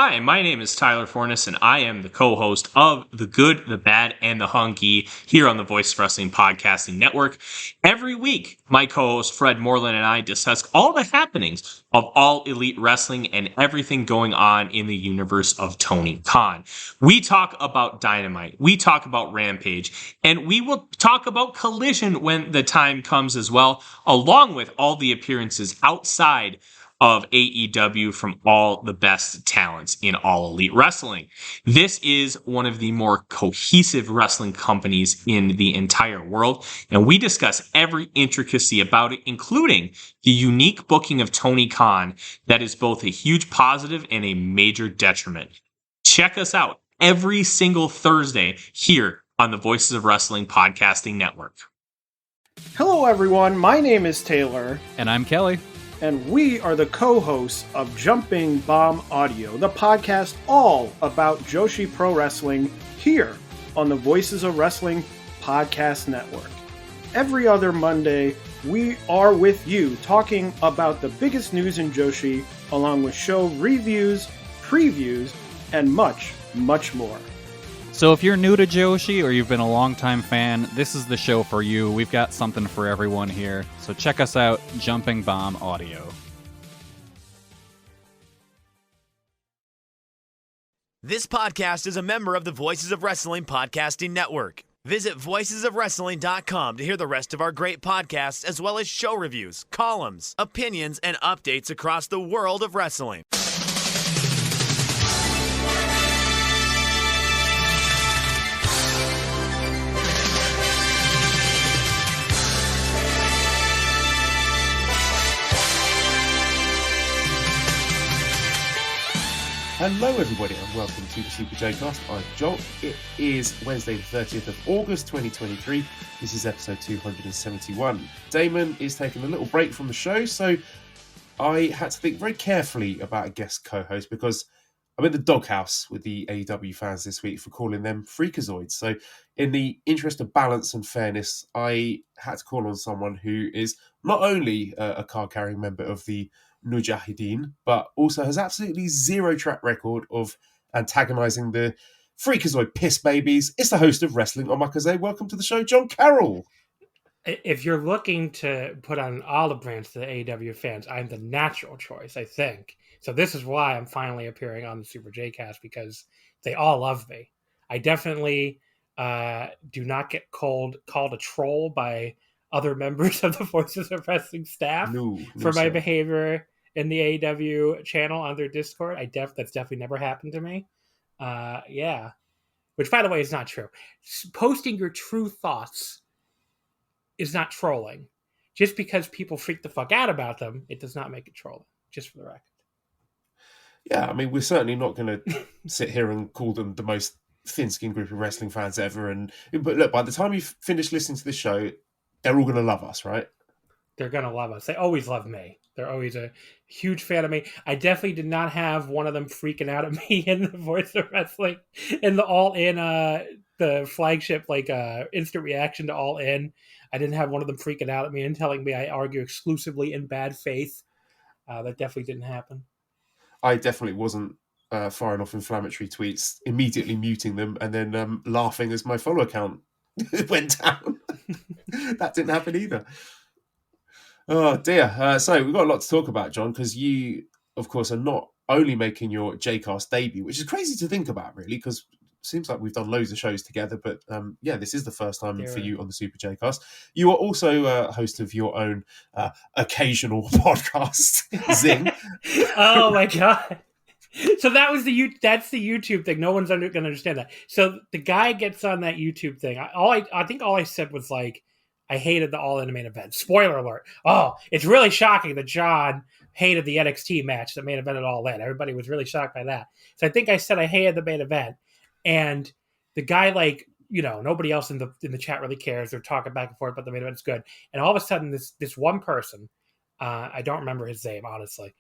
Hi, my name is Tyler Fornes, and I am the co-host of The Good, the Bad, and the Hunky here on the Voice of Wrestling Podcasting Network. Every week, my co-host Fred Moreland and I discuss all the happenings of All Elite Wrestling and everything going on in the universe of Tony Khan. We talk about Dynamite, we talk about Rampage, and we will talk about Collision when the time comes as well, along with all the appearances outside of AEW from all the best talents in All Elite Wrestling. This is one of the more cohesive wrestling companies in the entire world, and we discuss every intricacy about it, including the unique booking of Tony Khan that is both a huge positive and a major detriment. Check us out every single Thursday here on the Voices of Wrestling Podcasting Network. Hello everyone, my name is Taylor. And I'm Kelly. And we are the co-hosts of Jumping Bomb Audio, the podcast all about Joshi Pro Wrestling here on the Voices of Wrestling Podcast Network. Every other Monday, we are with you talking about the biggest news in Joshi, along with show reviews, previews, and much, much more. So if you're new to Joshi or you've been a longtime fan, this is the show for you. We've got something for everyone here. So check us out, Jumping Bomb Audio. This podcast is a member of the Voices of Wrestling Podcasting Network. Visit voicesofwrestling.com to hear the rest of our great podcasts, as well as show reviews, columns, opinions, and updates across the world of wrestling. Hello everybody and welcome to the Super J-Cast. I'm Joel. It is Wednesday the 30th of August 2023. This is episode 271. Damon is taking a little break from the show, so I had to think very carefully about a guest co-host because I'm in the doghouse with the AEW fans this week for calling them freakazoids. So in the interest of balance and fairness, I had to call on someone who is not only a card-carrying member of the Mujahideen, but also has absolutely zero track record of antagonizing the freakazoid piss babies. It's the host of Wrestling Omakase. Welcome to the show, John Carroll. If you're looking to put on an olive branch to the AEW fans, I'm the natural choice, I think. So this is why I'm finally appearing on the Super J-Cast, because they all love me. I definitely do not get called a troll by other members of the Voices of Wrestling staff for my behavior in the AEW channel on their Discord. That's definitely never happened to me. Yeah. Which, by the way, is not true. Posting your true thoughts is not trolling. Just because people freak the fuck out about them, it does not make it trolling. Just for the record. Yeah, I mean, we're certainly not going to sit here and call them the most thin-skinned group of wrestling fans ever. But look, by the time you've finished listening to this show, they're all going to love us, right? They're going to love us. They always love me. They're always a huge fan of me. I definitely did not have one of them freaking out at me in the Voice of Wrestling, in the All In, the flagship, instant reaction to All In. I didn't have one of them freaking out at me and telling me I argue exclusively in bad faith. That definitely didn't happen. I definitely wasn't firing off inflammatory tweets, immediately muting them, and then laughing as my follow account went down. That didn't happen either. Oh dear. So we've got a lot to talk about, John, because you, of course, are not only making your J-Cast debut, which is crazy to think about, really, because it seems like we've done loads of shows together, but this is the first time for you on the Super J-Cast. You are also a host of your own occasional podcast, Zing. Oh my God. So that's the YouTube thing. No one's going to understand that. So the guy gets on that YouTube thing. I think all I said was I hated the All In main event. Spoiler alert. Oh, it's really shocking that John hated the NXT match that main evented All In. Everybody was really shocked by that. So I think I said I hated the main event. And the guy, nobody else in the chat really cares. They're talking back and forth, but the main event's good. And all of a sudden, this one person, I don't remember his name, honestly,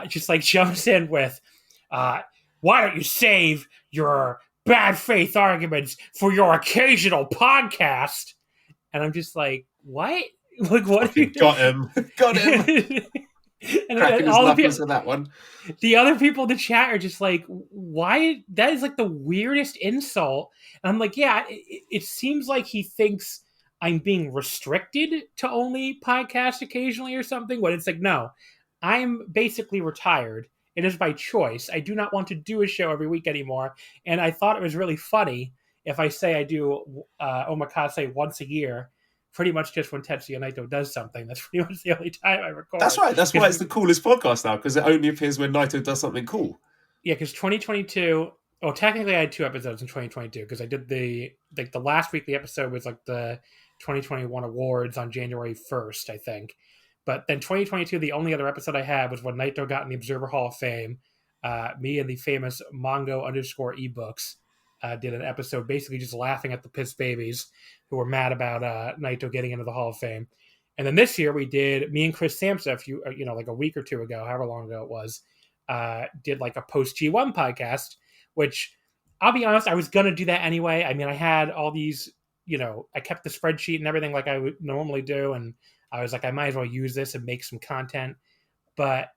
just jumps in with, why don't you save your bad faith arguments for your occasional podcast? And I'm just like, what? What are you doing? Got him. And Cracking his all the knuckles people, for that one. the other people in the chat are just like, why? That is like the weirdest insult. And I'm like, yeah, it seems like he thinks I'm being restricted to only podcast occasionally or something. When it's like, no, I'm basically retired. It is by choice. I do not want to do a show every week anymore. And I thought it was really funny if I say I do Omakase once a year, pretty much just when Tetsuya Naito does something. That's pretty much the only time I record. That's right. That's why it's the coolest podcast now, because it only appears when Naito does something cool. Yeah, because 2022. Oh, technically, I had 2 episodes in 2022 because I did the last weekly episode was like the 2021 awards on January 1st, I think. But then 2022, the only other episode I had was when Naito got in the Observer Hall of Fame. Me and the famous Mongo_ebooks did an episode basically just laughing at the piss babies who were mad about Naito getting into the Hall of Fame. And then this year we did, me and Chris Samsa, like a week or 2 ago, however long ago it was, did like a post G1 podcast, which I'll be honest, I was going to do that anyway. I mean, I had all these, I kept the spreadsheet and everything like I would normally do. And I was like, I might as well use this and make some content. But,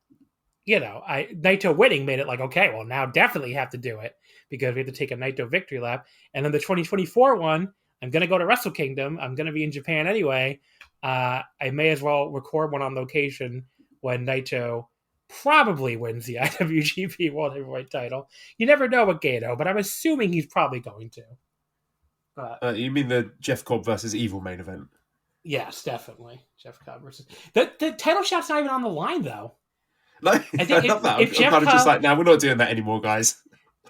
Naito winning made it like, okay, well, now definitely have to do it because we have to take a Naito victory lap. And then the 2024 one, I'm going to go to Wrestle Kingdom. I'm going to be in Japan anyway. I may as well record one on location when Naito probably wins the IWGP World Heavyweight title. You never know with Gato, but I'm assuming he's probably going to. But You mean the Jeff Cobb versus Evil main event? Yes, definitely. Jeff Cobb versus... The title shot's not even on the line, though. No, I love that. I'm kind of just like, now we're not doing that anymore, guys.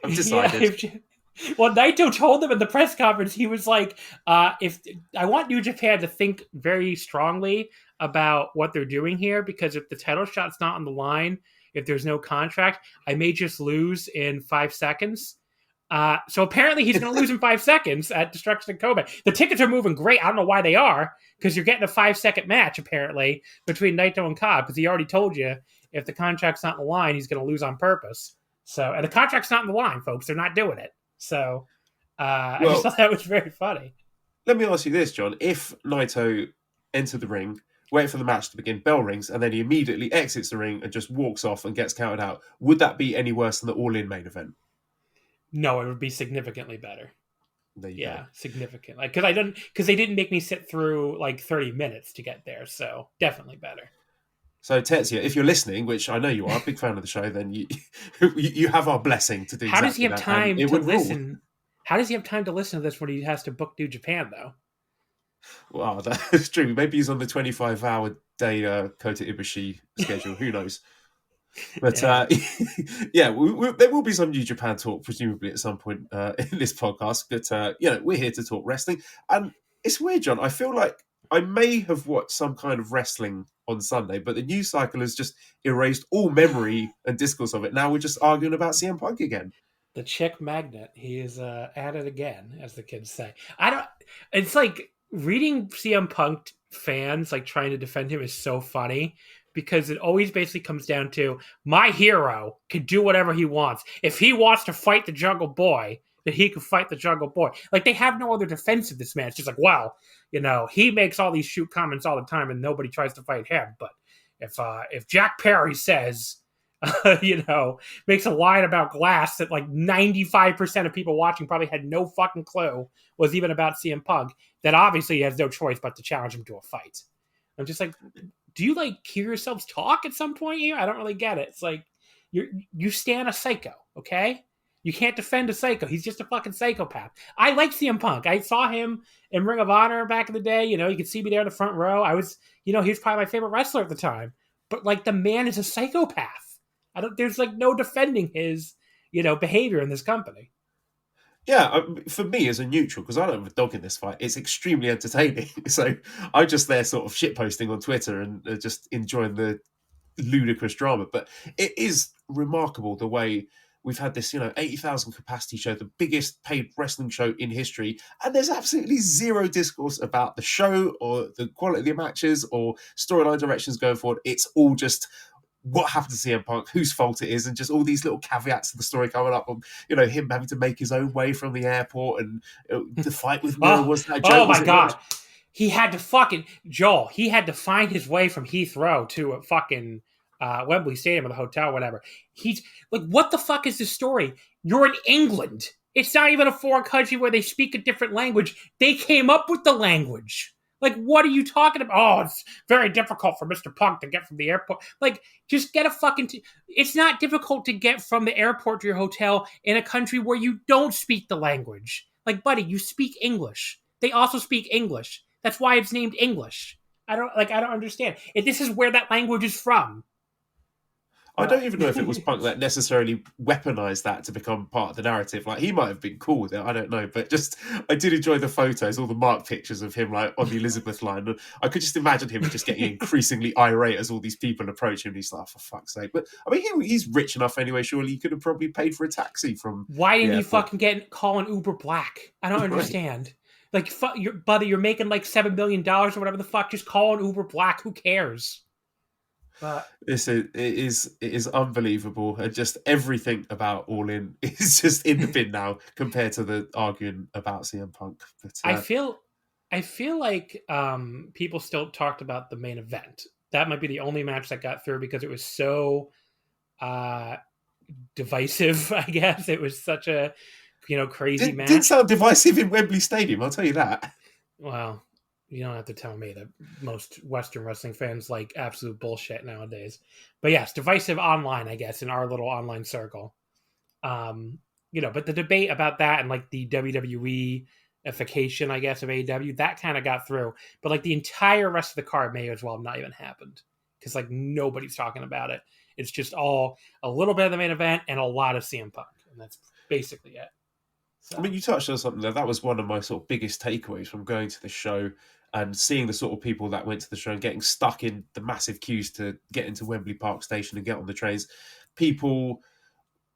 I've decided. Yeah, well, Naito told them in the press conference, he was like, if I want New Japan to think very strongly about what they're doing here, because if the title shot's not on the line, if there's no contract, I may just lose in 5 seconds. So apparently he's going to lose in 5 seconds at Destruction and Kobe. The tickets are moving great. I don't know why they are, because you're getting a 5-second match, apparently, between Naito and Cobb, because he already told you if the contract's not on the line, he's going to lose on purpose. So, and the contract's not on the line, folks. They're not doing it. So I just thought that was very funny. Let me ask you this, John. If Naito entered the ring, wait for the match to begin, bell rings, and then he immediately exits the ring and just walks off and gets counted out, would that be any worse than the All-In main event? No, it would be significantly better. There you go. Significantly. Because they didn't make me sit through like 30 minutes to get there. So definitely better. So Tetsuya, if you're listening, which I know you are, a big fan of the show, then you have our blessing to do. How does he have time to listen? Rule. How does he have time to listen to this when he has to book New Japan, though? Well, that's true. Maybe he's on the 25-hour day Kota Ibushi schedule. Who knows? But there will be some New Japan talk, presumably at some point in this podcast. But we're here to talk wrestling, and it's weird, John. I feel like I may have watched some kind of wrestling on Sunday, but the news cycle has just erased all memory and discourse of it. Now we're just arguing about CM Punk again. The chick magnet. He is at it again, as the kids say. It's like reading CM Punk fans like trying to defend him is so funny because it always basically comes down to my hero can do whatever he wants. If he wants to fight the Jungle Boy, that he could fight the Jungle Boy. Like they have no other defense of this man. It's just like, well, he makes all these shoot comments all the time and nobody tries to fight him. But if Jack Perry says, makes a line about glass that like 95% of people watching probably had no fucking clue was even about CM Punk, then obviously he has no choice but to challenge him to a fight. I'm just like, do you like hear yourselves talk at some point here? I don't really get it. It's like you stand a psycho, okay? You can't defend a psycho. He's just a fucking psychopath. I like CM Punk. I saw him in Ring of Honor back in the day. You could see me there in the front row. I was, he was probably my favorite wrestler at the time. But like the man is a psychopath. There's like no defending his, behavior in this company. Yeah, for me as a neutral, because I don't have a dog in this fight, it's extremely entertaining. So I'm just there sort of shitposting on Twitter and just enjoying the ludicrous drama. But it is remarkable the way we've had this, 80,000 capacity show, the biggest paid wrestling show in history, and there's absolutely zero discourse about the show or the quality of the matches or storyline directions going forward. It's all just what happened to CM Punk, whose fault it is, and just all these little caveats of the story coming up on, him having to make his own way from the airport and the fight with Miro was that joke. Oh my God. He had to he had to find his way from Heathrow to fucking Wembley Stadium or the hotel, whatever. He's like, what the fuck is this story? You're in England. It's not even a foreign country where they speak a different language. They came up with the language. Like, what are you talking about? Oh, it's very difficult for Mr. Punk to get from the airport. Like, just get a fucking... It's not difficult to get from the airport to your hotel in a country where you don't speak the language. Like, buddy, you speak English. They also speak English. That's why it's named English. I don't understand. If this is where that language is from. I don't even know if it was Punk that necessarily weaponized that to become part of the narrative. Like, he might have been cool with it, I don't know. But just, I did enjoy the photos, all the marked pictures of him, like, on the Elizabeth line. I could just imagine him just getting increasingly irate as all these people approach him. He's like, for fuck's sake. But, I mean, he's rich enough anyway, surely he could have probably paid for a taxi from... Why didn't you fucking call an Uber Black? I don't understand. Like, buddy, you're making like $7 million or whatever the fuck. Just call an Uber Black. Who cares? But it is unbelievable, and just everything about All In is just in the bin now compared to the arguing about CM Punk. But, I feel like people still talked about the main event. That might be the only match that got through because it was so divisive. I guess it was such a crazy match. It did sound divisive in Wembley Stadium, I'll tell you that. Well, you don't have to tell me that most Western wrestling fans like absolute bullshit nowadays. But yes, divisive online, I guess, in our little online circle. But the debate about that and like the WWE-ification, I guess, of AEW, that kind of got through. But like the entire rest of the card may as well have not even happened because like nobody's talking about it. It's just all a little bit of the main event and a lot of CM Punk. And that's basically it. So. I mean, you touched on something there. That was one of my sort of biggest takeaways from going to the show and seeing the sort of people that went to the show and getting stuck in the massive queues to get into Wembley Park Station and get on the trains. People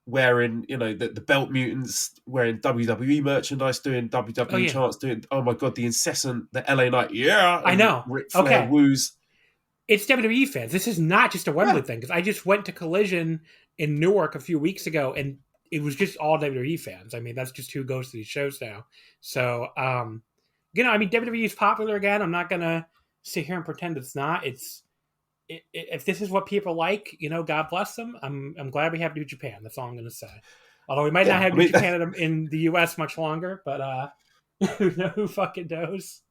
wearing, the belt mutants, wearing WWE merchandise, doing WWE chants, doing, oh my God, the LA Knight, I know. Ric Flair woos. It's WWE fans. This is not just a Wembley thing, because I just went to Collision in Newark a few weeks ago, and it was just all WWE fans. I mean, that's just who goes to these shows now. So, WWE is popular again. I'm not going to sit here and pretend it's not. If this is what people like, God bless them. I'm glad we have New Japan. That's all I'm going to say. Although we might not have New Japan in the U.S. much longer, but who fucking knows?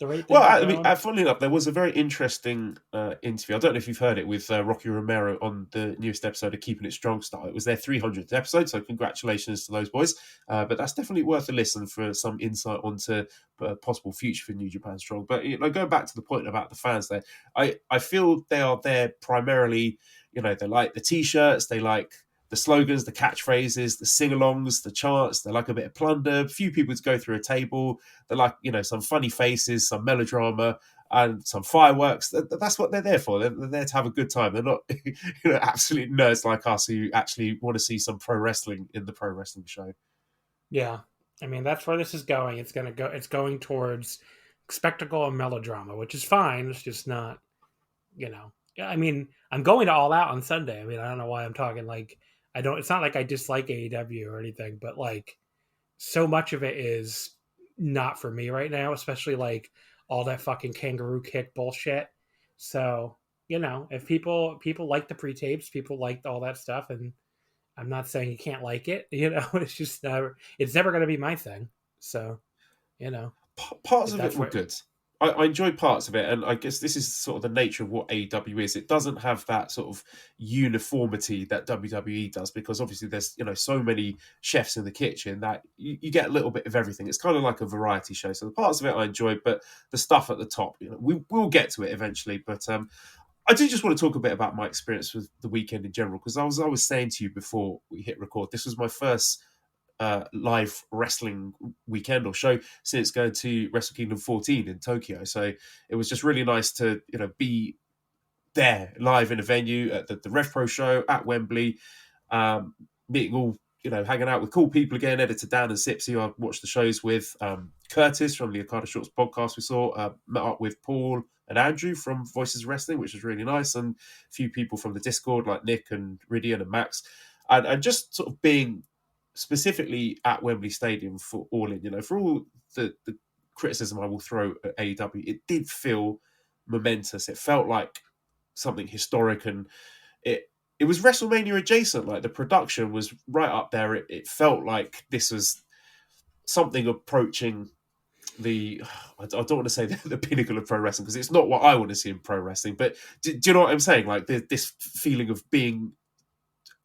Funnily enough, there was a very interesting interview. I don't know if you've heard it with Rocky Romero on the newest episode of Keeping It Strong Style. It was their 300th episode, so congratulations to those boys. But that's definitely worth a listen for some insight onto a possible future for New Japan Strong. But going back to the point about the fans there, I feel they are there primarily, they like the T-shirts, they like the slogans, the catchphrases, the sing-alongs, the chants. They like a bit of plunder. A few people to go through a table. They like, some funny faces, some melodrama, and some fireworks. That's what they're there for. They're there to have a good time. They're not, absolute nerds like us who actually want to see some pro wrestling in the pro wrestling show. Yeah, I mean that's where this is going. It's going towards spectacle and melodrama, which is fine. It's just not, I mean, I'm going to All Out on Sunday. I mean, I don't know why I'm talking like. It's not like I dislike AEW or anything, but like so much of it is not for me right now, especially like all that fucking kangaroo kick bullshit. So, if people like the pre-tapes, people liked all that stuff, and I'm not saying you can't like it, it's just it's never going to be my thing. So, parts of it were good. I enjoyed parts of it, and I guess this is sort of the nature of what AEW is. It doesn't have that sort of uniformity that WWE does, because obviously there's so many chefs in the kitchen that you get a little bit of everything. It's kind of like a variety show. So the parts of it I enjoyed, but the stuff at the top, we'll get to it eventually. But I do just want to talk a bit about my experience with the weekend in general, because I was saying to you before we hit record, this was my first live wrestling weekend or show since going to Wrestle Kingdom 14 in Tokyo. So it was just really nice to be there live in a venue at the RevPro show at Wembley, meeting all hanging out with cool people again. Editor Dan and Sipsy I watched the shows with, Curtis from the Okada Shorts podcast we saw, met up with Paul and Andrew from Voices of Wrestling, which was really nice, and a few people from the Discord like Nick and Ridian and Max, and just sort of being specifically at Wembley Stadium for All In, for all the criticism I will throw at AEW, it did feel momentous. It felt like something historic, and it was WrestleMania adjacent. Like the production was right up there. It felt like this was something approaching I don't want to say the pinnacle of pro wrestling, because it's not what I want to see in pro wrestling. But do you know what I'm saying? Like this feeling of being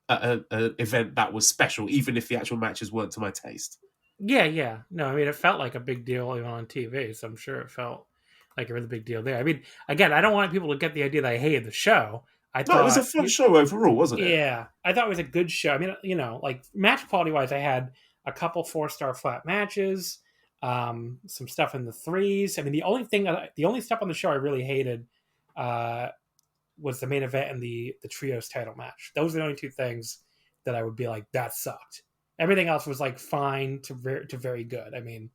an event that was special, even if the actual matches weren't to my taste. Yeah. No, I mean, it felt like a big deal even on TV, so I'm sure it felt like a really big deal there. I mean, again, I don't want people to get the idea that I hated the show. It was a fun show overall, wasn't it? Yeah, I thought it was a good show. I mean, like match quality wise, I had a couple 4-star flat matches, some stuff in the 3s. I mean, the only stuff on the show I really hated was the main event and the trios title match. Those are the only two things that I would be like, that sucked. Everything else was like fine to very good. I mean,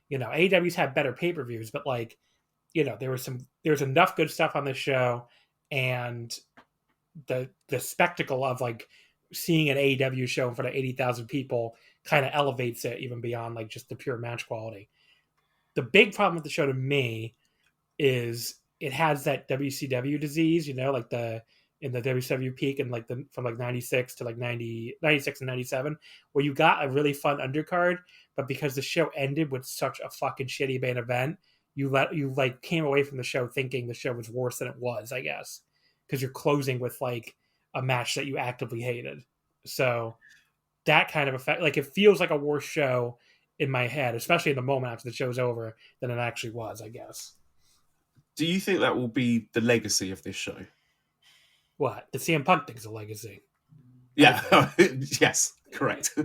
AEW's had better pay-per-views, but like, there was enough good stuff on this show, and the spectacle of like seeing an AEW show in front of 80,000 people kind of elevates it even beyond like just the pure match quality. The big problem with the show to me is it has that WCW disease, like in the WCW peak and like from like 96 to like 96 and 97, where you got a really fun undercard, but because the show ended with such a fucking shitty main event, you like came away from the show thinking the show was worse than it was, I guess, because you're closing with like a match that you actively hated. So that kind of effect, like it feels like a worse show in my head, especially in the moment after the show's over, than it actually was, I guess. Do you think that will be the legacy of this show? What? The CM Punk thing's a legacy. Yeah. Yes, correct.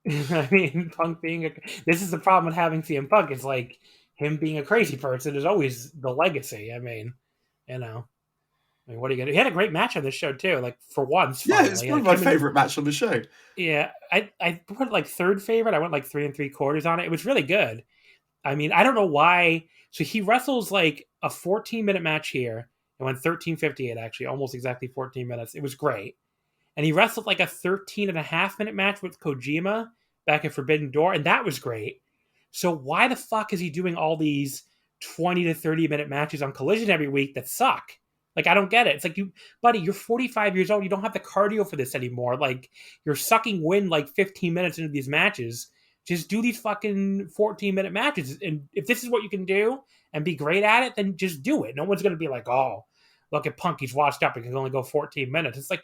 I mean, Punk this is the problem with having CM Punk. It's like him being a crazy person is always the legacy. I mean, what are you gonna do? He had a great match on this show too. Like for once, finally. Yeah, it's one of my favorite matches on the show. Yeah, I put like third favorite. I went like 3 3/4 on it. It was really good. I mean, I don't know why. So he wrestles like a 14-minute match here. It went 13:58 actually, almost exactly 14 minutes. It was great. And he wrestled like a 13.5-minute match with Kojima back at Forbidden Door, and that was great. So why the fuck is he doing all these 20 to 30-minute matches on Collision every week that suck? Like, I don't get it. It's like, buddy, you're 45 years old. You don't have the cardio for this anymore. Like, you're sucking wind like 15 minutes into these matches. Just do these fucking 14-minute matches. And if this is what you can do and be great at it, then just do it. No one's going to be like, oh, look at Punk. He's washed up. He can only go 14 minutes. It's like,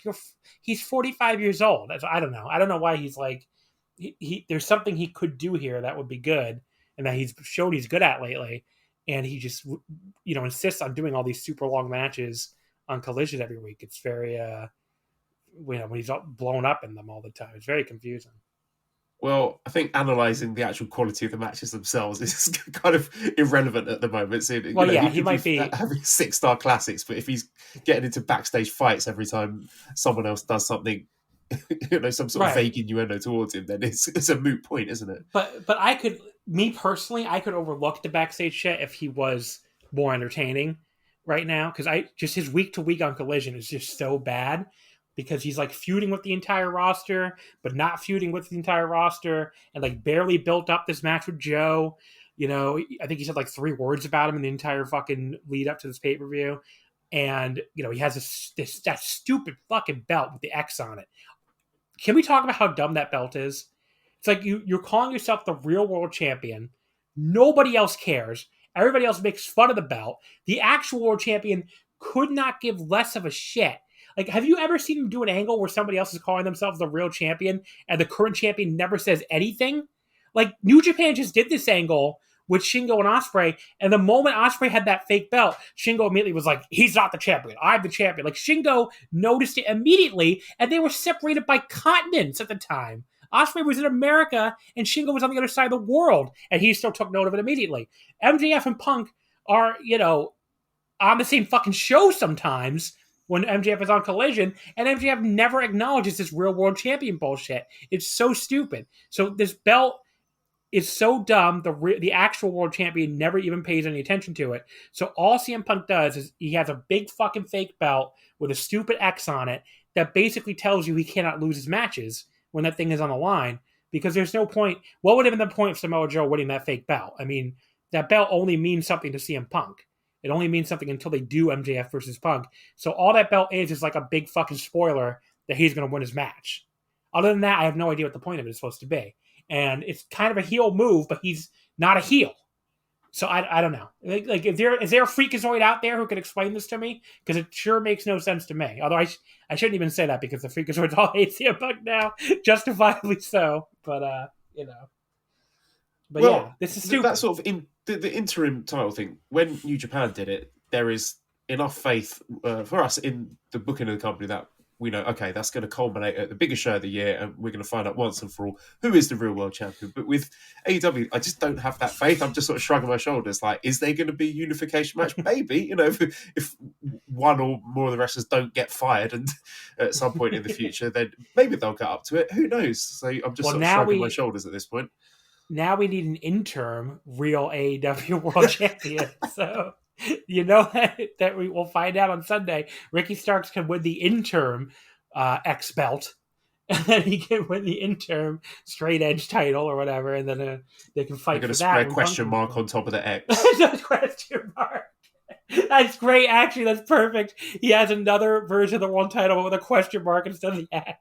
he's 45 years old. I don't know. I don't know why he's like, there's something he could do here that would be good and that he's shown he's good at lately. And he just, insists on doing all these super long matches on Collision every week. It's very, when he's blown up in them all the time. It's very confusing. Well, I think analysing the actual quality of the matches themselves is kind of irrelevant at the moment. So, he might be having 6-star classics, but if he's getting into backstage fights every time someone else does something, some sort of vague innuendo towards him, then it's a moot point, isn't it? But I could overlook the backstage shit if he was more entertaining right now, because his week to week on Collision is just so bad. Because he's like feuding with the entire roster, but not feuding with the entire roster, and like barely built up this match with Joe. I think he said like 3 words about him in the entire fucking lead up to this pay-per-view. And, he has that stupid fucking belt with the X on it. Can we talk about how dumb that belt is? It's like you're calling yourself the real world champion. Nobody else cares. Everybody else makes fun of the belt. The actual world champion could not give less of a shit. Like, have you ever seen him do an angle where somebody else is calling themselves the real champion and the current champion never says anything? Like, New Japan just did this angle with Shingo and Ospreay, and the moment Ospreay had that fake belt, Shingo immediately was like, he's not the champion, I'm the champion. Like, Shingo noticed it immediately, and they were separated by continents at the time. Ospreay was in America, and Shingo was on the other side of the world, and he still took note of it immediately. MJF and Punk are, on the same fucking show sometimes, when MJF is on Collision, and MJF never acknowledges this real world champion bullshit. It's so stupid. So this belt is so dumb. The actual world champion never even pays any attention to it. So all CM Punk does is he has a big fucking fake belt with a stupid X on it that basically tells you he cannot lose his matches when that thing is on the line, because there's no point. What would have been the point of Samoa Joe winning that fake belt? I mean, that belt only means something to CM Punk. It only means something until they do MJF versus Punk. So all that belt is like a big fucking spoiler that he's going to win his match. Other than that, I have no idea what the point of it is supposed to be. And it's kind of a heel move, but he's not a heel. So I don't know. Like, is there a freakazoid out there who could explain this to me? Because it sure makes no sense to me. Although I shouldn't even say that because the freakazoids all hate CM Punk now, justifiably so. But But yeah, this is stupid. That sort of the interim title thing. When New Japan did it, there is enough faith for us in the booking of the company that we know, okay, that's going to culminate at the biggest show of the year, and we're going to find out once and for all who is the real world champion. But with AEW, I just don't have that faith. I'm just sort of shrugging my shoulders. Like, is there going to be a unification match? Maybe, if one or more of the wrestlers don't get fired, and at some point in the future, then maybe they'll get up to it. Who knows? So I'm just sort of shrugging my shoulders at this point. Now we need an interim real AEW world champion. So that we will find out on Sunday. Ricky Starks can win the interim X belt, and then he can win the interim straight edge title or whatever, and then they can fight. They're for going to that. spread question mark on top of the X. Question mark. That's great. Actually, that's perfect. He has another version of the world title with a question mark instead of the X.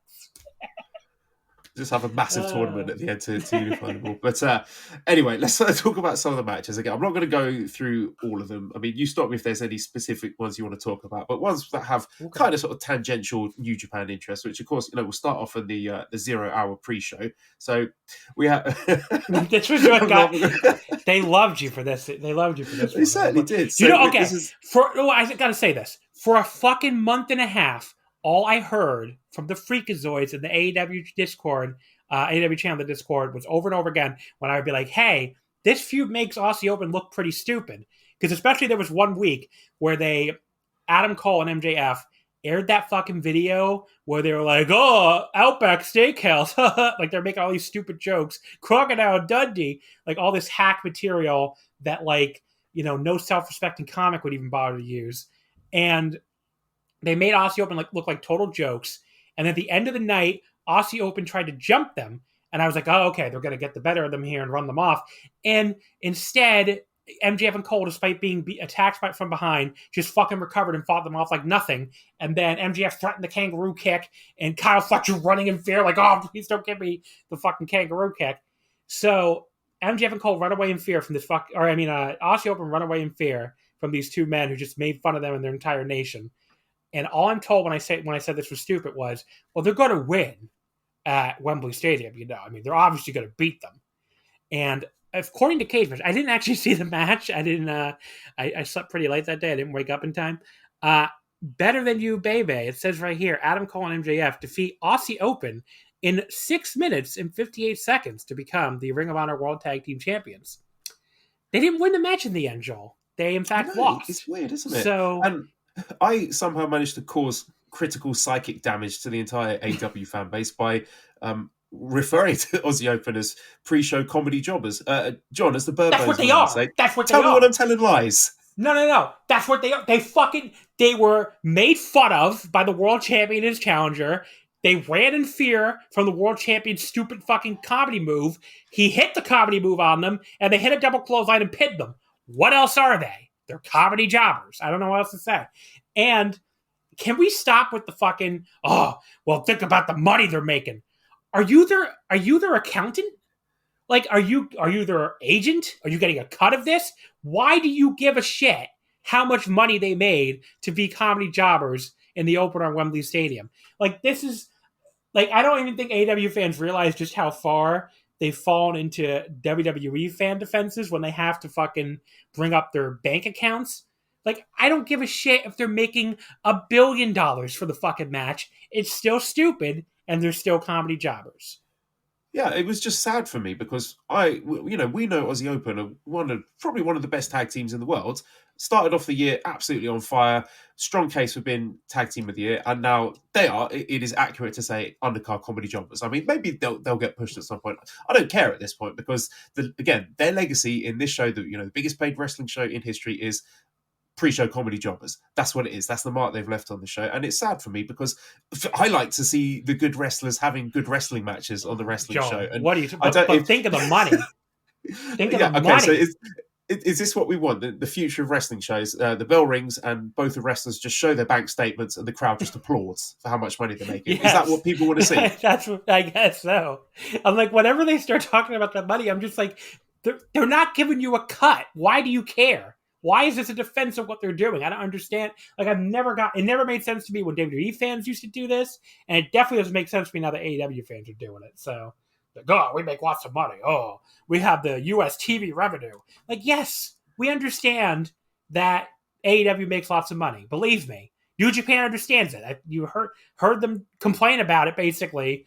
Just have a massive tournament at the end to unify them all. But anyway, let's talk about some of the matches. Again, I'm not going to go through all of them. I mean, you stop me if there's any specific ones you want to talk about, but ones that have kind of sort of tangential New Japan interest, which of course, we'll start off in the 0 hour pre-show. So we have... This was what they loved you for this. They loved you for this. They certainly did. So okay. I got to say this. For a fucking month and a half, all I heard from the Freakazoids in the AEW Discord, AEW channel, the Discord, was over and over again when I would be like, hey, this feud makes Aussie Open look pretty stupid. Because especially there was one week where Adam Cole and MJF aired that fucking video where they were like, oh, Outback Steakhouse. Like they're making all these stupid jokes. Crocodile Dundee. Like all this hack material that no self-respecting comic would even bother to use. And they made Aussie Open look like total jokes. And at the end of the night, Aussie Open tried to jump them. And I was like, oh, okay, they're going to get the better of them here and run them off. And instead, MJF and Cole, despite being attacked from behind, just fucking recovered and fought them off like nothing. And then MJF threatened the kangaroo kick, and Kyle Fletcher running in fear like, oh, please don't give me the fucking kangaroo kick. So MJF and Cole run away in fear from this Aussie Open run away in fear from these two men who just made fun of them and their entire nation. And all I'm told when I said this was stupid was, well, they're going to win at Wembley Stadium. They're obviously going to beat them. And according to Cage Match, I didn't actually see the match. I didn't. I slept pretty late that day. I didn't wake up in time. Better Than You, Baby. It says right here, Adam Cole and MJF defeat Aussie Open in 6 minutes and 58 seconds to become the Ring of Honor World Tag Team Champions. They didn't win the match in the end, Joel. They in fact lost. It's weird, isn't it? So. I somehow managed to cause critical psychic damage to the entire AEW fan base by referring to Aussie Open as pre-show comedy jobbers. John, as the Burbos, that's what they are. That's what they are. Tell me what I'm telling lies. No. That's what they are. They were made fun of by the world champion and his challenger. They ran in fear from the world champion's stupid fucking comedy move. He hit the comedy move on them, and they hit a double clothesline and pinned them. What else are they? They're comedy jobbers. I don't know what else to say. And can we stop with the fucking, think about the money they're making. Are you their accountant? Like, are you their agent? Are you getting a cut of this? Why do you give a shit how much money they made to be comedy jobbers in the opener on Wembley Stadium? Like, this is, I don't even think AEW fans realize just how far they've fallen into WWE fan defenses when they have to fucking bring up their bank accounts. I don't give a shit if they're making $1 billion for the fucking match. It's still stupid, and they're still comedy jobbers. Yeah, it was just sad for me because we know Aussie Open are probably one of the best tag teams in the world. Started off the year absolutely on fire, strong case for being tag team of the year, and now they are. It is accurate to say undercard comedy jobbers. I mean, maybe they'll get pushed at some point. I don't care at this point because their legacy in this show, the biggest paid wrestling show in history, is pre-show comedy jobbers. That's what it is. That's the mark they've left on the show. And it's sad for me because I like to see the good wrestlers having good wrestling matches on the wrestling show. And what are you talking about? Think of the money. Think of the money. So Is this what we want? The future of wrestling shows? The bell rings and both the wrestlers just show their bank statements and the crowd just applauds for how much money they're making. Yes. Is that what people want to see? That's what I guess so. I'm like, whenever they start talking about the money, I'm just like, they're not giving you a cut. Why do you care? Why is this a defense of what they're doing? I don't understand. Like, it never made sense to me when WWE fans used to do this, and it definitely doesn't make sense to me now that AEW fans are doing it. So, like, oh, we make lots of money. Oh, we have the US TV revenue. Like, yes, we understand that AEW makes lots of money. Believe me. New Japan understands it. You heard them complain about it basically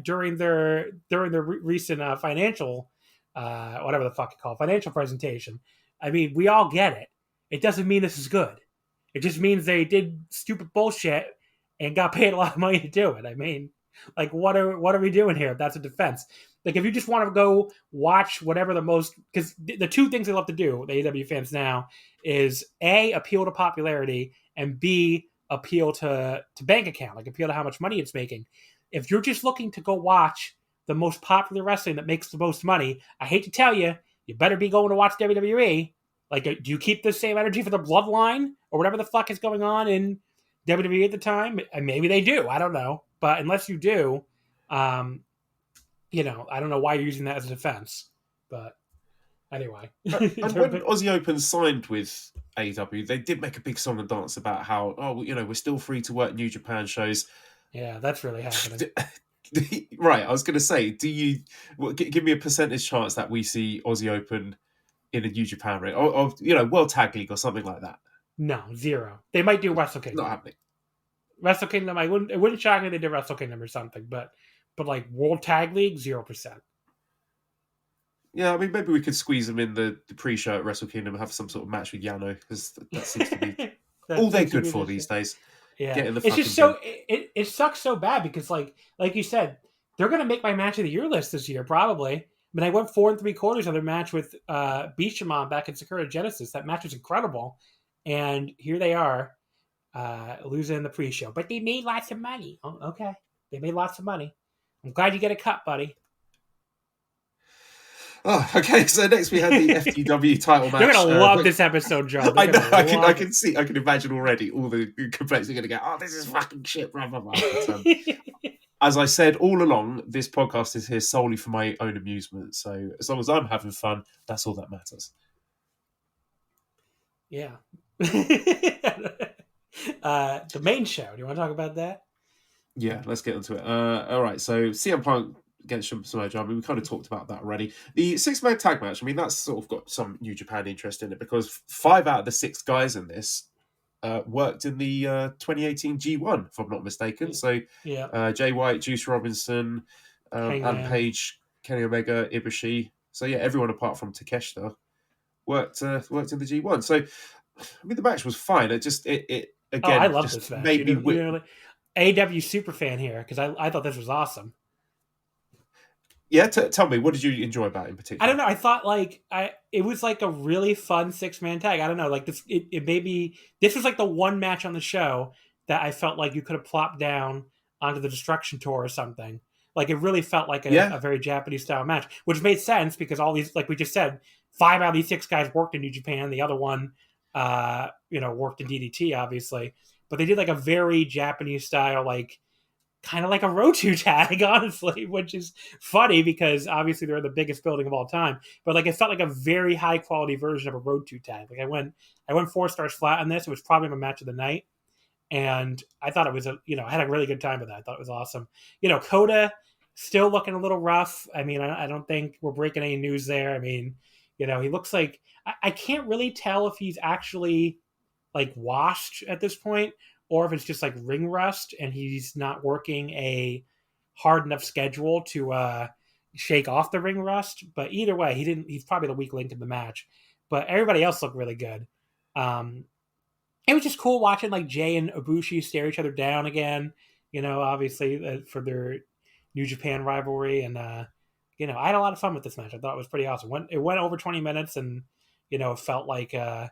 during their recent financial whatever the fuck you call it, financial presentation. I mean, we all get it. It doesn't mean this is good. It just means they did stupid bullshit and got paid a lot of money to do it. I mean, like, what are we doing here? If that's a defense. Like, if you just want to go watch whatever because the two things they love to do, the AEW fans now, is A, appeal to popularity, and B, appeal to bank account, like appeal to how much money it's making. If you're just looking to go watch the most popular wrestling that makes the most money, I hate to tell you, you better be going to watch WWE. Like, do you keep the same energy for the Bloodline or whatever the fuck is going on in WWE at the time? Maybe they do. I don't know. But unless you do, I don't know why you're using that as a defense. But anyway. And when Aussie Open signed with AEW, they did make a big song and dance about how, we're still free to work New Japan shows. Yeah, that's really happening. Right, I was going to say, give me a percentage chance that we see Aussie Open in a New Japan ring, or World Tag League or something like that? No, 0. They might do Wrestle Kingdom. Not happening. Wrestle Kingdom, it wouldn't shock me if they did Wrestle Kingdom or something, but like World Tag League, 0%. Yeah, I mean, maybe we could squeeze them in the pre-show at Wrestle Kingdom and have some sort of match with Yano, because that seems to be all they're good for these days. Yeah, it's just so it sucks so bad because like you said, they're gonna make my match of the year list this year probably. I mean, I went 4 3/4 on their match with Bishamon back in Sakura Genesis. That match was incredible, and here they are losing in the pre-show. But they made lots of money. Oh, okay, they made lots of money. I'm glad you get a cut, buddy. Oh, okay. So next we had the FTW title match. They're gonna love this episode, John. I know. I can imagine already all the complaints are gonna go. Oh, this is fucking shit. Blah, blah, blah. But, as I said all along, this podcast is here solely for my own amusement. So as long as I'm having fun, that's all that matters. Yeah. The main show. Do you want to talk about that? Yeah, let's get into it. All right. So CM Punk against Samoa Joe. I mean, we kind of talked about that already. The 6-man tag match, I mean, that's sort of got some New Japan interest in it because 5 out of the 6 guys in this worked in the 2018 G1, if I'm not mistaken. So Jay White, Juice Robinson, Adam Page, Kenny Omega, Ibushi. So yeah, everyone apart from Takeshita worked in the G1. So I mean, the match was fine. It again, I love just this match. Made me AW super fan here because I thought this was awesome. Yeah, tell me, what did you enjoy about it in particular? I don't know. I thought it was like a really fun 6-man tag. I don't know, like this. It maybe this was like the one match on the show that I felt like you could have plopped down onto the Destruction Tour or something. Like it really felt like a very Japanese style match, which made sense because all these, like we just said, 5 out of these 6 guys worked in New Japan. The other one, worked in DDT, obviously. But they did like a very Japanese style, like kind of like a Road to tag, honestly, which is funny because obviously they're in the biggest building of all time. But like it felt like a very high quality version of a Road to tag. Like I went 4 stars flat on this. It was probably my match of the night, and I thought it was I had a really good time with that. I thought it was awesome. Coda still looking a little rough. I mean, I don't think we're breaking any news there. I mean, he looks like I can't really tell if he's actually like washed at this point, or if it's just like ring rust and he's not working a hard enough schedule to shake off the ring rust. But either way, he's probably the weak link in the match. But everybody else looked really good. It was just cool watching like Jay and Ibushi stare each other down again, obviously for their New Japan rivalry. And, I had a lot of fun with this match. I thought it was pretty awesome. It went over 20 minutes and, it felt like a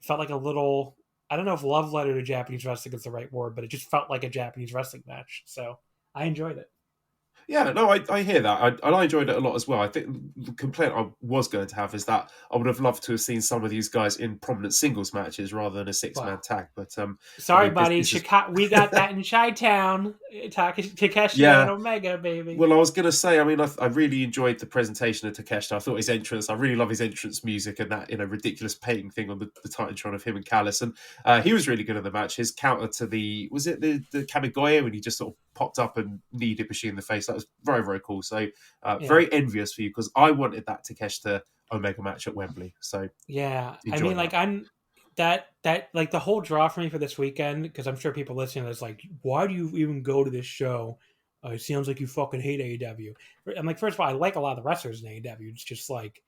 little, I don't know if love letter to Japanese wrestling is the right word, but it just felt like a Japanese wrestling match. So I enjoyed it. Yeah, no, I hear that. I enjoyed it a lot as well. I think the complaint I was going to have is that I would have loved to have seen some of these guys in prominent singles matches rather than a six-man Well, tag. But I sorry, mean, buddy. this is Chicago, we got that in Chi-Town. Takeshi and yeah. Omega, baby. Well, I was going to say, I mean, I really enjoyed the presentation of Takeshita. I thought his entrance, I really love his entrance music and that, ridiculous painting thing on the Titantron of him and Callis. And he was really good in the match. His counter to was it the Kamigoye when he just sort of popped up and kneed Ibushi in the face? That was very, very cool. So very envious for you because I wanted that Takeshita Omega match at Wembley. So Yeah. I enjoy mean, like, that. I'm that like the whole draw for me for this weekend, because I'm sure people listening to this like, why do you even go to this show? It sounds like you fucking hate AEW. I'm like, first of all, I like a lot of the wrestlers in AEW. It's just like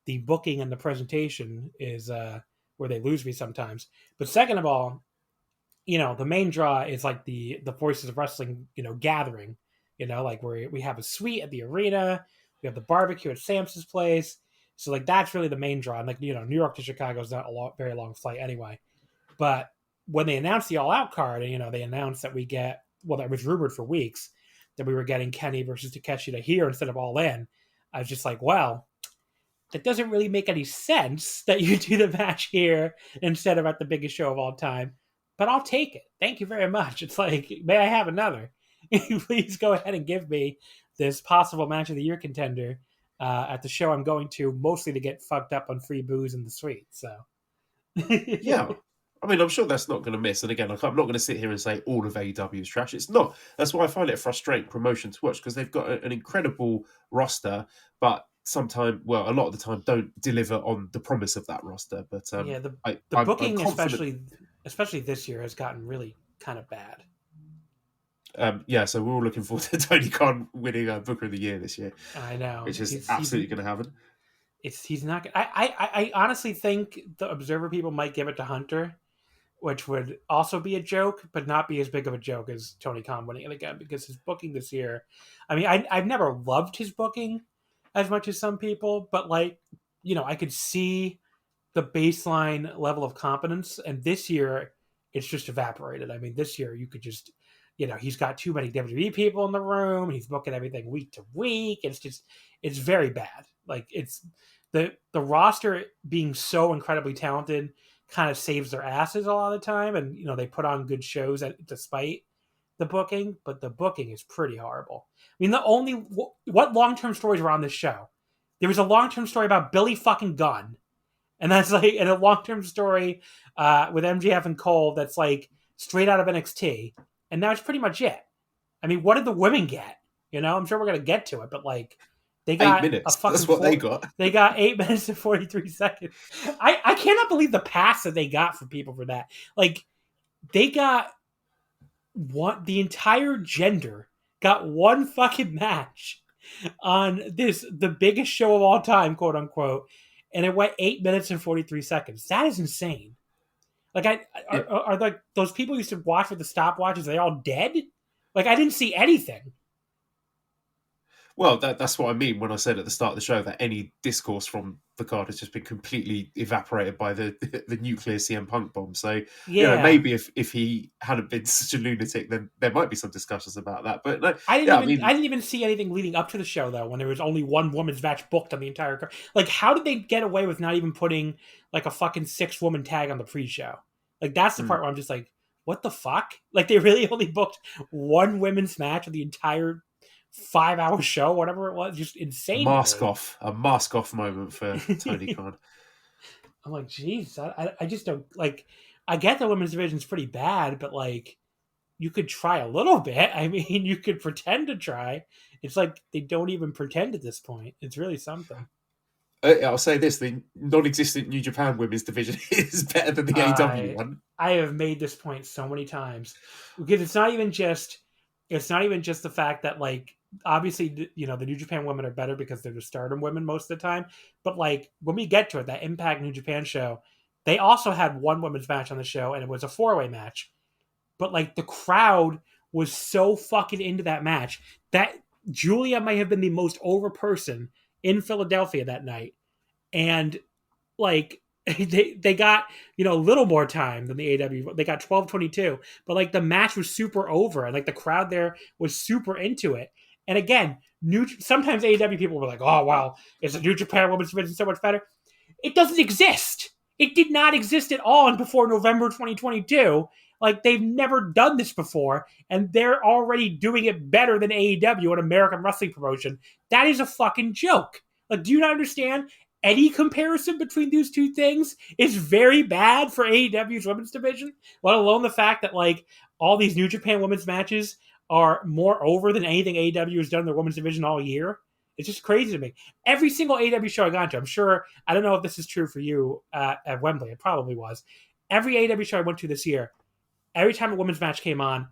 the booking and the presentation is where they lose me sometimes. But second of all, the main draw is like the Voices of Wrestling, gathering. Like where we have a suite at the arena, we have the barbecue at Samson's place. So like that's really the main draw. And like New York to Chicago is not very long flight anyway. But when they announced the All Out card, and they announced that we get, well, that was rumored for weeks that we were getting Kenny versus Takeshita here instead of All In. I was just like, well, that doesn't really make any sense that you do the match here instead of at the biggest show of all time. But I'll take it. Thank you very much. It's like, may I have another? Please go ahead and give me this possible match of the year contender at the show I'm going to, mostly to get fucked up on free booze in the suite. So, Yeah. I mean, I'm sure that's not going to miss. And again, like, I'm not going to sit here and say all of AEW is trash. It's not. That's why I find it a frustrating promotion to watch because they've got an incredible roster, but sometimes, well, a lot of the time, don't deliver on the promise of that roster. But yeah, the I'm booking, confident. especially this year, has gotten really kind of bad. So we're all looking forward to Tony Khan winning Booker of the Year this year. I know, which is absolutely going to happen. He's not. I honestly think the Observer people might give it to Hunter, which would also be a joke, but not be as big of a joke as Tony Khan winning it again, because his booking this year, I mean, I've never loved his booking as much as some people, but like, I could see the baseline level of competence, and this year it's just evaporated. I mean, this year you could just, he's got too many WWE people in the room, and he's booking everything week to week. It's very bad. Like, it's the roster being so incredibly talented kind of saves their asses a lot of the time, and they put on good shows despite the booking, but the booking is pretty horrible. I mean, what long-term stories were on this show? There was a long-term story about Billy fucking Gunn, and that's like, and a long-term story with MJF and Cole that's like straight out of NXT, and that's pretty much it. I mean, what did the women get? I'm sure we're gonna get to it, but like, they got 8 minutes. a fucking That's what they got. They got 8 minutes and 43 seconds. I cannot believe the pass that they got for people for that. Like, they got the entire gender got one fucking match on the biggest show of all time, quote unquote, and it went 8 minutes and 43 seconds. That is insane. Like, are like those people who used to watch with the stopwatches, are they all dead? Like, I didn't see anything. Well, that's what I mean when I said at the start of the show that any discourse from the card has just been completely evaporated by the nuclear CM Punk bomb. So, maybe if he hadn't been such a lunatic, then there might be some discussions about that. But no, I didn't even see anything leading up to the show, though, when there was only one women's match booked on the entire card. Like, how did they get away with not even putting like a fucking 6-woman tag on the pre-show? Like, that's the part where I'm just like, what the fuck? Like, they really only booked one women's match of the entire 5-hour show, whatever it was. Just insane. A mask off moment for Tony Khan. I'm like, geez, I just don't like. I get the women's division's pretty bad, but like, you could try a little bit. I mean, you could pretend to try. It's like they don't even pretend at this point. It's really something. I'll say this: the non-existent New Japan women's division is better than the AEW one. I have made this point so many times because it's not even just the fact that, like, obviously, the New Japan women are better because they're the Stardom women most of the time. But like, when we get to it, that Impact New Japan show, they also had one women's match on the show, and it was a 4-way match. But like, the crowd was so fucking into that match that Julia might have been the most over person in Philadelphia that night. And like, they got, a little more time than the AW. They got 12:22, but like, the match was super over, and like, the crowd there was super into it. And again, sometimes AEW people were like, oh, wow, is the New Japan Women's Division so much better? It doesn't exist. It did not exist at all before November 2022. Like, they've never done this before, and they're already doing it better than AEW, an American wrestling promotion. That is a fucking joke. Like, do you not understand? Any comparison between these two things is very bad for AEW's women's division, let alone the fact that, like, all these New Japan women's matches are more over than anything AEW has done in their women's division all year. It's just crazy to me. Every single AEW show I got to, I'm sure, I don't know if this is true for you at Wembley. It probably was. Every AEW show I went to this year, every time a women's match came on,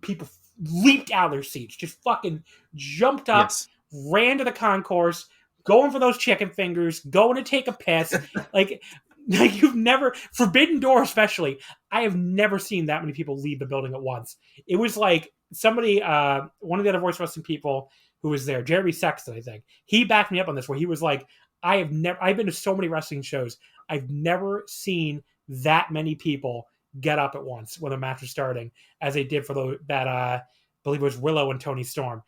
people leaped out of their seats, just fucking jumped up, ran to the concourse, going for those chicken fingers, going to take a piss. like you've never, Forbidden Door especially, I have never seen that many people leave the building at once. It was like somebody, one of the other Voice Wrestling people who was there, Jeremy Sexton, I think, he backed me up on this, where he was like, I've been to so many wrestling shows, I've never seen that many people get up at once when the match was starting as they did for that I believe it was Willow and Tony Storm.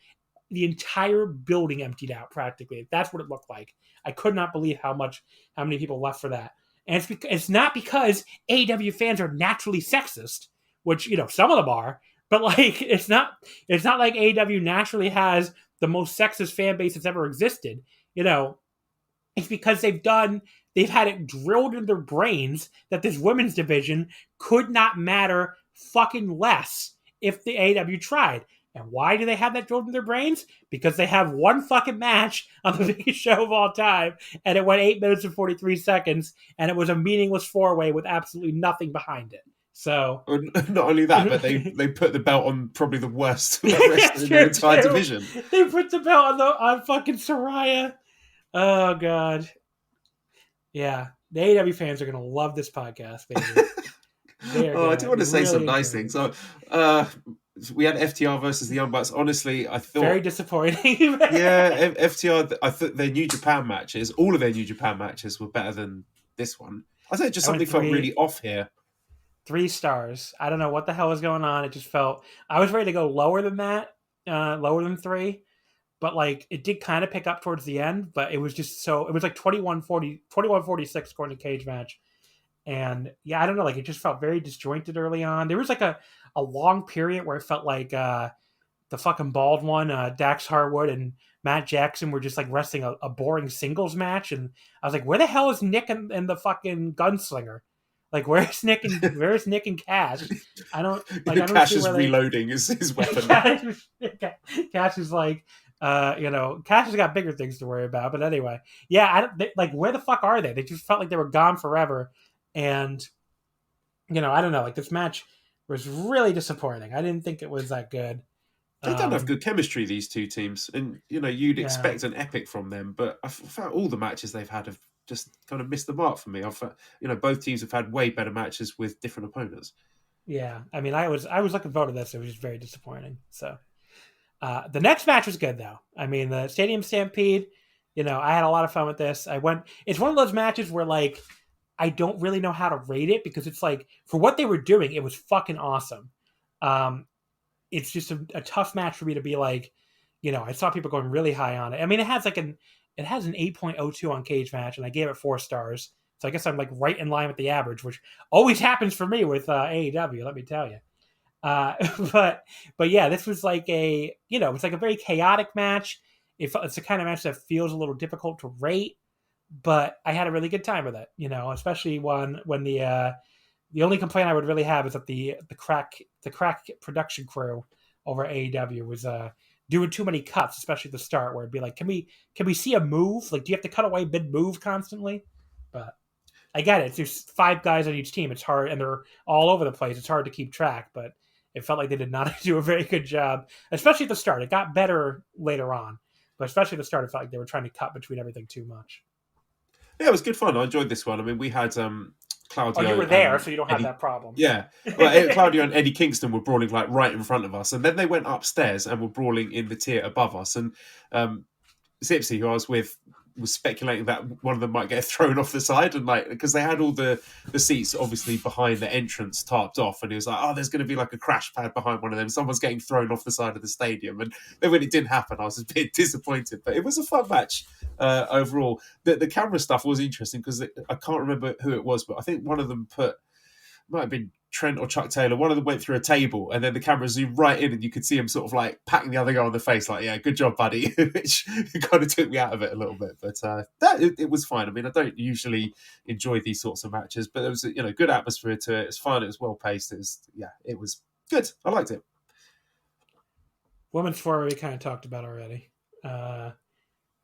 The entire building emptied out practically. That's what it looked like. I could not believe how many people left for that. And it's not because AEW fans are naturally sexist, which, you know, some of them are, but like it's not like AEW naturally has the most sexist fan base that's ever existed. You know, it's because they've had it drilled in their brains that this women's division could not matter fucking less if the AEW tried. And why do they have that drilled in their brains? Because they have one fucking match on the biggest show of all time, and it went 8 minutes and 43 seconds, and it was a meaningless four-way with absolutely nothing behind it. So, not only that, but they put the belt on probably the worst wrestler in their entire division. They put the belt on fucking Saraya. Oh god, yeah. The AEW fans are gonna love this podcast, baby. I do want to say some nice things. So, we had FTR versus the Young Bucks. Honestly, I thought very disappointing. Yeah, FTR. I thought their New Japan matches, all of their New Japan matches, were better than this one. I think just something felt really off here. 3 stars. I don't know what the hell was going on. It just felt, I was ready to go lower than that, lower than 3, but like it did kind of pick up towards the end. But it was just it was like 21-46 according to Cage Match. And yeah, I don't know, like it just felt very disjointed early on. There was like a long period where it felt like the fucking bald one, Dax Harwood and Matt Jackson were just like wrestling a boring singles match. And I was like, where the hell is Nick and the fucking Gunslinger? Like, where's Nick and Cash? I don't Cash see is reloading his weapon. Cash is like, Cash has got bigger things to worry about. But anyway, yeah, where the fuck are they? They just felt like they were gone forever. And, I don't know, like this match was really disappointing. I didn't think it was that good. They don't have good chemistry, these two teams. And, you'd expect an epic from them. But I felt all the matches they've had have just kind of missed the mark for me. I felt, both teams have had way better matches with different opponents. Yeah. I mean, I was looking forward to this. It was just very disappointing. So the next match was good, though. I mean, the Stadium Stampede, I had a lot of fun with this. It's one of those matches where, like, I don't really know how to rate it because it's like, for what they were doing, it was fucking awesome. It's just a tough match for me to be like, I saw people going really high on it. I mean, it has an 8.02 on Cage Match, and I gave it 4 stars. So I guess I'm like right in line with the average, which always happens for me with AEW, let me tell you. But yeah, this was like it's like a very chaotic match. It's the kind of match that feels a little difficult to rate. But I had a really good time with it, especially when the only complaint I would really have is that the crack production crew over at AEW was doing too many cuts, especially at the start, where it'd be like, can we see a move? Like, do you have to cut away mid move constantly? But I get it. There's 5 guys on each team. It's hard, and they're all over the place. It's hard to keep track, but it felt like they did not do a very good job, especially at the start. It got better later on, but especially at the start, it felt like they were trying to cut between everything too much. Yeah, it was good fun. I enjoyed this one. I mean, we had Claudio. Oh, you were there, so you don't have that problem. Yeah. Well, Claudio and Eddie Kingston were brawling like right in front of us. And then they went upstairs and were brawling in the tier above us. And Zipsy, who I was with, was speculating that one of them might get thrown off the side, and like because they had all the seats obviously behind the entrance tarped off, and he was like, oh, there's going to be like a crash pad behind one of them. Someone's getting thrown off the side of the stadium, and then when it didn't happen, I was a bit disappointed. But it was a fun match overall. The camera stuff was interesting because I can't remember who it was, but I think one of them might have been Trent or Chuck Taylor. One of them went through a table, and then the camera zoomed right in, and you could see him sort of like patting the other guy on the face, like, "Yeah, good job, buddy," which kind of took me out of it a little bit. But it was fine. I mean, I don't usually enjoy these sorts of matches, but there was good atmosphere to it. It was fun. It was well paced. It was good. I liked it. Women's 4 we kind of talked about already.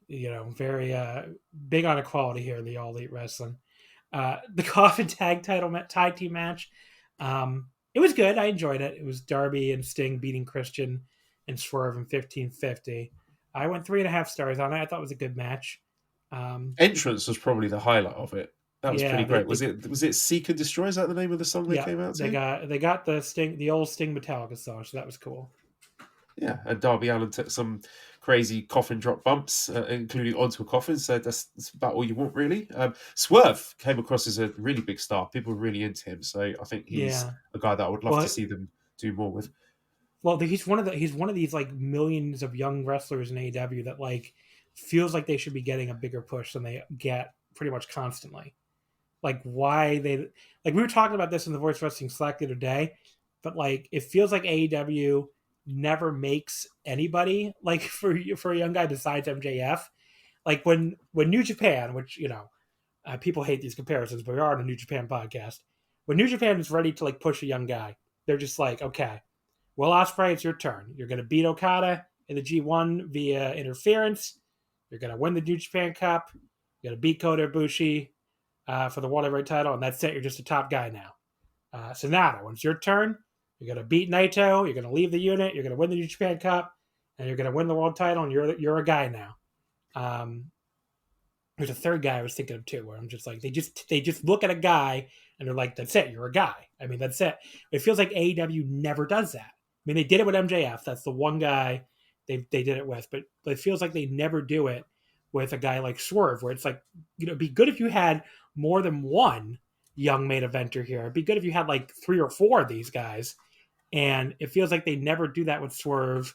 Very big on equality here in the All Elite Wrestling. The Coffin tag team match. It was good. I enjoyed it. It was Darby and Sting beating Christian and Swerve in 1550. I went 3.5 stars on it. I thought it was a good match. Entrance was probably the highlight of it. That was pretty great. Was it Seek and Destroy? Is that the name of the song they came out to? They got the old Sting Metallica song, so that was cool. Yeah, and Darby Allin took some crazy coffin drop bumps, including onto a coffin, so that's about all you want, really. Swerve came across as a really big star. People were really into him, so I think he's a guy that I would love to see them do more with. Well, he's one of these like millions of young wrestlers in AEW that like feels like they should be getting a bigger push than they get pretty much constantly. Like why they we were talking about this in the Voice Wrestling Slack the other day, but like it feels like AEW never makes anybody like for a young guy besides MJF. Like when New Japan, which people hate these comparisons, but we are on a New Japan podcast. When New Japan is ready to like push a young guy, they're just like, okay, Will Ospreay, it's your turn. You're going to beat Okada in the G1 via interference. You're going to win the New Japan Cup. You're going to beat Kota Ibushi for the World Heavyweight title, and that's it. You're just a top guy now. Sonata, when it's your turn, you're going to beat Naito. You're going to leave the unit. You're going to win the New Japan Cup, and you're going to win the world title. And you're a guy now. There's a third guy I was thinking of too, where I'm just like they just look at a guy and they're like, that's it. You're a guy. I mean, that's it. It feels like AEW never does that. I mean, they did it with MJF. That's the one guy they did it with, but it feels like they never do it with a guy like Swerve, where it's like it'd be good if you had more than one young main eventer here. It'd be good if you had like 3 or 4 of these guys. And it feels like they never do that with Swerve.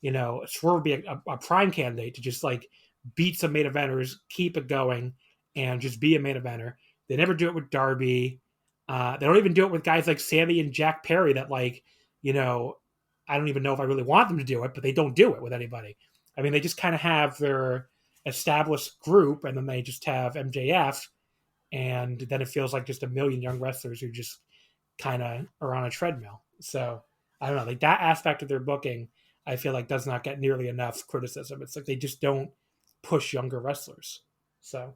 Swerve would be a prime candidate to just like beat some main eventers, keep it going, and just be a main eventer. They never do it with Darby. They don't even do it with guys like Sammy and Jack Perry that like, I don't even know if I really want them to do it, but they don't do it with anybody. I mean, they just kind of have their established group, and then they just have MJF, and then it feels like just a million young wrestlers who just kind of are on a treadmill. So I don't know, like that aspect of their booking, I feel like does not get nearly enough criticism. It's like they just don't push younger wrestlers. So,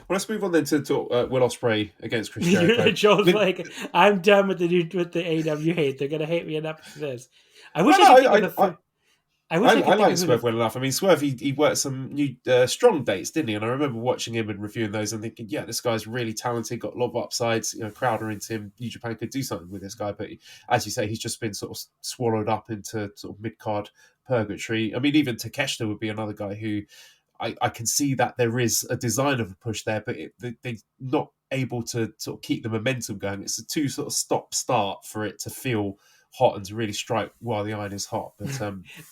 well, let's move on then to talk Will Ospreay against Chris Jericho. Joel's like, I'm done with the AEW hate. They're gonna hate me enough for this. I wish I like Swerve well enough. I mean, Swerve, he worked some new strong dates, didn't he? And I remember watching him and reviewing those and thinking, yeah, this guy's really talented, got a lot of upsides. Crowd are into him. New Japan could do something with this guy, but as you say, he's just been sort of swallowed up into sort of mid-card purgatory. I mean, even Takeshita would be another guy who I can see that there is a design of a push there, but they're not able to sort of keep the momentum going. It's a too sort of stop-start for it to feel hot and to really strike while the iron is hot. But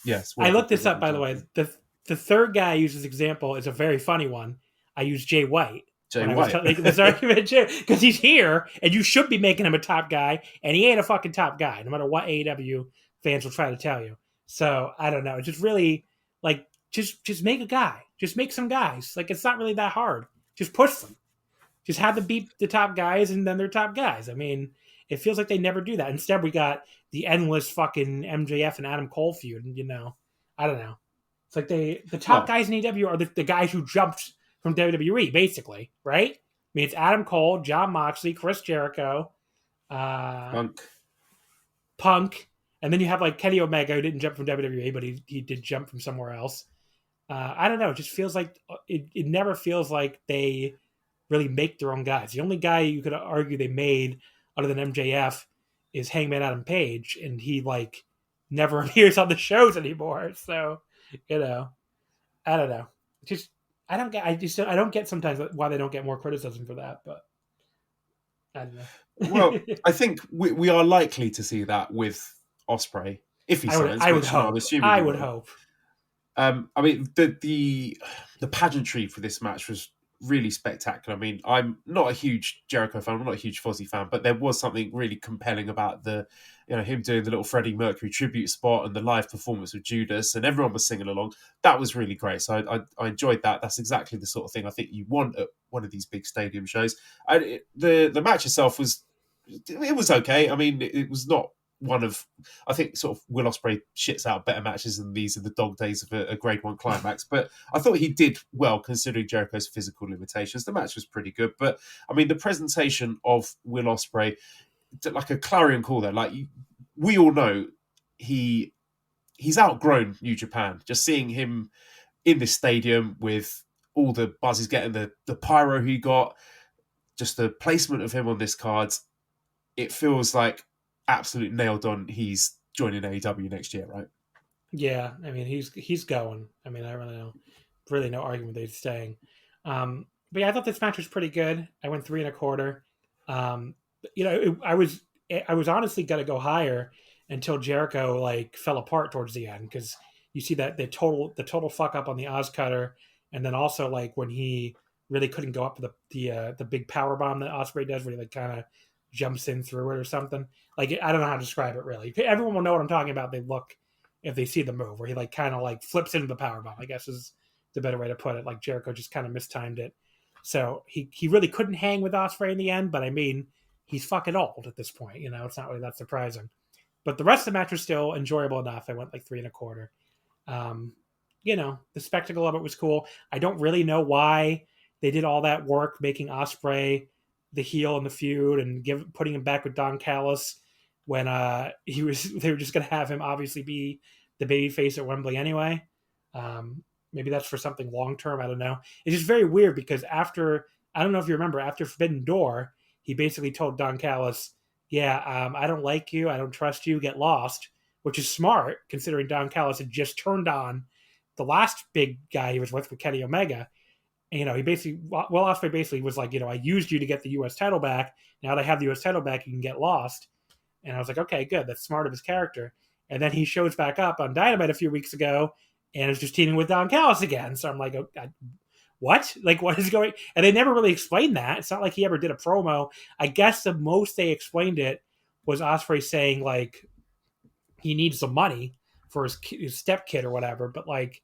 yes, I looked this up, by the way. The third guy I use as example is a very funny one. I use Jay White. This argument because he's here, and you should be making him a top guy, and he ain't a fucking top guy, no matter what AEW fans will try to tell you. So I don't know. It's just really like just make a guy. Just make some guys. Like it's not really that hard. Just push them. Just have them beat the top guys, and then they're top guys. I mean, it feels like they never do that. Instead, we got the endless fucking MJF and Adam Cole feud. And, I don't know. It's like the top guys in AEW are the guys who jumped from WWE, basically, right? I mean, it's Adam Cole, Jon Moxley, Chris Jericho, Punk, and then you have like Kenny Omega, who didn't jump from WWE, but he did jump from somewhere else. I don't know. It just feels like it never feels like they really make their own guys. The only guy you could argue they made other than MJF is Hangman Adam Page, and he like never appears on the shows anymore. So, I don't know. I don't get sometimes why they don't get more criticism for that, but I don't know. Well, I think we are likely to see that with Ospreay if he signs, I would which I'm hope. assuming I he would will. hope. I mean, the pageantry for this match was really spectacular. I mean, I'm not a huge Jericho fan, I'm not a huge Fozzy fan, but there was something really compelling about him doing the little Freddie Mercury tribute spot and the live performance with Judas, and everyone was singing along. That was really great. So I enjoyed that. That's exactly the sort of thing I think you want at one of these big stadium shows. And the match itself was okay. I mean, it was not one of, I think sort of Will Ospreay shits out better matches than these in the dog days of a grade 1 climax, but I thought he did well considering Jericho's physical limitations. The match was pretty good, but I mean the presentation of Will Ospreay, like a clarion call there, like we all know he's outgrown New Japan. Just seeing him in this stadium with all the buzz he's getting, the pyro he got, just the placement of him on this card, it feels like absolute nailed on. He's joining AEW next year, right? Yeah, I mean he's going. I mean I really no argument that he's staying. But yeah, I thought this match was pretty good. I went 3.25. I was honestly gonna go higher until Jericho like fell apart towards the end, because you see that the total fuck up on the Oz cutter, and then also like when he really couldn't go up to the big power bomb that Ospreay does, where he like kind of jumps in through it or something. Like I don't know how to describe it really. Everyone will know what I'm talking about. They look if they see the move where he like kind of like flips into the power bomb, I guess is the better way to put it. Like Jericho just kind of mistimed it. So he really couldn't hang with Ospreay in the end, but I mean, he's fucking old at this point. It's not really that surprising. But the rest of the match was still enjoyable enough. I went like 3.25. The spectacle of it was cool. I don't really know why they did all that work making Ospreay the heel in the feud and putting him back with Don Callis when they were just going to have him obviously be the babyface at Wembley anyway. Maybe that's for something long term. I don't know. It's just very weird because I don't know if you remember, after Forbidden Door, he basically told Don Callis, "Yeah, I don't like you. I don't trust you. Get lost," which is smart considering Don Callis had just turned on the last big guy he was with Kenny Omega. And, he basically, Ospreay basically was like, I used you to get the U.S. title back. Now that I have the U.S. title back, you can get lost. And I was like, okay, good. That's smart of his character. And then he shows back up on Dynamite a few weeks ago and is just teaming with Don Callis again. So I'm like, what? Like, what is going? And they never really explained that. It's not like he ever did a promo. I guess the most they explained it was Ospreay saying like he needs some money for his step kid or whatever. But like,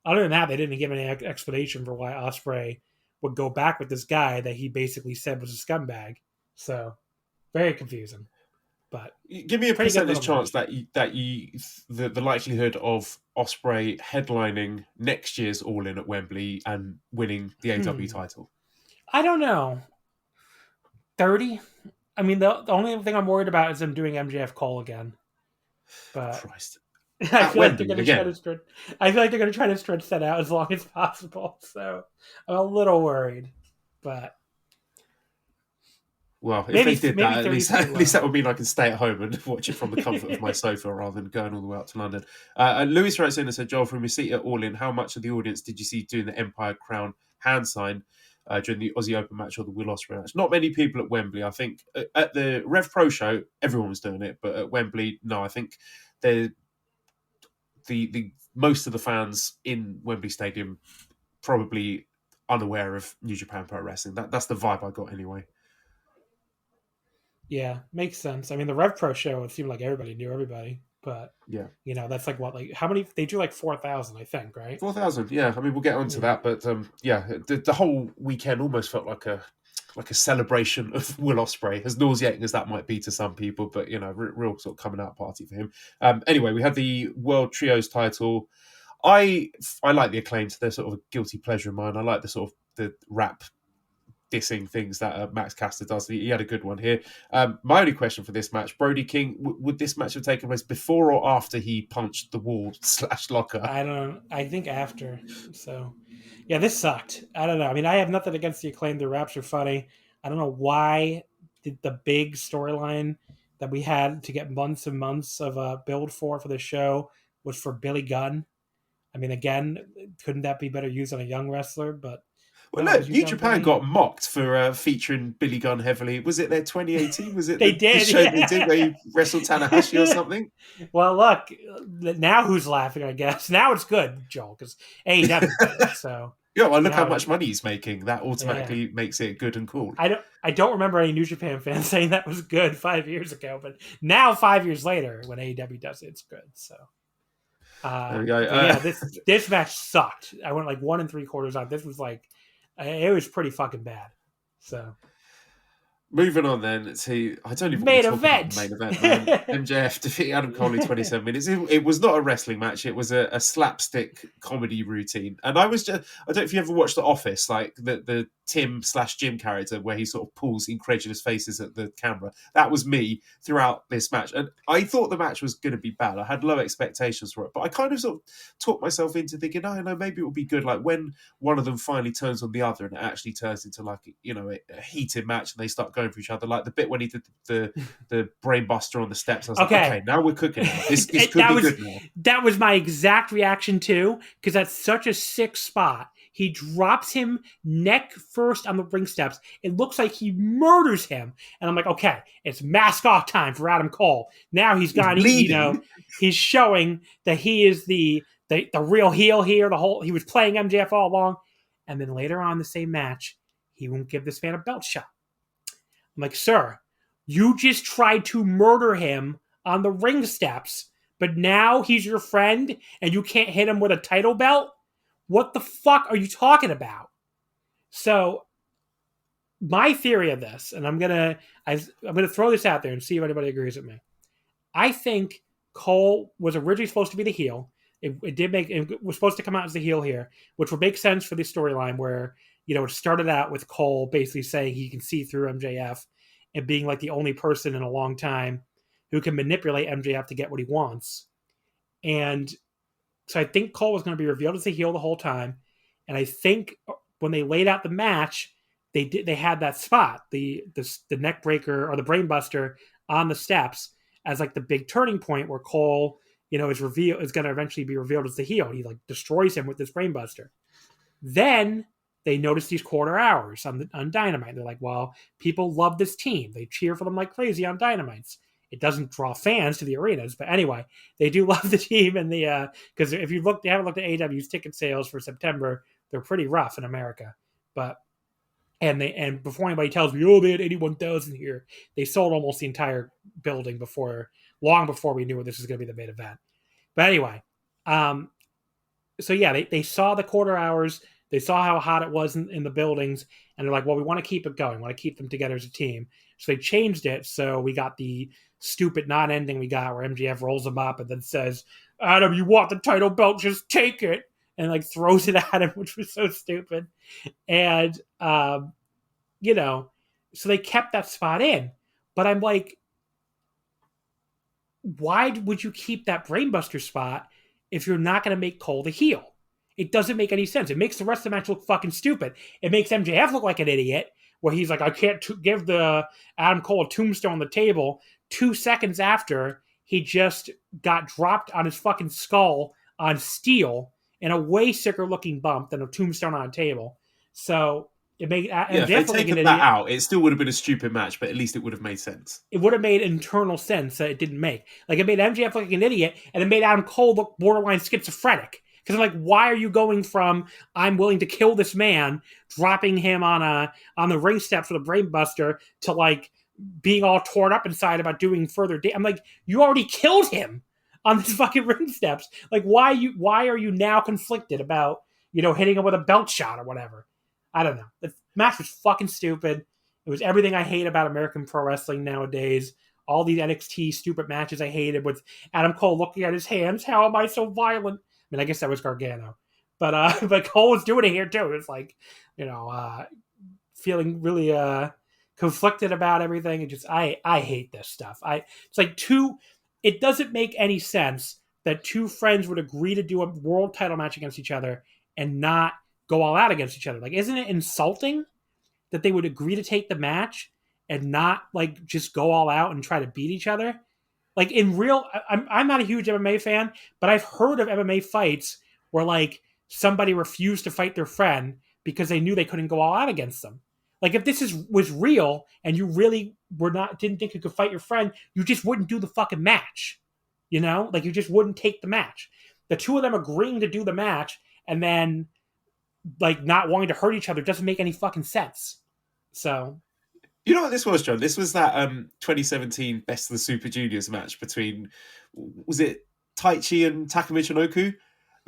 other than that, they didn't give any explanation for why Ospreay would go back with this guy that he basically said was a scumbag. So very confusing. But give me a percentage chance that the likelihood of Ospreay headlining next year's All In at Wembley and winning the AEW title. I don't know. 30. I mean, the only thing I'm worried about is them doing MJF Cole again. But Christ. I feel like they're going to try to stretch that out as long as possible. So I'm a little worried, but well, if they did that, at least that would mean I can stay at home and watch it from the comfort of my sofa rather than going all the way up to London. Lewis writes in and said, "Joel, from your seat at All In, how much of the audience did you see doing the Empire Crown hand sign during the Aussie Open match or the Will Ospreay match?" Not many people at Wembley. I think at the RevPro show, everyone was doing it, but at Wembley, no. I think the most of the fans in Wembley Stadium probably unaware of New Japan Pro Wrestling. That's the vibe I got anyway. Yeah, makes sense. I mean, the RevPro show, it seemed like everybody knew everybody, but yeah, that's like what, like how many? They do like 4,000, I think, right? 4,000. Yeah, I mean, we'll get onto that, but the whole weekend almost felt like a celebration of Will Ospreay, as nauseating as that might be to some people, but real sort of coming out party for him. Anyway, we had the World Trios title. I like the Acclaimed. They're sort of a guilty pleasure of mine. I like the sort of the rap dissing things that Max Caster does. He had a good one here. My only question for this match, Brody King, would this match have taken place before or after he punched the wall / locker? I think after. So, yeah, this sucked. I don't know. I mean, I have nothing against the Acclaimed. The raps are funny. I don't know why the big storyline that we had to get months and months of build for the show was for Billy Gunn. I mean, again, couldn't that be better used on a young wrestler? But Well, no, it look, was New used on Japan Billy. got mocked for featuring Billy Gunn heavily. Was it their 2018? Was it They the did, show yeah. they did where he wrestled Tanahashi or something? Well, look, now who's laughing? I guess now it's good, Joel, because AEW did it. So Yeah, well, look now how much money he's making. That automatically makes it good and cool. I don't remember any New Japan fans saying that was good 5 years ago, but now 5 years later, when AEW does it, it's good. So There we go. yeah, this match sucked. I went like 1 3/4 on. This was like it was pretty fucking bad. So Moving on then to, I don't even main want to talk event. about the main event, man. MJF defeating Adam Cole in 27 minutes. It was not a wrestling match. It was a slapstick comedy routine. And I don't know if you ever watched The Office, like the Tim/Jim character where he sort of pulls incredulous faces at the camera. That was me throughout this match. And I thought the match was going to be bad. I had low expectations for it. But I kind of sort of talked myself into thinking, oh, no, maybe it will be good. Like when one of them finally turns on the other and it actually turns into like, a heated match and they start going for each other. Like the bit when he did the brain buster on the steps. I was like, okay, now we're cooking. This could be good now. That was my exact reaction too, because that's such a sick spot. He drops him neck first on the ring steps. It looks like he murders him. And I'm like, okay, it's mask off time for Adam Cole. Now he's got, he's showing that he is the real heel here. He was playing MJF all along. And then later on in the same match, he won't give this man a belt shot. I'm like, sir, you just tried to murder him on the ring steps, but now he's your friend and you can't hit him with a title belt? What the fuck are you talking about? So my theory of this, and I'm gonna throw this out there and see if anybody agrees with me. I think Cole was originally supposed to be the heel. It was supposed to come out as the heel here, which would make sense for the storyline where, it started out with Cole basically saying he can see through MJF and being like the only person in a long time who can manipulate MJF to get what he wants. And so I think Cole was going to be revealed as a heel the whole time. And I think when they laid out the match, they had that spot, the neck breaker or the brain buster on the steps as like the big turning point where Cole, is going to eventually be revealed as the heel. And he like destroys him with this brain buster. Then they notice these quarter hours on Dynamite. They're like, well, people love this team. They cheer for them like crazy on Dynamites. It doesn't draw fans to the arenas, but anyway, they do love the team and because if you haven't looked at AEW's ticket sales for September, they're pretty rough in America. But and before anybody tells me, oh, they had 81,000 here, they sold almost the entire building long before we knew this was going to be the main event. But anyway, so yeah, they saw the quarter hours, they saw how hot it was in the buildings, and they're like, well, we want to keep it going, we want to keep them together as a team. So they changed it, so we got the stupid non-ending we got where MJF rolls him up and then says, Adam, you want the title belt, just take it, and like throws it at him, which was so stupid. And so they kept that spot in, but I'm like, why would you keep that brainbuster spot if you're not going to make Cole the heel? It doesn't make any sense. It makes the rest of the match look fucking stupid. It makes MJF look like an idiot where he's like, I can't give the Adam Cole a tombstone on the table 2 seconds after he just got dropped on his fucking skull on steel in a way sicker looking bump than a tombstone on a table. So it made if they'd taken that out, it still would have been a stupid match, but at least it would have made sense. It would have made internal sense that it didn't make. Like, it made MJF look like an idiot, and it made Adam Cole look borderline schizophrenic. Because I'm like, why are you going from I'm willing to kill this man, dropping him on the ring steps with a brain buster, to like being all torn up inside about doing further I'm like, you already killed him on these fucking ring steps. Like, why are you now conflicted about, hitting him with a belt shot or whatever? I don't know. The match was fucking stupid. It was everything I hate about American pro wrestling nowadays. All these NXT stupid matches I hated with Adam Cole looking at his hands. How am I so violent? I mean, I guess that was Gargano. But Cole was doing it here too. It's like, feeling really conflicted about everything. And just, I hate this stuff. It's like it doesn't make any sense that two friends would agree to do a world title match against each other and not go all out against each other. Like, isn't it insulting that they would agree to take the match and not like just go all out and try to beat each other? Like, in real, I'm not a huge MMA fan, but I've heard of MMA fights where like somebody refused to fight their friend because they knew they couldn't go all out against them. Like if this was real and you really didn't think you could fight your friend, you just wouldn't do the fucking match. You know, like you just wouldn't take the match. The two of them agreeing to do the match and then like not wanting to hurt each other doesn't make any fucking sense. So, you know what this was, John? This was that 2017 Best of the Super Juniors match between, was it Taichi and Takumi Shinoku?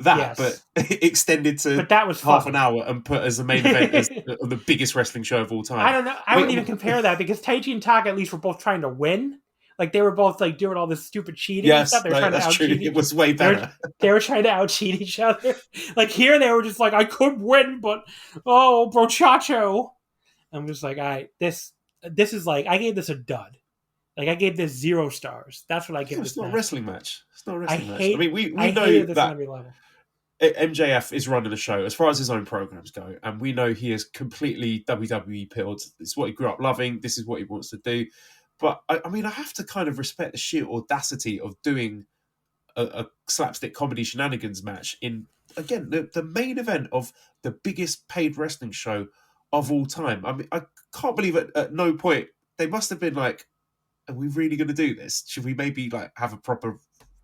That, yes. but extended to but that was half fun. an hour and put as the main event as the biggest wrestling show of all time. I don't know. I wouldn't even compare that because Taichi and Taka at least were both trying to win. Like they were both like doing all this stupid cheating and stuff. They were trying to that's true. out-cheat It was way better. They were trying to out-cheat each other. Like here they were just like, I could win, but brochacho. I'm just like, all right, this is like, I gave this a dud. Like I gave this 0 stars. That's what I give this. It's not a wrestling match. It's not a wrestling match. I mean, we know this that on every level. MJF is running the show as far as his own programs go, and we know he is completely WWE pilled. It's what he grew up loving. This is what he wants to do. But I mean, I have to kind of respect the sheer audacity of doing a slapstick comedy shenanigans match in, again, the main event of the biggest paid wrestling show of all time. I mean, I can't believe at no point they must have been like, are we really going to do this? Should we maybe like have a proper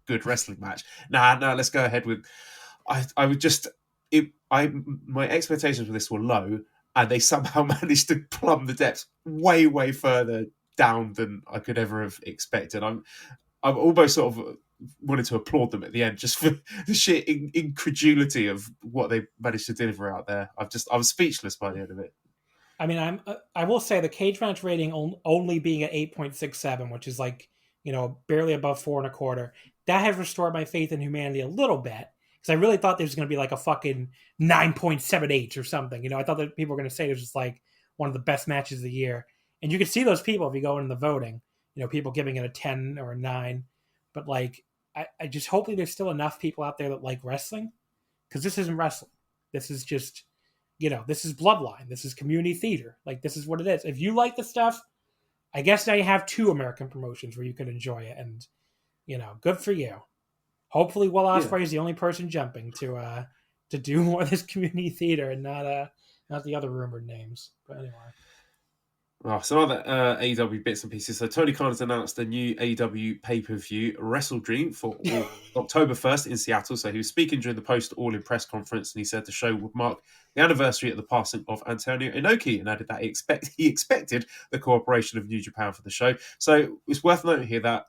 good wrestling match? Nah, let's go ahead with... I would just... my expectations for this were low, and they somehow managed to plumb the depths way, way further down than I could ever have expected. I'm almost sort of wanted to applaud them at the end just for the sheer incredulity of what they managed to deliver out there. I was speechless by the end of it. I mean, I will say the cage match rating only being at 8.67, which is like, you know, barely above 4.25. That has restored my faith in humanity a little bit. Because I really thought there was going to be like a fucking 9.78 or something. You know, I thought that people were going to say it was just like one of the best matches of the year. And you can see those people if you go into the voting. You know, people giving it a 10 or a 9. But like, I just hopefully there's still enough people out there that like wrestling. Because this isn't wrestling. This is just, you know, this is bloodline. This is community theater. Like, this is what it is. If you like the stuff, I guess now you have 2 American promotions where you can enjoy it. And, you know, good for you. Hopefully Will Ospreay is the only person jumping to do more of this community theater and not the other rumored names. But anyway. Oh, some other AEW bits and pieces. So Tony Khan has announced a new AEW pay-per-view, Wrestle Dream, for October 1st in Seattle. So he was speaking during the post-All-In press conference, and he said the show would mark the anniversary of the passing of Antonio Inoki, and added that he expected the cooperation of New Japan for the show. So it's worth noting here that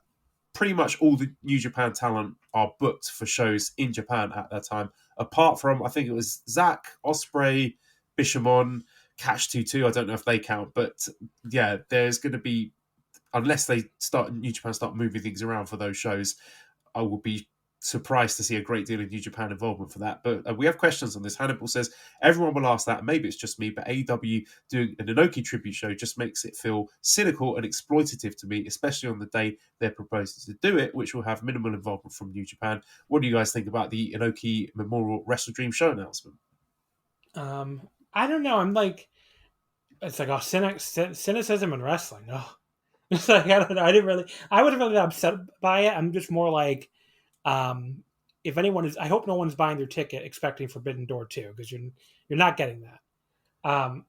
pretty much all the New Japan talent are booked for shows in Japan at that time, apart from, I think it was Zack, Ospreay, Bishamon, Catch 22. I don't know if they count, but yeah, there's going to be, unless New Japan start moving things around for those shows, I will be surprised to see a great deal of New Japan involvement for that. But we have questions on this. Hannibal says, everyone will ask that, maybe it's just me, but AEW doing an Inoki tribute show just makes it feel cynical and exploitative to me, especially on the day they're proposing to do it, which will have minimal involvement from New Japan. What do you guys think about the Inoki Memorial Wrestle Dream show announcement? I don't know. I'm like, it's like, cynicism in wrestling. Oh, it's like, I don't know. I wasn't really upset by it. I'm just more like, if anyone is, I hope no one's buying their ticket expecting Forbidden Door 2, because you're not getting that.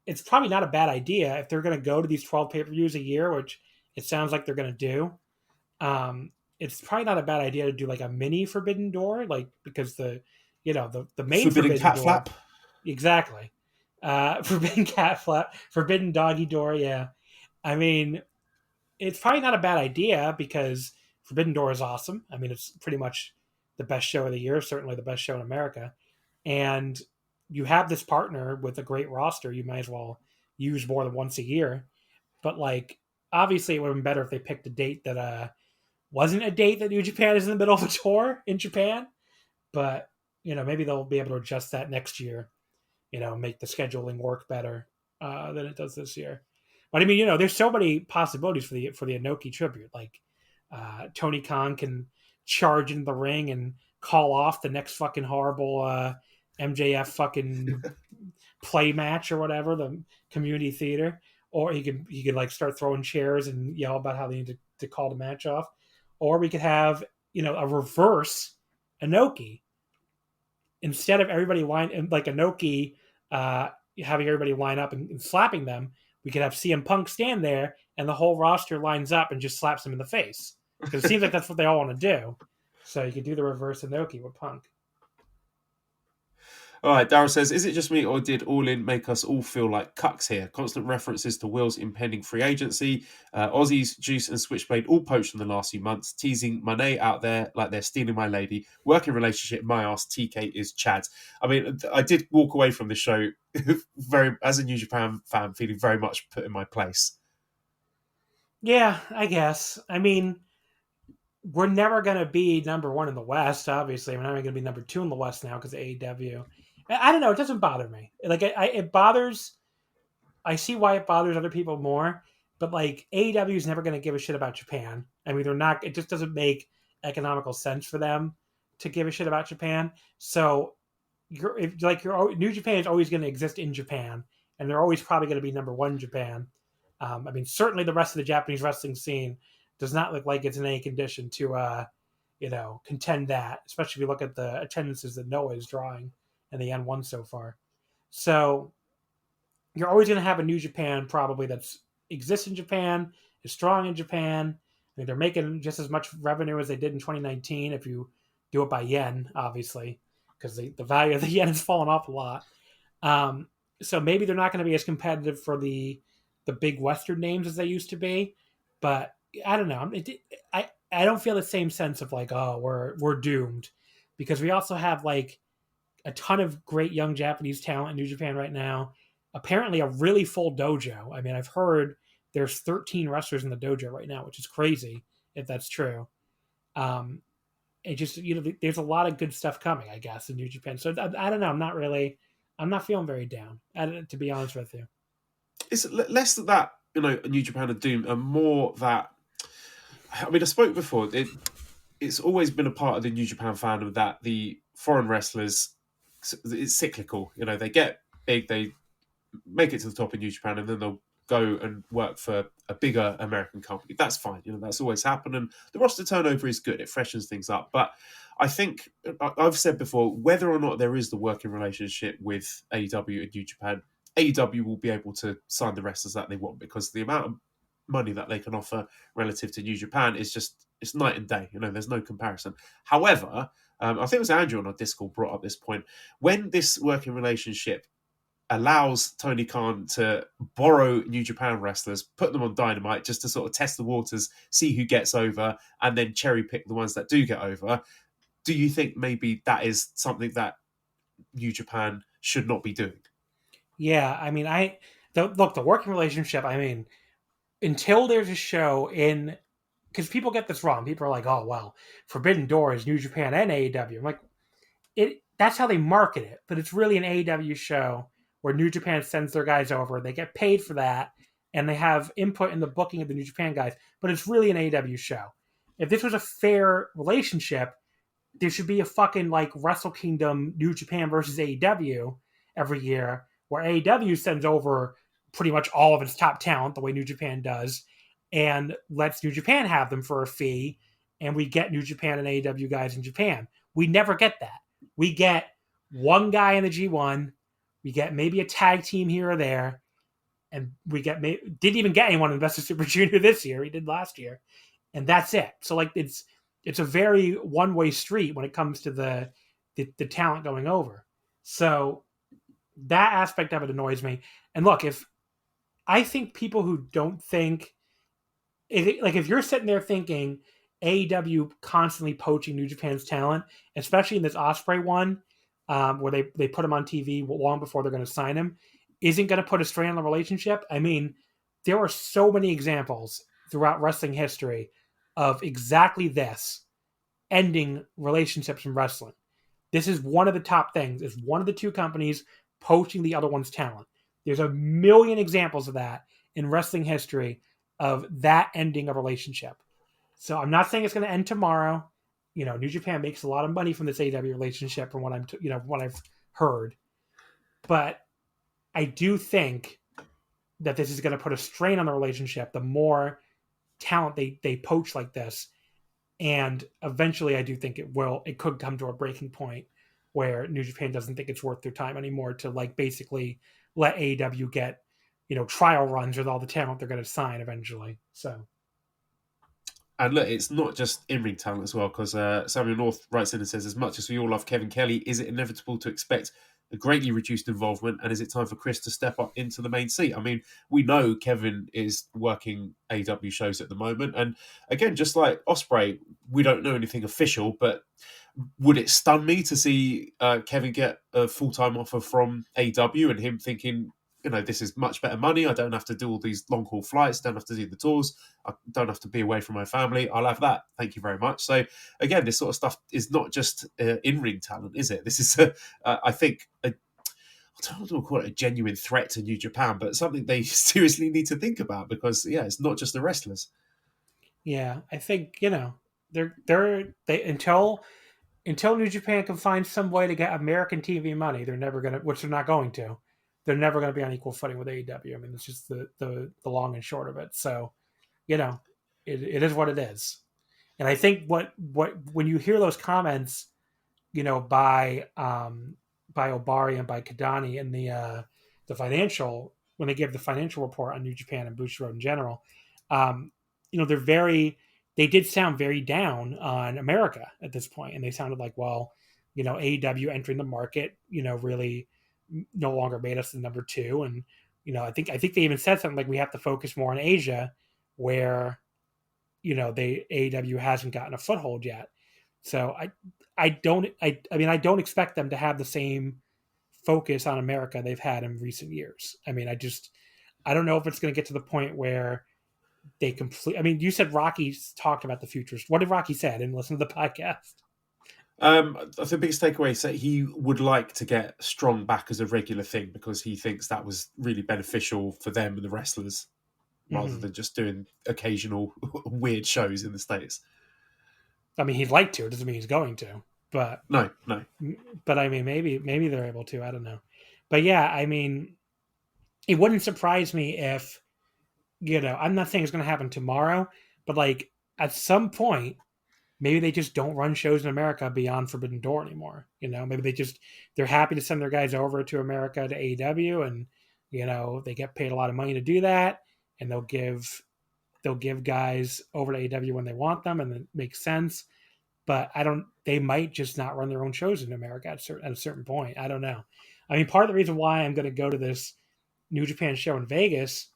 It's probably not a bad idea if they're going to go to these 12 pay-per-views a year, which it sounds like they're going to do. It's probably not a bad idea to do like a mini Forbidden Door, like, because the main Forbidden Cat Door, Flap. Exactly. Forbidden Cat Flap, Forbidden Doggy Door. Yeah. I mean, it's probably not a bad idea because Forbidden Door is awesome. I mean, it's pretty much the best show of the year, certainly the best show in America. And you have this partner with a great roster. You might as well use more than once a year. But like, obviously it would have been better if they picked a date that wasn't a date that New Japan is in the middle of a tour in Japan. But, maybe they'll be able to adjust that next year, make the scheduling work better than it does this year. But I mean, there's so many possibilities for the Inoki tribute. Like, Tony Khan can charge into the ring and call off the next fucking horrible MJF fucking play match or whatever, the community theater. Or he could like start throwing chairs and yell about how they need to call the match off. Or we could have, a reverse Inoki. instead of everybody line like Inoki, having everybody line up and slapping them, we could have CM Punk stand there and the whole roster lines up and just slaps him in the face. Because it seems like that's what they all want to do. So you could do the reverse Inoki with Punk. All right, Darryl says, is it just me or did All In make us all feel like cucks here? Constant references to Will's impending free agency. Aussies, Juice and Switchblade all poached in the last few months, teasing Monet out there like they're stealing my lady. Working relationship, my ass, TK is Chad. I mean, I did walk away from the show as a New Japan fan, feeling very much put in my place. Yeah, I guess. I mean, we're never going to be number one in the West, obviously. We're not going to be number two in the West now because of AEW. I don't know. It doesn't bother me. Like, it bothers... I see why it bothers other people more, but, like, AEW is never going to give a shit about Japan. I mean, they're not... It just doesn't make economical sense for them to give a shit about Japan. So, New Japan is always going to exist in Japan, and they're always probably going to be number one in Japan. I mean, certainly the rest of the Japanese wrestling scene does not look like it's in any condition to, contend that, especially if you look at the attendances that Noah is drawing in the N1 so far. So you're always going to have a New Japan probably that's exists in Japan, is strong in Japan. I mean, they're making just as much revenue as they did in 2019 if you do it by yen, obviously, because the value of the yen has fallen off a lot. So maybe they're not going to be as competitive for the big Western names as they used to be, but I don't know. I don't feel the same sense of like, oh, we're doomed, because we also have like a ton of great young Japanese talent in New Japan right now. Apparently a really full dojo. I mean, I've heard there's 13 wrestlers in the dojo right now, which is crazy if that's true. It just, there's a lot of good stuff coming, I guess, in New Japan. So I don't know. I'm not feeling very down, to be honest with you. It's less that New Japan are doomed, and more that, I mean, I spoke before. It's always been a part of the New Japan fandom that the foreign wrestlers, it's cyclical. They get big, they make it to the top in New Japan, and then they'll go and work for a bigger American company. That's fine. That's always happened, and the roster turnover is good. It freshens things up. But I think I've said before, whether or not there is the working relationship with AEW and New Japan, AEW will be able to sign the wrestlers that they want, because the amount of money that they can offer relative to New Japan is it's night and day. There's no comparison. However, I think it was Andrew on our Discord brought up this point. When this working relationship allows Tony Khan to borrow New Japan wrestlers, put them on Dynamite just to sort of test the waters, see who gets over, and then cherry pick the ones that do get over, do you think maybe that is something that New Japan should not be doing? Yeah, I mean, the working relationship, I mean, until there's a show because people get this wrong. People are like, oh, well, Forbidden Door is New Japan and AEW. I'm like, that's how they market it, but it's really an AEW show where New Japan sends their guys over. They get paid for that, and they have input in the booking of the New Japan guys, but it's really an AEW show. If this was a fair relationship, there should be a fucking like Wrestle Kingdom New Japan versus AEW every year, where AEW sends over pretty much all of its top talent the way New Japan does, and lets New Japan have them for a fee, and we get New Japan and AEW guys in Japan. We never get that. We get one guy in the G1, we get maybe a tag team here or there, and we didn't even get anyone in Best of Super Junior this year. He did last year, and that's it. So like it's a very one-way street when it comes to the talent going over. So that aspect of it annoys me. And look, I think people who don't think, if you're sitting there thinking AEW constantly poaching New Japan's talent, especially in this Ospreay one, where they put him on TV long before they're going to sign him, isn't going to put a strain on the relationship. I mean, there are so many examples throughout wrestling history of exactly this, ending relationships in wrestling. This is one of the top things. It's one of the two companies poaching the other one's talent. There's a million examples of that in wrestling history, of that ending a relationship. So I'm not saying it's going to end tomorrow. New Japan makes a lot of money from this AEW relationship, from what what I've heard. But I do think that this is going to put a strain on the relationship the more talent they poach like this. And eventually I do think it could come to a breaking point where New Japan doesn't think it's worth their time anymore to like basically let AEW get, trial runs with all the talent they're going to sign eventually. So. And look, it's not just in-ring talent as well, because Samuel North writes in and says, as much as we all love Kevin Kelly, is it inevitable to expect a greatly reduced involvement, and is it time for Chris to step up into the main seat? I mean, we know Kevin is working AEW shows at the moment, and again, just like Ospreay, we don't know anything official, but would it stun me to see Kevin get a full-time offer from AEW and him thinking, this is much better money. I don't have to do all these long-haul flights, don't have to do the tours, I don't have to be away from my family. I'll have that. Thank you very much. So again, this sort of stuff is not just in-ring talent, is it? This is, I think, I don't want to call it a genuine threat to New Japan, but something they seriously need to think about because, it's not just the wrestlers. Yeah, I think, they until New Japan can find some way to get American TV money, they're never going to, which they're not going to. They're never going to be on equal footing with AEW. I mean, it's just the long and short of it. So, it is what it is. And I think what when you hear those comments, by Obari and by Kadani in the financial, when they give the financial report on New Japan and Bushiroad in general, they did sound very down on America at this point, and they sounded like, well, AEW entering the market, really no longer made us the number 2, and I think they even said something like we have to focus more on Asia, where AEW hasn't gotten a foothold yet. So I don't expect them to have the same focus on America they've had in recent years. I mean, I don't know if it's going to get to the point where they complete. I mean, you said Rocky's talked about the futures. What did Rocky say? I didn't listen to the podcast. The biggest takeaway is that he would like to get Strong back as a regular thing because he thinks that was really beneficial for them and the wrestlers rather than just doing occasional weird shows in the States. I mean, he'd like to. It doesn't mean he's going to. But no. But I mean, maybe they're able to. I don't know. But yeah, I mean, it wouldn't surprise me if, I'm not saying it's going to happen tomorrow, but like at some point, maybe they just don't run shows in America beyond Forbidden Door anymore. Maybe they're happy to send their guys over to America to AEW, and they get paid a lot of money to do that, and they'll give guys over to AEW when they want them, and it makes sense. But they might just not run their own shows in America at a certain point. I don't know. I mean, part of the reason why I'm going to go to this New Japan show in Vegas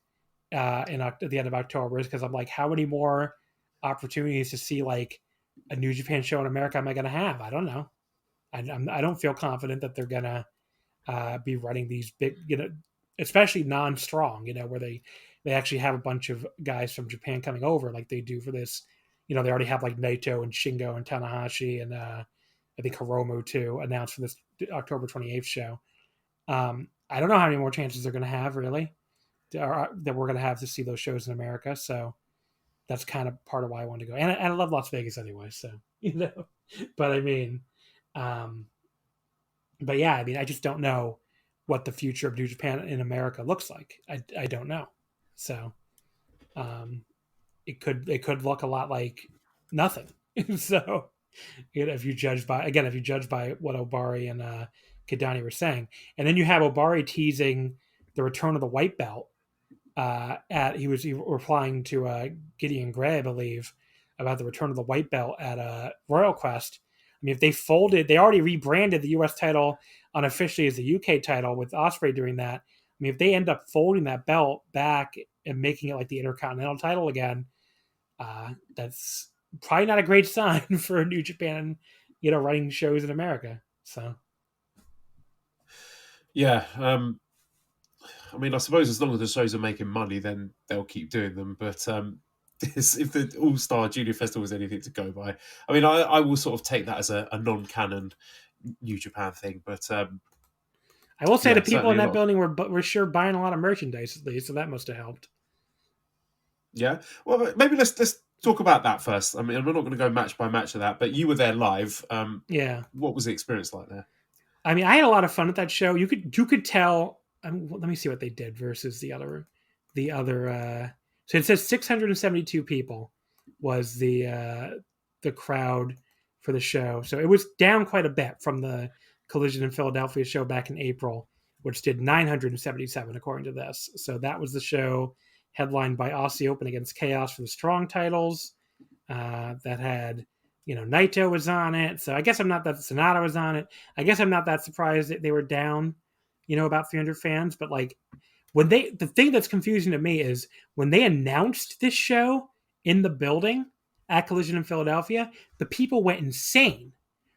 at the end of October is because I'm like, how many more opportunities to see like a New Japan show in America am I going to have? I don't know. I don't feel confident that they're going to be running these big, especially non-strong, where they actually have a bunch of guys from Japan coming over like they do for this. They already have like Naito and Shingo and Tanahashi and I think Hiromu too announced for this October 28th show. I don't know how many more chances they're going to have really that we're going to have to see those shows in America. So that's kind of part of why I want to go. And I love Las Vegas anyway. So, but I mean, but yeah, I mean, I just don't know what the future of New Japan in America looks like. I don't know. So, it could look a lot like nothing. So, if you judge by what Obari and Kadani were saying, and then you have Obari teasing the return of the white belt. He was replying to Gideon Gray, I believe, about the return of the white belt at Royal Quest. I mean, if they already rebranded the U.S. title unofficially as the UK title with Ospreay doing that. I mean, if they end up folding that belt back and making it like the Intercontinental title again, that's probably not a great sign for New Japan, running shows in America. So, yeah. I mean, I suppose as long as the shows are making money, then they'll keep doing them. But if the All-Star Junior Festival is anything to go by, I mean, I will sort of take that as a non-canon New Japan thing. But I will say the people in that building were sure buying a lot of merchandise at least, so that must have helped. Yeah, well, maybe let's talk about that first. I mean, I'm not going to go match by match of that, but you were there live. Yeah, what was the experience like there? I mean, I had a lot of fun at that show. You could tell. Let me see what they did versus the other. So it says 672 people was the crowd for the show. So it was down quite a bit from the Collision in Philadelphia show back in April, which did 977 according to this. So that was the show headlined by Aussie Open against Chaos for the strong titles. That had, Naito was on it. So I guess I'm not that Sonata was on it. I guess I'm not that surprised that they were down, about 300 fans. But like the thing that's confusing to me is when they announced this show in the building at Collision in Philadelphia, the people went insane.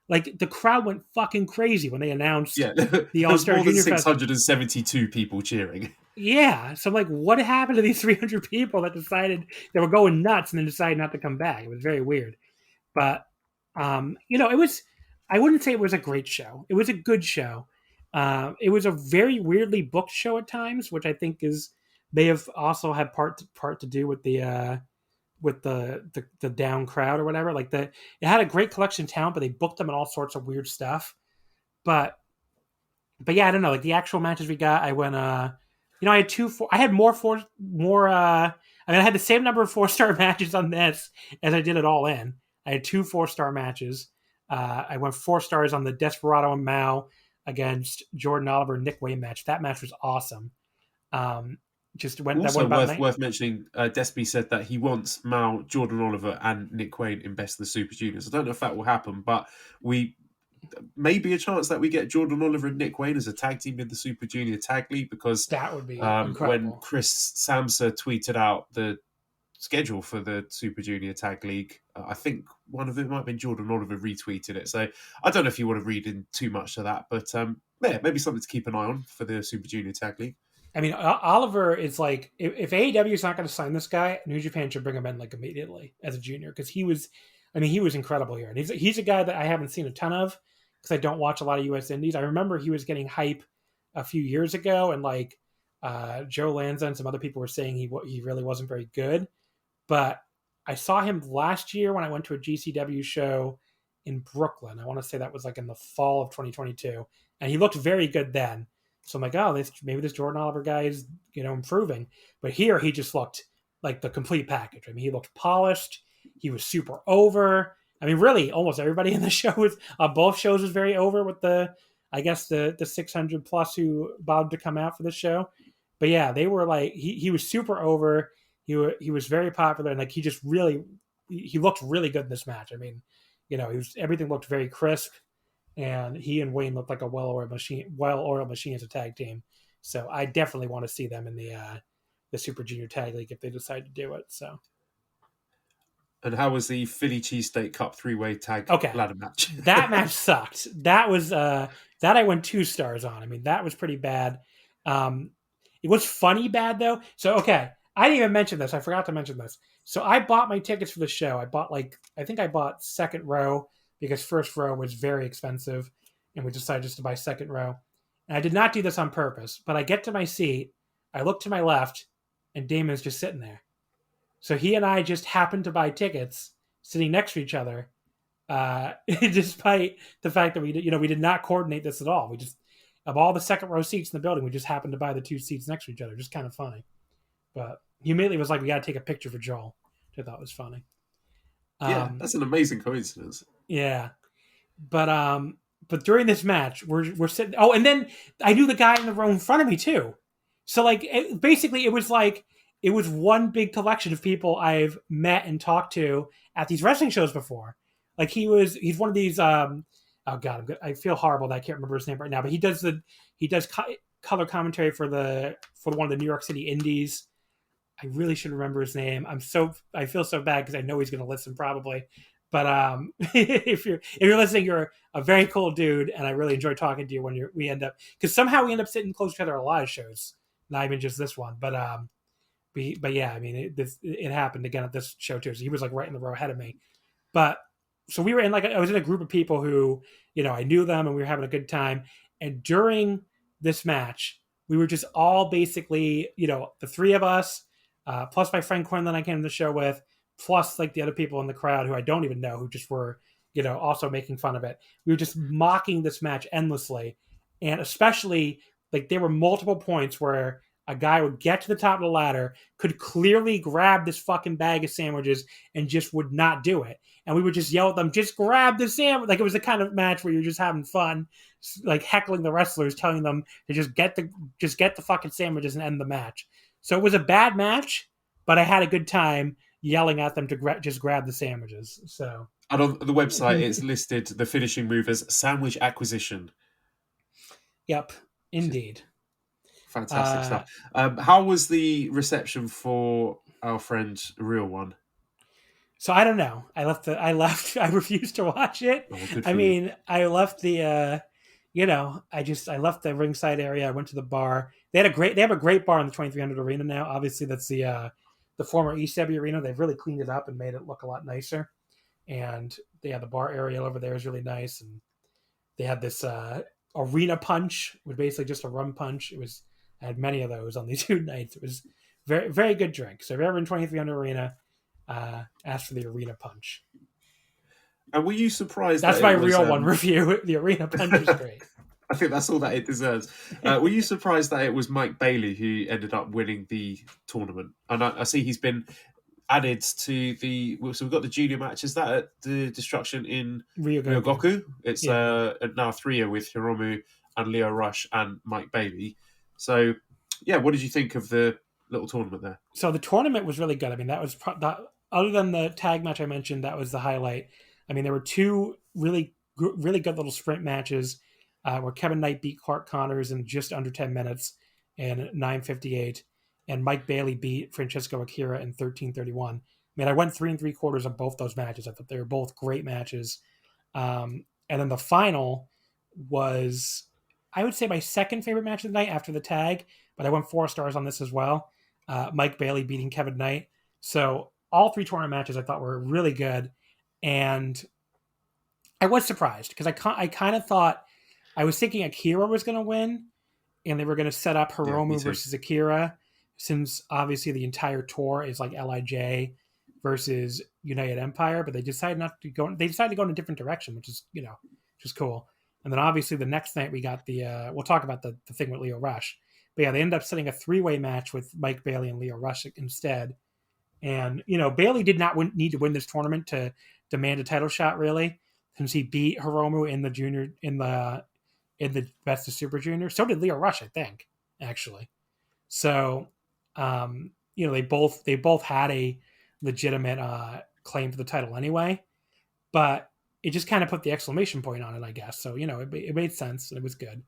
Like the crowd went fucking crazy when they announced the All-Star Junior Festival. 672 people cheering. Yeah, so I'm like, what happened to these 300 people that decided they were going nuts and then decided not to come back? It was very weird, but it was. I wouldn't say it was a great show. It was a good show. It was a very weirdly booked show at times, which I think may have also had part to do with the down crowd or whatever. Like it had a great collection of talent, but they booked them in all sorts of weird stuff. But yeah, I don't know. Like the actual matches we got, I went. I had I had I had the same number of 4-star matches on this as I did it All In. I had 2 4-star matches. I went 4 stars on the Desperado and Mao against Jordan Oliver Nick Wayne match. That match was awesome. Worth mentioning, Despy said that he wants Mao, Jordan Oliver, and Nick Wayne in Best of the Super Juniors. I don't know if that will happen, but maybe a chance that we get Jordan Oliver and Nick Wayne as a tag team in the Super Junior Tag League, because that would be incredible. When Chris Samsa tweeted out the schedule for the Super Junior Tag League, I think one of it might have been Jordan Oliver retweeted it. So I don't know if you want to read in too much to that, but maybe something to keep an eye on for the Super Junior Tag League. I mean, Oliver is like, if AEW is not going to sign this guy, New Japan should bring him in like immediately as a junior, because he was incredible here, and he's a guy that I haven't seen a ton of because I don't watch a lot of U.S. Indies. I remember he was getting hype a few years ago, and like Joe Lanza and some other people were saying he really wasn't very good, but I saw him last year when I went to a GCW show in Brooklyn. I want to say that was like in the fall of 2022, and he looked very good then. So I'm like, maybe this Jordan Oliver guy is, improving. But here he just looked like the complete package. I mean, he looked polished. He was super over. I mean, really, almost everybody in the show both shows was very over with the 600 plus who bothered to come out for this show. But yeah, they were like, he was super over. He was very popular, and like he looked really good in this match. I mean, everything looked very crisp. And he and Wayne looked like a well-oiled machine as a tag team. So I definitely want to see them in the Super Junior Tag League if they decide to do it. So. And how was the Philly Cheesesteak Cup 3-way tag ladder match? That match sucked. That was that I went 2 stars on. I mean, that was pretty bad. It was funny bad though. So I didn't even mention this. I forgot to mention this. So I bought my tickets for the show. I bought second row, because first row was very expensive, and we decided just to buy second row. And I did not do this on purpose, but I get to my seat, I look to my left, and Damon's just sitting there. So he and I just happened to buy tickets sitting next to each other, despite the fact that we did not coordinate this at all. We just, of all the second row seats in the building, we just happened to buy the 2 seats next to each other. Just kind of funny. But he immediately was like, we got to take a picture for Joel, which I thought was funny. Yeah, that's an amazing coincidence. Yeah, but during this match, we're sitting. Oh, and then I knew the guy in the row in front of me too. So like, basically, it was one big collection of people I've met and talked to at these wrestling shows before. Like he's one of these. Oh God, I feel horrible that I can't remember his name right now. But he does color commentary for one of the New York City Indies. I really should remember his name. I feel so bad because I know he's going to listen probably. But if you're listening, you're a very cool dude, and I really enjoy talking to you when we end up, because somehow we end up sitting close to each other at a lot of shows, not even just this one. But yeah, I mean it happened again at this show too. So he was like right in the row ahead of me. But so we were I was in a group of people who I knew them, and we were having a good time. And during this match, we were just all basically the 3 of us. Plus my friend Quinlan I came to the show with, plus like the other people in the crowd who I don't even know, who just were, also making fun of it. We were just mocking this match endlessly. And especially, like, there were multiple points where a guy would get to the top of the ladder, could clearly grab this fucking bag of sandwiches, and just would not do it. And we would just yell at them, just grab the sandwich. Like, it was the kind of match where you're just having fun. like heckling the wrestlers, telling them to just get the fucking sandwiches and end the match. So it was a bad match, but I had a good time yelling at them to just grab the sandwiches. So, and on the website, it's listed the finishing move as sandwich acquisition. Yep, indeed. Fantastic stuff. How was the reception for our friend Real One? So I don't know. I left. I refused to watch it. Oh, good for I you. mean, I left the. I left the ringside area. I went to the bar. They have a great bar in the 2300 arena now. Obviously, that's the former ECW arena. They've really cleaned it up and made it look a lot nicer. And the bar area over there is really nice. And they had this arena punch, which basically just a rum punch. I had many of those on these 2 nights. It was very, very good drink. So if you're ever in 2300 arena, ask for the arena punch. And were you surprised? That's my real one review. The arena punch is great. I think that's all that it deserves. Were you surprised that it was Mike Bailey who ended up winning the tournament? And I see he's been added to the. So we've got the junior match. Is that at the Destruction in Ryogoku? It's now a 3-year with Hiromu and Leo Rush and Mike Bailey. So, yeah, what did you think of the little tournament there? So the tournament was really good. I mean, that was other than the tag match I mentioned, that was the highlight. I mean, there were 2 really good little sprint matches where Kevin Knight beat Clark Connors in just under 10 minutes and 9:58, and Mike Bailey beat Francesco Akira in 13:31. I mean, I went 3 3/4 of both those matches. I thought they were both great matches. And then the final was, I would say, my second favorite match of the night after the tag, but I went 4 stars on this as well. Mike Bailey beating Kevin Knight. So all 3 tournament matches I thought were really good. And I was surprised because I kind of thought, I was thinking Akira was going to win and they were going to set up Hiromu versus Akira, since obviously the entire tour is like LIJ versus United Empire, but they decided not to go. They decided to go in a different direction, which is cool. And then obviously the next night we got we'll talk about the thing with Leo Rush. But yeah, they ended up setting a 3-way match with Mike Bailey and Leo Rush instead. And, Bailey did not need to win this tournament to demand a title shot, really, since he beat Hiromu in the junior, in the Best of Super Junior. So did Leo Rush, I think, actually. So, they both had a legitimate claim to the title anyway, but it just kind of put the exclamation point on it, I guess. So, it made sense and it was good.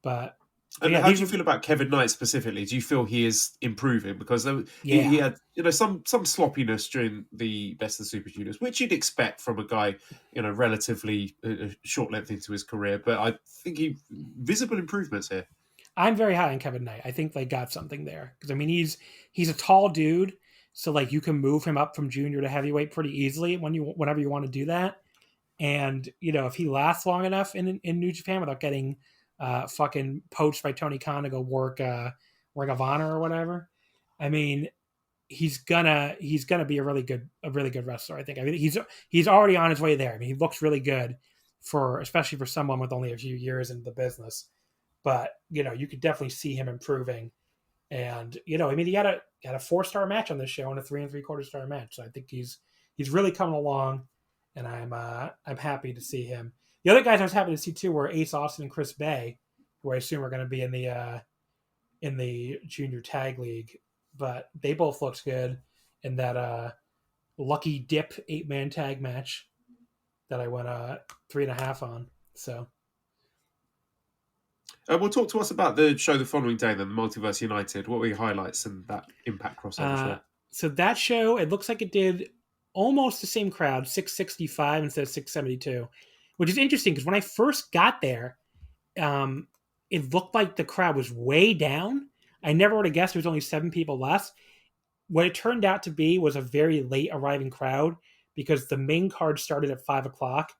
But how do you feel about Kevin Knight specifically? Do you feel he is improving? Because he had some sloppiness during the Best of the Super Juniors, which you'd expect from a guy relatively short length into his career. But I think visible improvements here. I'm very high on Kevin Knight. I think they got something there because he's a tall dude, so you can move him up from junior to heavyweight pretty easily whenever you want to do that. And if he lasts long enough in New Japan without getting fucking poached by Tony Khan to go work Ring of Honor or whatever, I mean, he's gonna be a really good wrestler. I think. I mean, he's already on his way there. I mean, he looks really good especially for someone with only a few years in the business. But you could definitely see him improving. And I mean, he had a 4-star match on this show and a 3 3/4 star match. So I think he's really coming along, and I'm happy to see him. The other guys I was happy to see too were Ace Austin and Chris Bay, who I assume are going to be in the junior tag league. But they both looked good in that Lucky Dip 8-man tag match that I went 3.5 on. So. Well, talk to us about the show the following day, then, Multiverse United. What were your highlights and that Impact crossover show? So that show, it looks like it did almost the same crowd, 665 instead of 672, which is interesting because when I first got there, it looked like the crowd was way down. I never would have guessed there was only 7 people less. What it turned out to be was a very late arriving crowd because the main card started at 5 o'clock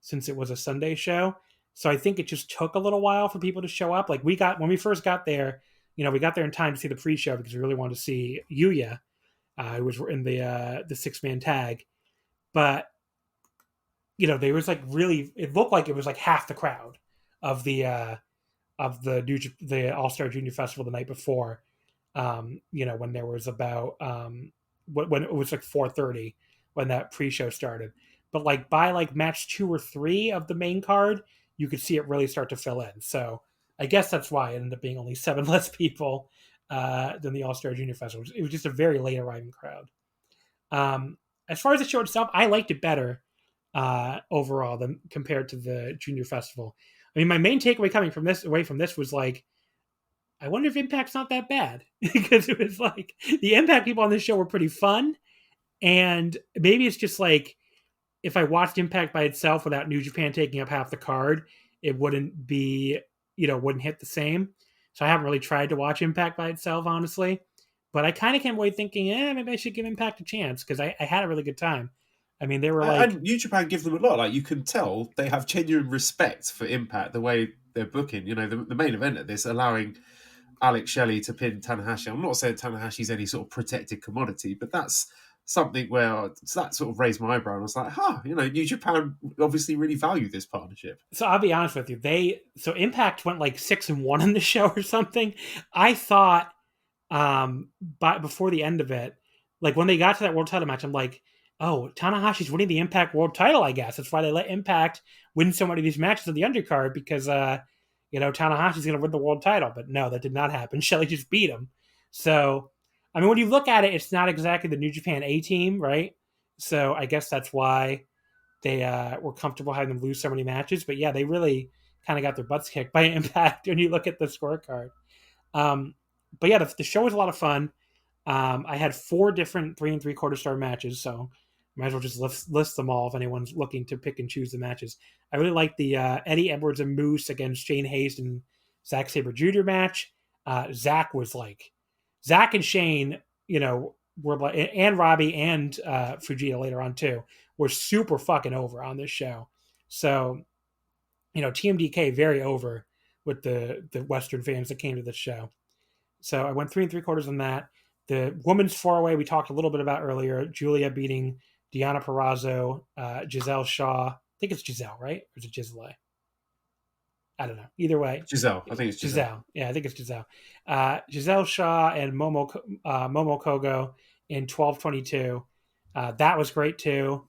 since it was a Sunday show. So I think it just took a little while for people to show up. Like when we first got there, we got there in time to see the pre-show because we really wanted to see Yuya, who was in the 6-man tag. But there was it looked like it was like half the crowd of the All-Star Junior Festival the night before. When there was about when it was like 4:30 when that pre-show started. But by match 2 or 3 of the main card, you could see it really start to fill in. So I guess that's why it ended up being only 7 less people than the All Star Junior Festival. It was just a very late arriving crowd. As far as the show itself, I liked it better overall than compared to the Junior Festival. I mean, my main takeaway coming from this away from this was like, I wonder if Impact's not that bad because it was like the Impact people on this show were pretty fun, and maybe it's just like if I watched Impact by itself without New Japan taking up half the card, it wouldn't be, wouldn't hit the same. So I haven't really tried to watch Impact by itself, honestly. But I kind of came away thinking, maybe I should give Impact a chance because I had a really good time. I mean, they were like... And New Japan give them a lot. Like, you can tell they have genuine respect for Impact, the way they're booking. The main event of this, allowing Alex Shelley to pin Tanahashi. I'm not saying Tanahashi's any sort of protected commodity, but that's something where that sort of raised my eyebrow. And I was like, New Japan obviously really value this partnership. So I'll be honest with you. So Impact went like 6-1 in the show or something. I thought before the end of it, like when they got to that world title match, I'm like, oh, Tanahashi's winning the Impact world title, I guess. That's why they let Impact win so many of these matches on the undercard because, Tanahashi's going to win the world title. But no, that did not happen. Shelley just beat him. So, I mean, when you look at it, it's not exactly the New Japan A team, right? So I guess that's why they were comfortable having them lose so many matches. But yeah, they really kind of got their butts kicked by Impact when you look at the scorecard. But yeah, the show was a lot of fun. I had 4 different 3 3/4 star matches, so might as well just list them all if anyone's looking to pick and choose the matches. I really liked the Eddie Edwards and Moose against Shane Hayes and Zack Sabre Jr. match. Zack and Shane, were like, and Robbie and Fujita later on too, were super fucking over on this show. So, TMDK very over with the Western fans that came to this show. So I went 3 3/4 on that. The women's 4-way we talked a little bit about earlier. Julia beating Deonna Purrazzo, Giselle Shaw. I think it's Giselle, right? Or is it Giselle? I don't know. Either way. Giselle. I think it's Giselle. Yeah, I think it's Giselle. Giselle Shaw and Momo Kogo in 12:22. That was great too.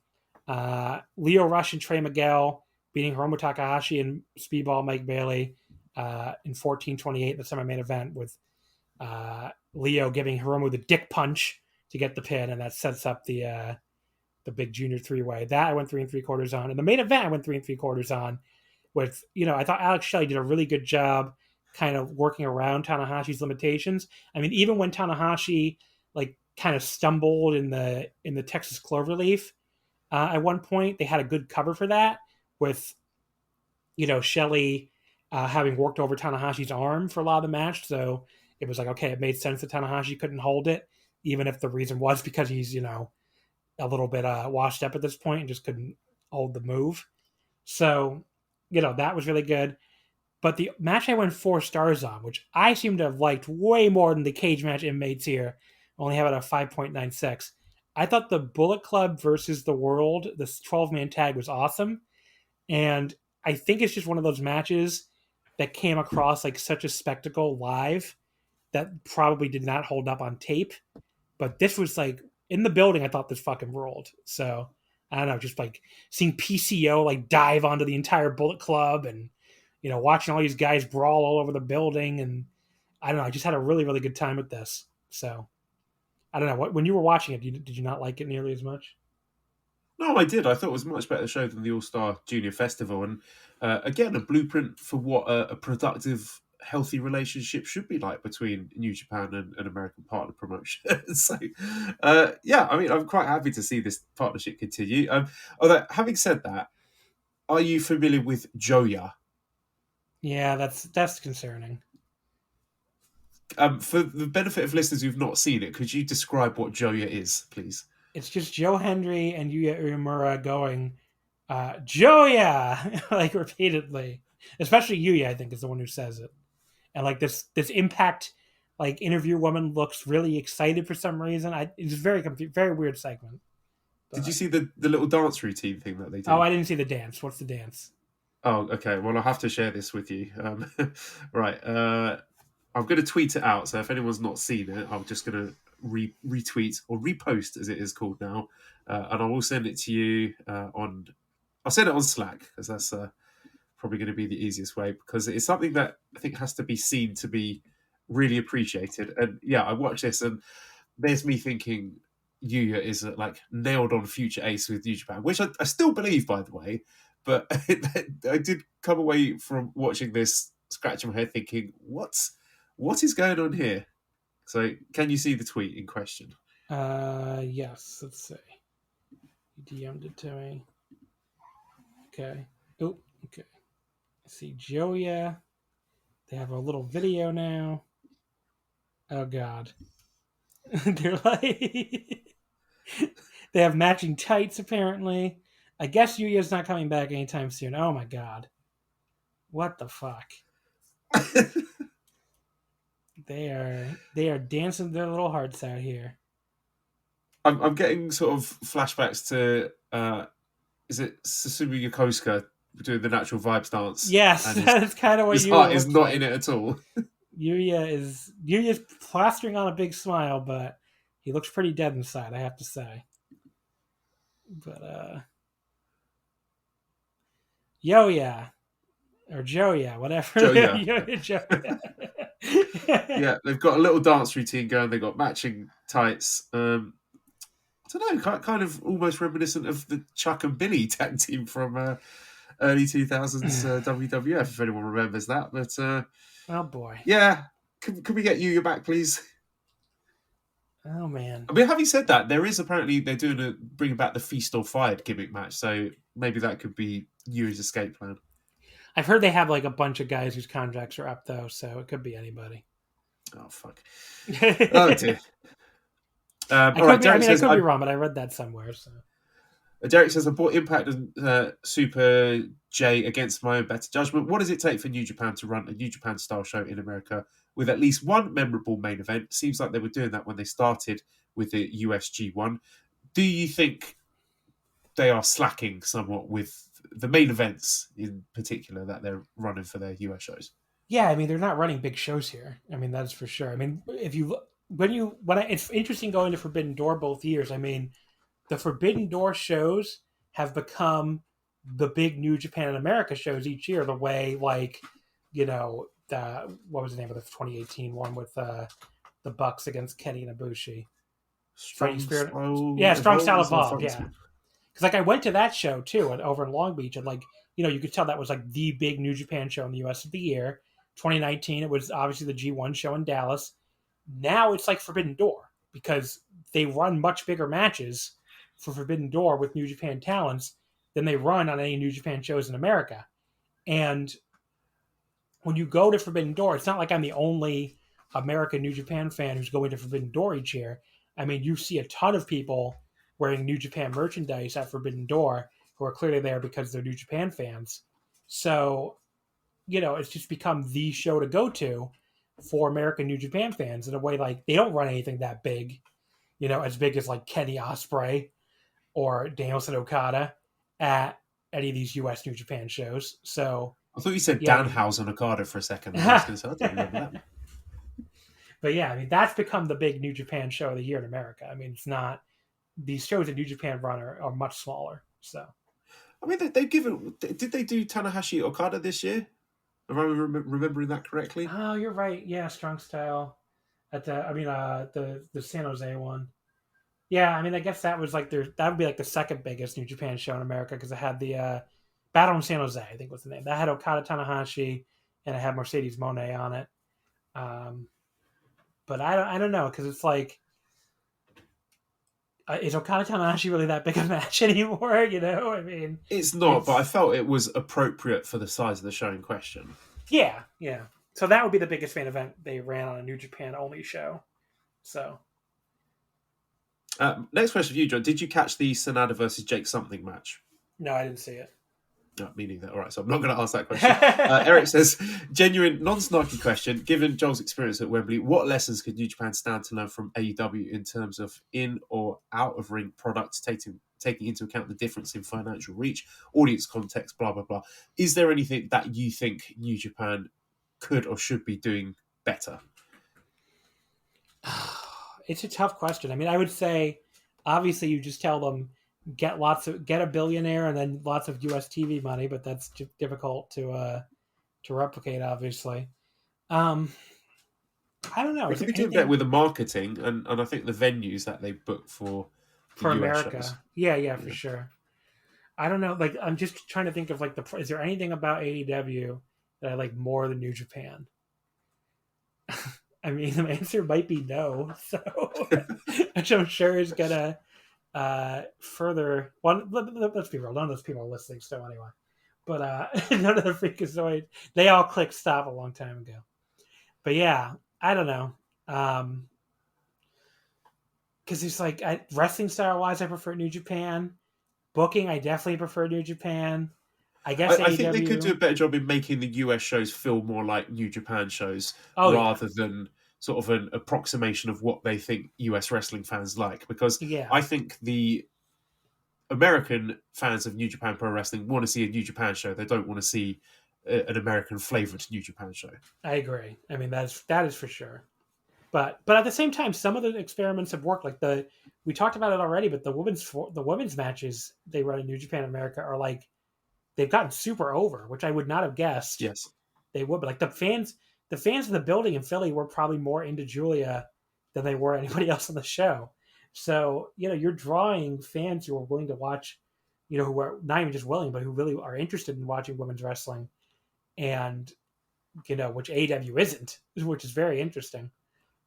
Leo Rush and Trey Miguel beating Hiromu Takahashi and Speedball Mike Bailey in 14:28. The semi-main event with Leo giving Hiromu the dick punch to get the pin, and that sets up the big junior 3-way. That I went 3 3/4 on. And the main event I went 3 3/4 on with, I thought Alex Shelley did a really good job kind of working around Tanahashi's limitations. I mean, even when Tanahashi like kind of stumbled in the Texas Cloverleaf at one point, they had a good cover for that with, Shelley having worked over Tanahashi's arm for a lot of the match. So it was like, okay, it made sense that Tanahashi couldn't hold it, even if the reason was because he's, a little bit washed up at this point and just couldn't hold the move. So, that was really good. But the match I went 4 stars on, which I seem to have liked way more than the cage match inmates here, only have it at a 5.96. I thought the Bullet Club versus the World, this 12-man tag, was awesome. And I think it's just one of those matches that came across like such a spectacle live that probably did not hold up on tape. But this was like, in the building, I thought this fucking rolled. So, I don't know, just like seeing PCO like dive onto the entire Bullet Club and, watching all these guys brawl all over the building. And I don't know, I just had a really, really good time with this. So, I don't know, when you were watching it, did you not like it nearly as much? No, I did. I thought it was a much better show than the All-Star Junior Festival. And again, a blueprint for what a productive, healthy relationship should be like between New Japan and an American partner promotion. So, I mean, I'm quite happy to see this partnership continue. Although, having said that, are you familiar with Joya? Yeah, that's concerning. For the benefit of listeners who've not seen it, could you describe what Joya is, please? It's just Joe Hendry and Yuya Uemura going, Joya, like repeatedly. Especially Yuya, I think, is the one who says it. And like this Impact like interview woman looks really excited for some reason. It's very very weird segment. But... Did you see the little dance routine thing that they did? Oh, I didn't see the dance. What's the dance? Oh, okay. Well, I'll have to share this with you. Right. I'm going to tweet it out. So if anyone's not seen it, I'm just going to retweet or repost, as it is called now, and I will send it to you I'll send it on Slack because that's probably going to be the easiest way, because it's something that I think has to be seen to be really appreciated. And yeah, I watch this and there's me thinking Yuya is like nailed on future ace with New Japan, which I still believe, by the way. But I did come away from watching this scratching my head thinking, what is going on here? So can you see the tweet in question? Yes. Let's see. You DM'd it to me. Okay. Oh, okay. I see Joya. They have a little video now. Oh God. They're like they have matching tights apparently. I guess Yuya's not coming back anytime soon. Oh my God. What the fuck? They are dancing their little hearts out here. I'm getting sort of flashbacks to is it Susumu Yokosuka doing the natural vibes dance? Yes, that's kind of what his Yuya heart is looks not like. in it at all. Yuya's plastering on a big smile, but he looks pretty dead inside, I have to say. But Yo-ya. Or Joya, whatever. Joya. Yeah, they've got a little dance routine going. They've got matching tights. I don't know, kind of almost reminiscent of the Chuck and Billy tag team from early 2000s WWF, if anyone remembers that. But oh boy, yeah, can we get Yuya back, please? Oh man. I mean, having said that, there is apparently they're bringing back the Feast or Fired gimmick match, so maybe that could be Yuya's escape plan. I've heard they have like a bunch of guys whose contracts are up though, so it could be anybody. Oh fuck! Oh dear. I could be wrong, but I read that somewhere. So Derek says, I bought Impact and Super J against my own better judgment. What does it take for New Japan to run a New Japan style show in America with at least one memorable main event? Seems like they were doing that when they started with the USG1. Do you think they are slacking somewhat with the main events in particular that they're running for their US shows? Yeah, I mean, they're not running big shows here. I mean, that's for sure. I mean, if you it's interesting going to Forbidden Door both years. I mean, the Forbidden Door shows have become the big New Japan and America shows each year. The way, like, you know, what was the name of the 2018 one with the Bucks against Kenny and Ibushi? Strong Style Evolved. Yeah, because like I went to that show too, over in Long Beach, and like, you know, you could tell that was like the big New Japan show in the U.S. of the year. 2019, it was obviously the G1 show in Dallas. Now it's like Forbidden Door because they run much bigger matches for Forbidden Door with New Japan talents than they run on any New Japan shows in America. And when you go to Forbidden Door, it's not like I'm the only American New Japan fan who's going to Forbidden Door each year. I mean, you see a ton of people wearing New Japan merchandise at Forbidden Door who are clearly there because they're New Japan fans. So, you know, it's just become the show to go to for American New Japan fans in a way. Like, they don't run anything that big, you know, as big as like Kenny Ospreay or Danielson Okada at any of these US New Japan shows. So I thought you said Danhausen Okada for a second. I was going to say, I don't remember that. But yeah, I mean, that's become the big New Japan show of the year in America. I mean, it's not, these shows that New Japan run are much smaller. So, I mean, did they do Tanahashi Okada this year? Am I remembering that correctly? Oh, you're right. Yeah, Strong Style at the San Jose one. Yeah, I mean, I guess that was like that would be like the second biggest New Japan show in America because it had the Battle in San Jose, I think was the name. That had Okada Tanahashi and it had Mercedes Moné on it. But I don't know because it's like, is Okada Tanahashi really that big a match anymore? You know, I mean, it's not. But I felt it was appropriate for the size of the show in question. Yeah. So that would be the biggest main event they ran on a New Japan only show. So. Next question for you, John. Did you catch the Sanada versus Jake something match? No, I didn't see it. No, me neither. All right, so I'm not going to ask that question. Eric says, genuine, non-snarky question. Given Joel's experience at Wembley, what lessons could New Japan stand to learn from AEW in terms of in or out of ring products, taking into account the difference in financial reach, audience context, blah, blah, blah? Is there anything that you think New Japan could or should be doing better? It's a tough question. I mean, I would say, obviously, you just tell them get a billionaire and then lots of US TV money, but that's difficult to replicate, obviously. I don't know. They could be doing better with the marketing and I think the venues that they book for the US America. shows. Yeah, for sure. I don't know. Like, I'm just trying to think of like is there anything about AEW that I like more than New Japan? I mean, the answer might be no. So, which I'm sure is gonna further. Well, let's be real. None of those people are listening still anyway. But none of the freakazoids. They all clicked stop a long time ago. But yeah, I don't know. Because it's like wrestling style wise, I prefer New Japan. Booking, I definitely prefer New Japan. I guess I think they could do a better job in making the US shows feel more like New Japan shows rather than sort of an approximation of what they think US wrestling fans like. Because I think the American fans of New Japan Pro Wrestling want to see a New Japan show. They don't want to see an American flavored New Japan show. I agree. I mean, that is for sure. But at the same time, some of the experiments have worked. Like we talked about it already, but the women's matches they run in New Japan America are like they've gotten super over, which I would not have guessed. Yes, they would. But like the fans in the building in Philly were probably more into Julia than they were anybody else on the show. So you're drawing fans who are willing to watch, who are not even just willing, but who really are interested in watching women's wrestling, and which AEW isn't, which is very interesting.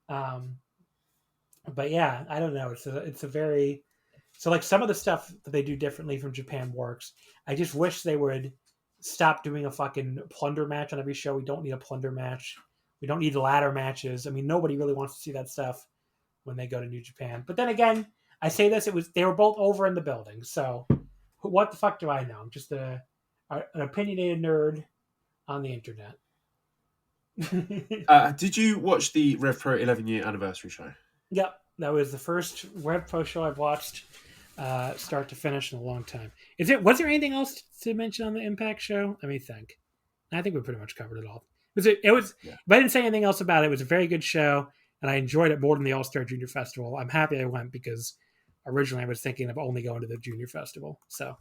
But yeah, I don't know. It's a very, so like some of the stuff that they do differently from Japan works. I just wish they would stop doing a fucking plunder match on every show. We don't need a plunder match. We don't need ladder matches. I mean, nobody really wants to see that stuff when they go to New Japan. But then again, I say this, they were both over in the building. So what the fuck do I know? I'm just an opinionated nerd on the internet. Did you watch the RevPro 11-year anniversary show? Yep, that was the first RevPro show I've watched start to finish in a long time. Was there anything else to mention on the Impact show? Let me think. I think we pretty much covered it all. It was. Yeah. If I didn't say anything else about it, it was a very good show, and I enjoyed it more than the All-Star Junior Festival. I'm happy I went because originally I was thinking of only going to the Junior Festival. So,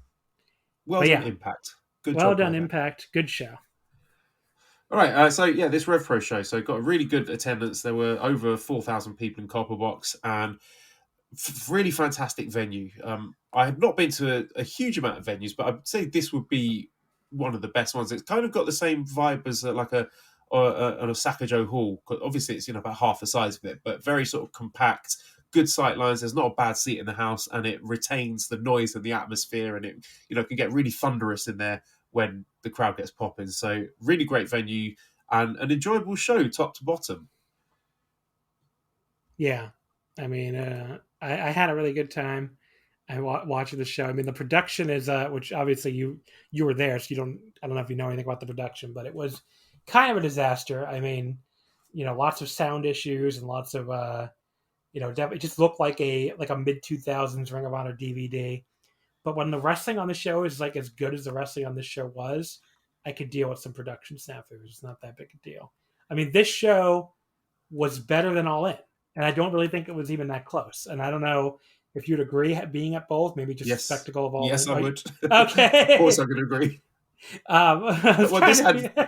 well done, Impact. Good well done, Impact. Good show. All right, so yeah, this RevPro show, so got a really good attendance. There were over 4,000 people in Copperbox, and really fantastic venue. I had not been to a huge amount of venues, but I'd say this would be one of the best ones. It's kind of got the same vibe as like an Osaka Joe Hall. Obviously, it's about half the size of it, but very sort of compact, good sight lines. There's not a bad seat in the house, and it retains the noise and the atmosphere, and it can get really thunderous in there when the crowd gets popping. So really great venue and an enjoyable show top to bottom. Yeah. I mean, I had a really good time. I watching the show. I mean, the production is, which obviously you were there, so I don't know if you know anything about the production, but it was kind of a disaster. I mean, lots of sound issues and lots of, it just looked like a mid-2000s Ring of Honor DVD. But when the wrestling on the show is like as good as the wrestling on this show was, I could deal with some production snafus. It's not that big a deal. I mean, this show was better than All In, and I don't really think it was even that close. And I don't know if you'd agree being at both, maybe just a spectacle of All In. Yes, I would. Okay. Of course I could agree.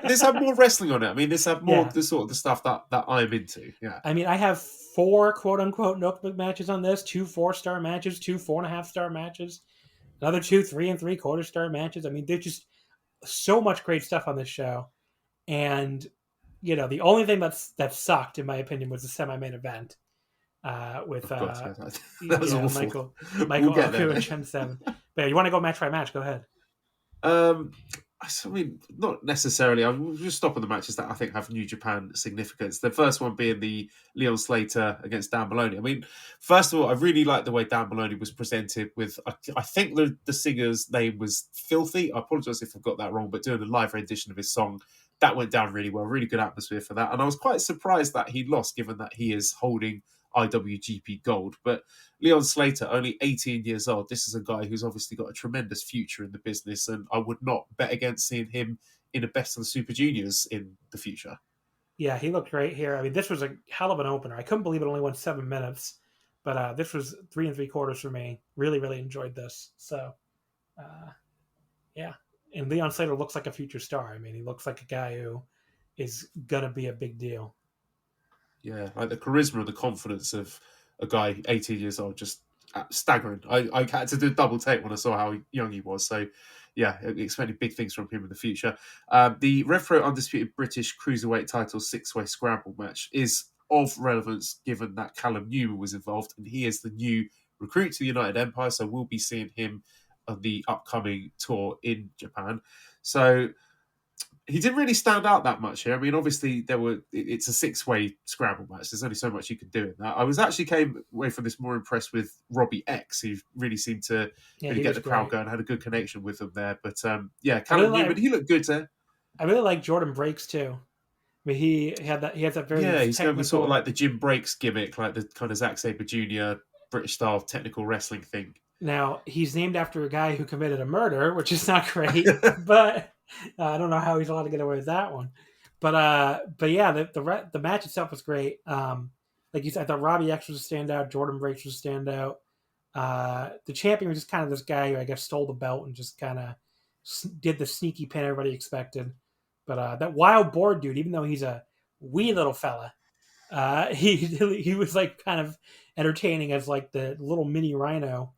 This had more wrestling on it. I mean, this had more the sort of the stuff that I'm into. Yeah. I mean, I have 4 quote unquote notebook matches on this, 2 4-star matches, 2 4.5-star matches, another 2 3 3/4-star matches. I mean, there's just so much great stuff on this show. And, the only thing that sucked, in my opinion, was the semi-main event with that was awful. Michael Oku and Chen 7. But yeah, you want to go match by match? Go ahead. I mean, not necessarily. I'll just stop on the matches that I think have New Japan significance. The first one being the Leon Slater against Dan Maloney. I mean, first of all, I really like the way Dan Maloney was presented with, I think the singer's name was Filthy. I apologise if I've got that wrong, but doing a live rendition of his song, that went down really well. Really good atmosphere for that. And I was quite surprised that he lost, given that he is holding IWGP Gold. But Leon Slater, only 18 years old, this is a guy who's obviously got a tremendous future in the business, and I would not bet against seeing him in a Best of the Super Juniors in the future. Yeah, he looked great here. I mean, this was a hell of an opener. I couldn't believe it only went 7 minutes, But this was 3 3/4 for me. Really, really enjoyed this. So, yeah. And Leon Slater looks like a future star. I mean, he looks like a guy who is gonna be a big deal. Yeah, like the charisma and the confidence of a guy 18 years old, just staggering. I had to do a double take when I saw how young he was. So, yeah, expecting big things from him in the future. The RevPro Undisputed British Cruiserweight title 6-way scramble match is of relevance given that Callum Newman was involved, and he is the new recruit to the United Empire, so we'll be seeing him on the upcoming tour in Japan. So he didn't really stand out that much here. I mean, obviously it's a 6-way scramble match. There's only so much you can do in that. I was actually came away from this more impressed with Robbie X, who really seemed to really get the crowd going, had a good connection with them there. But Callum Newman, he looked good there. I really like Jordan Breaks too. I mean, he has that very he's going with sort of like the Jim Breaks gimmick, like the kind of Zack Sabre Jr. British style technical wrestling thing. Now he's named after a guy who committed a murder, which is not great, but I don't know how he's allowed to get away with that one. But yeah, the match itself was great. Like you said, I thought Robbie X was a standout. Jordan Breaks was a standout. The champion was just kind of this guy who I guess stole the belt and just kind of did the sneaky pin everybody expected. But that wild board dude, even though he's a wee little fella, he was like kind of entertaining as like the little mini rhino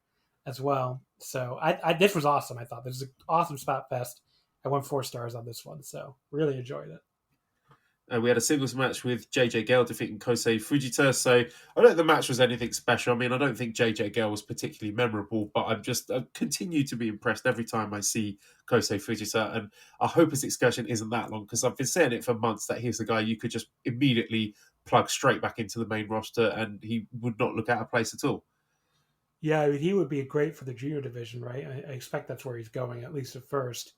as well. So this was awesome. I thought this was an awesome spot fest. I went 4 stars on this one, so really enjoyed it. We had a singles match with JJ Gale defeating Kosei Fujita. So I don't think the match was anything special. I mean, I don't think JJ Gale was particularly memorable, but I continue to be impressed every time I see Kosei Fujita. And I hope his excursion isn't that long, because I've been saying it for months that he's the guy you could just immediately plug straight back into the main roster and he would not look out of place at all. Yeah, I mean, he would be great for the junior division, right? I expect that's where he's going, at least at first.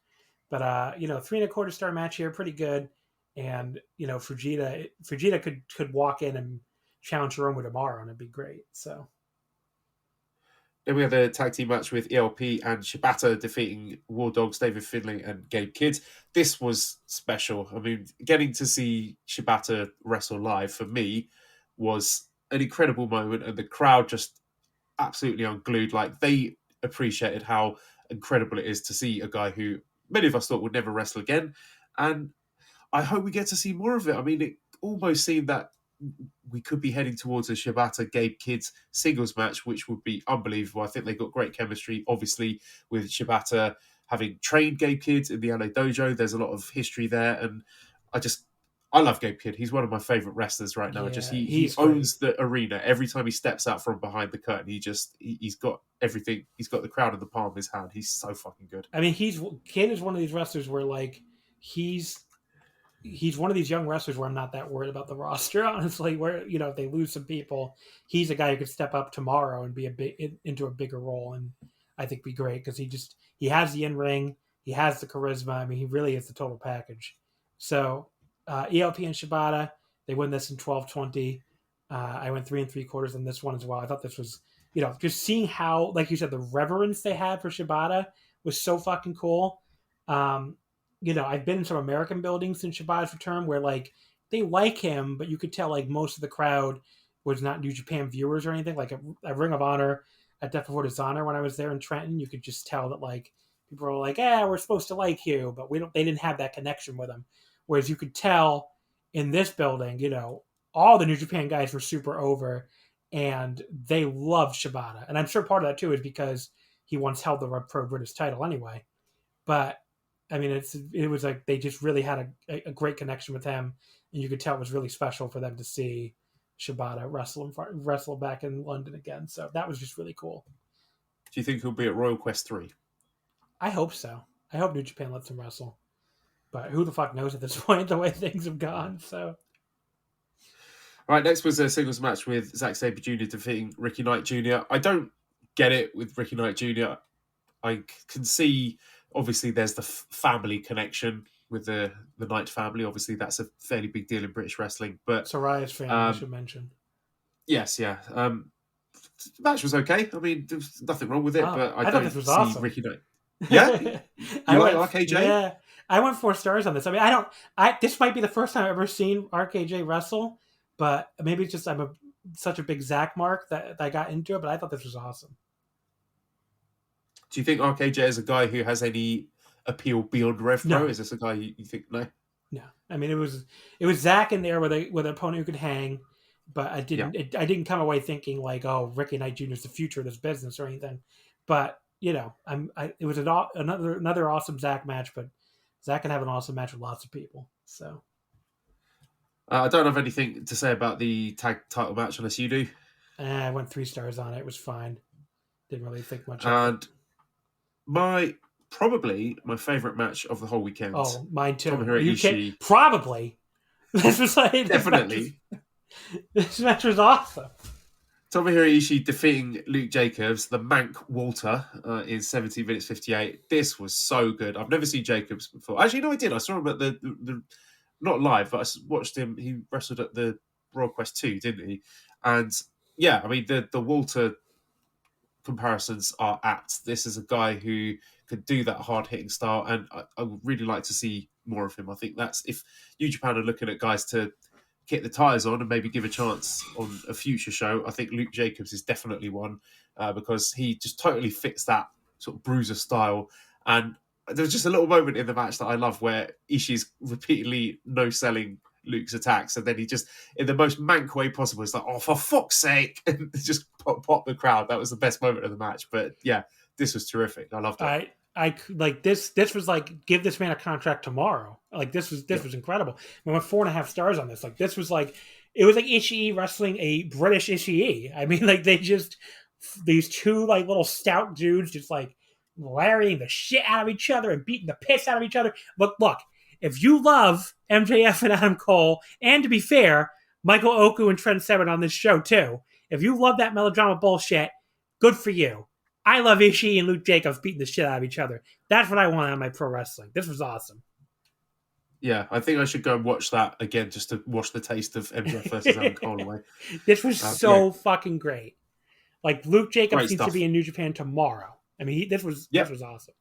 But 3 1/4 star match here, pretty good. And Fujita could walk in and challenge Hiromu tomorrow, and it'd be great. So then we have the tag team match with ELP and Shibata defeating War Dogs, David Finlay and Gabe Kidd. This was special. I mean, getting to see Shibata wrestle live for me was an incredible moment, and the crowd just absolutely unglued. Like, they appreciated how incredible it is to see a guy who many of us thought would never wrestle again, and I hope we get to see more of it. I mean, it almost seemed that we could be heading towards a Shibata-Gabe Kidd singles match, which would be unbelievable. I think they've got great chemistry, obviously, with Shibata having trained Gabe Kidd in the LA Dojo. There's a lot of history there, and I love Gabe Kidd. He's one of my favourite wrestlers right now. Yeah, he owns the arena. Every time he steps out from behind the curtain, he's got everything. He's got the crowd in the palm of his hand. He's so fucking good. I mean, Kidd is one of these wrestlers where like he's one of these young wrestlers where I'm not that worried about the roster, honestly. Where if they lose some people, he's a guy who could step up tomorrow and be into a bigger role, and I think be great because he has the in ring, he has the charisma. I mean, he really is the total package. So ELP and Shibata, they win this in 12-20. I went 3 3/4 on this one as well. I thought this was just seeing how, like you said, the reverence they had for Shibata was so fucking cool. I've been in some American buildings in Shibata's return where like they like him, but you could tell like most of the crowd was not New Japan viewers or anything. Like a Ring of Honor at Death Before Dishonor when I was there in Trenton, you could just tell that like people were like, we're supposed to like you, but they didn't have that connection with him. Whereas you could tell in this building, all the New Japan guys were super over and they loved Shibata. And I'm sure part of that too is because he once held the RevPro British title anyway. But I mean, it was like they just really had a great connection with him, and you could tell it was really special for them to see Shibata wrestle back in London again. So that was just really cool. Do you think he'll be at Royal Quest 3? I hope so. I hope New Japan lets him wrestle. But who the fuck knows at this point, the way things have gone. So, all right, next was a singles match with Zack Sabre Jr. defeating Ricky Knight Jr. I don't get it with Ricky Knight Jr. I can see, obviously, there's the family connection with the Knight family. Obviously, that's a fairly big deal in British wrestling. But Soraya's family, I should mention. Yes, yeah. The match was okay. I mean, there was nothing wrong with it, but I don't see awesome. Ricky Knight. Yeah? You like RKJ? Yeah. I went 4 stars on this. I mean, this might be the first time I've ever seen RKJ wrestle, but maybe it's just I'm such a big Zach mark that I got into it, but I thought this was awesome. Do you think RKJ is a guy who has any appeal beyond RevPro? No. Is this a guy you think no? No, I mean it was Zach in there with an opponent who could hang, but I didn't come away thinking like, oh, Ricky Knight Jr. is the future of this business or anything. But it was another awesome Zach match, but Zach can have an awesome match with lots of people. So I don't have anything to say about the tag title match unless you do. I went 3 stars on it. It was fine. Didn't really think much of it. Probably my favourite match of the whole weekend. Oh, mine too. Tomohiro Ishii. Probably. This was like Definitely. This match was awesome. Tomohiro Ishii defeating Luke Jacobs, the Mank Walter, in 17 minutes 58. This was so good. I've never seen Jacobs before. Actually, no, I did. I saw him at the not live, but I watched him. He wrestled at the Royal Quest 2, didn't he? And yeah, I mean, the Walter comparisons are apt. This is a guy who could do that hard-hitting style, and I would really like to see more of him. I think that's, if New Japan are looking at guys to kick the tires on and maybe give a chance on a future show, I think Luke Jacobs is definitely one, because he just totally fits that sort of bruiser style. And there was just a little moment in the match that I love where Ishii's repeatedly no-selling Luke's attacks, and then he just, in the most mank way possible, it's like, oh, for fuck's sake, and just pop the crowd. That was the best moment of the match. But yeah, this was terrific. I loved it. I like this. This was like, give this man a contract tomorrow. Like this was incredible. I went 4.5 stars on this. Like this was like, it was like Ishii wrestling a British Ishii. I mean, like these two like little stout dudes just like larrying the shit out of each other and beating the piss out of each other. Look. If you love MJF and Adam Cole, and to be fair, Michael Oku and Trent Seven on this show too, if you love that melodrama bullshit, good for you. I love Ishii and Luke Jacobs beating the shit out of each other. That's what I want out of my pro wrestling. This was awesome. Yeah, I think I should go and watch that again just to wash the taste of MJF versus Adam Cole away. This was fucking great. Like Luke Jacobs needs to be in New Japan tomorrow. I mean, this was awesome.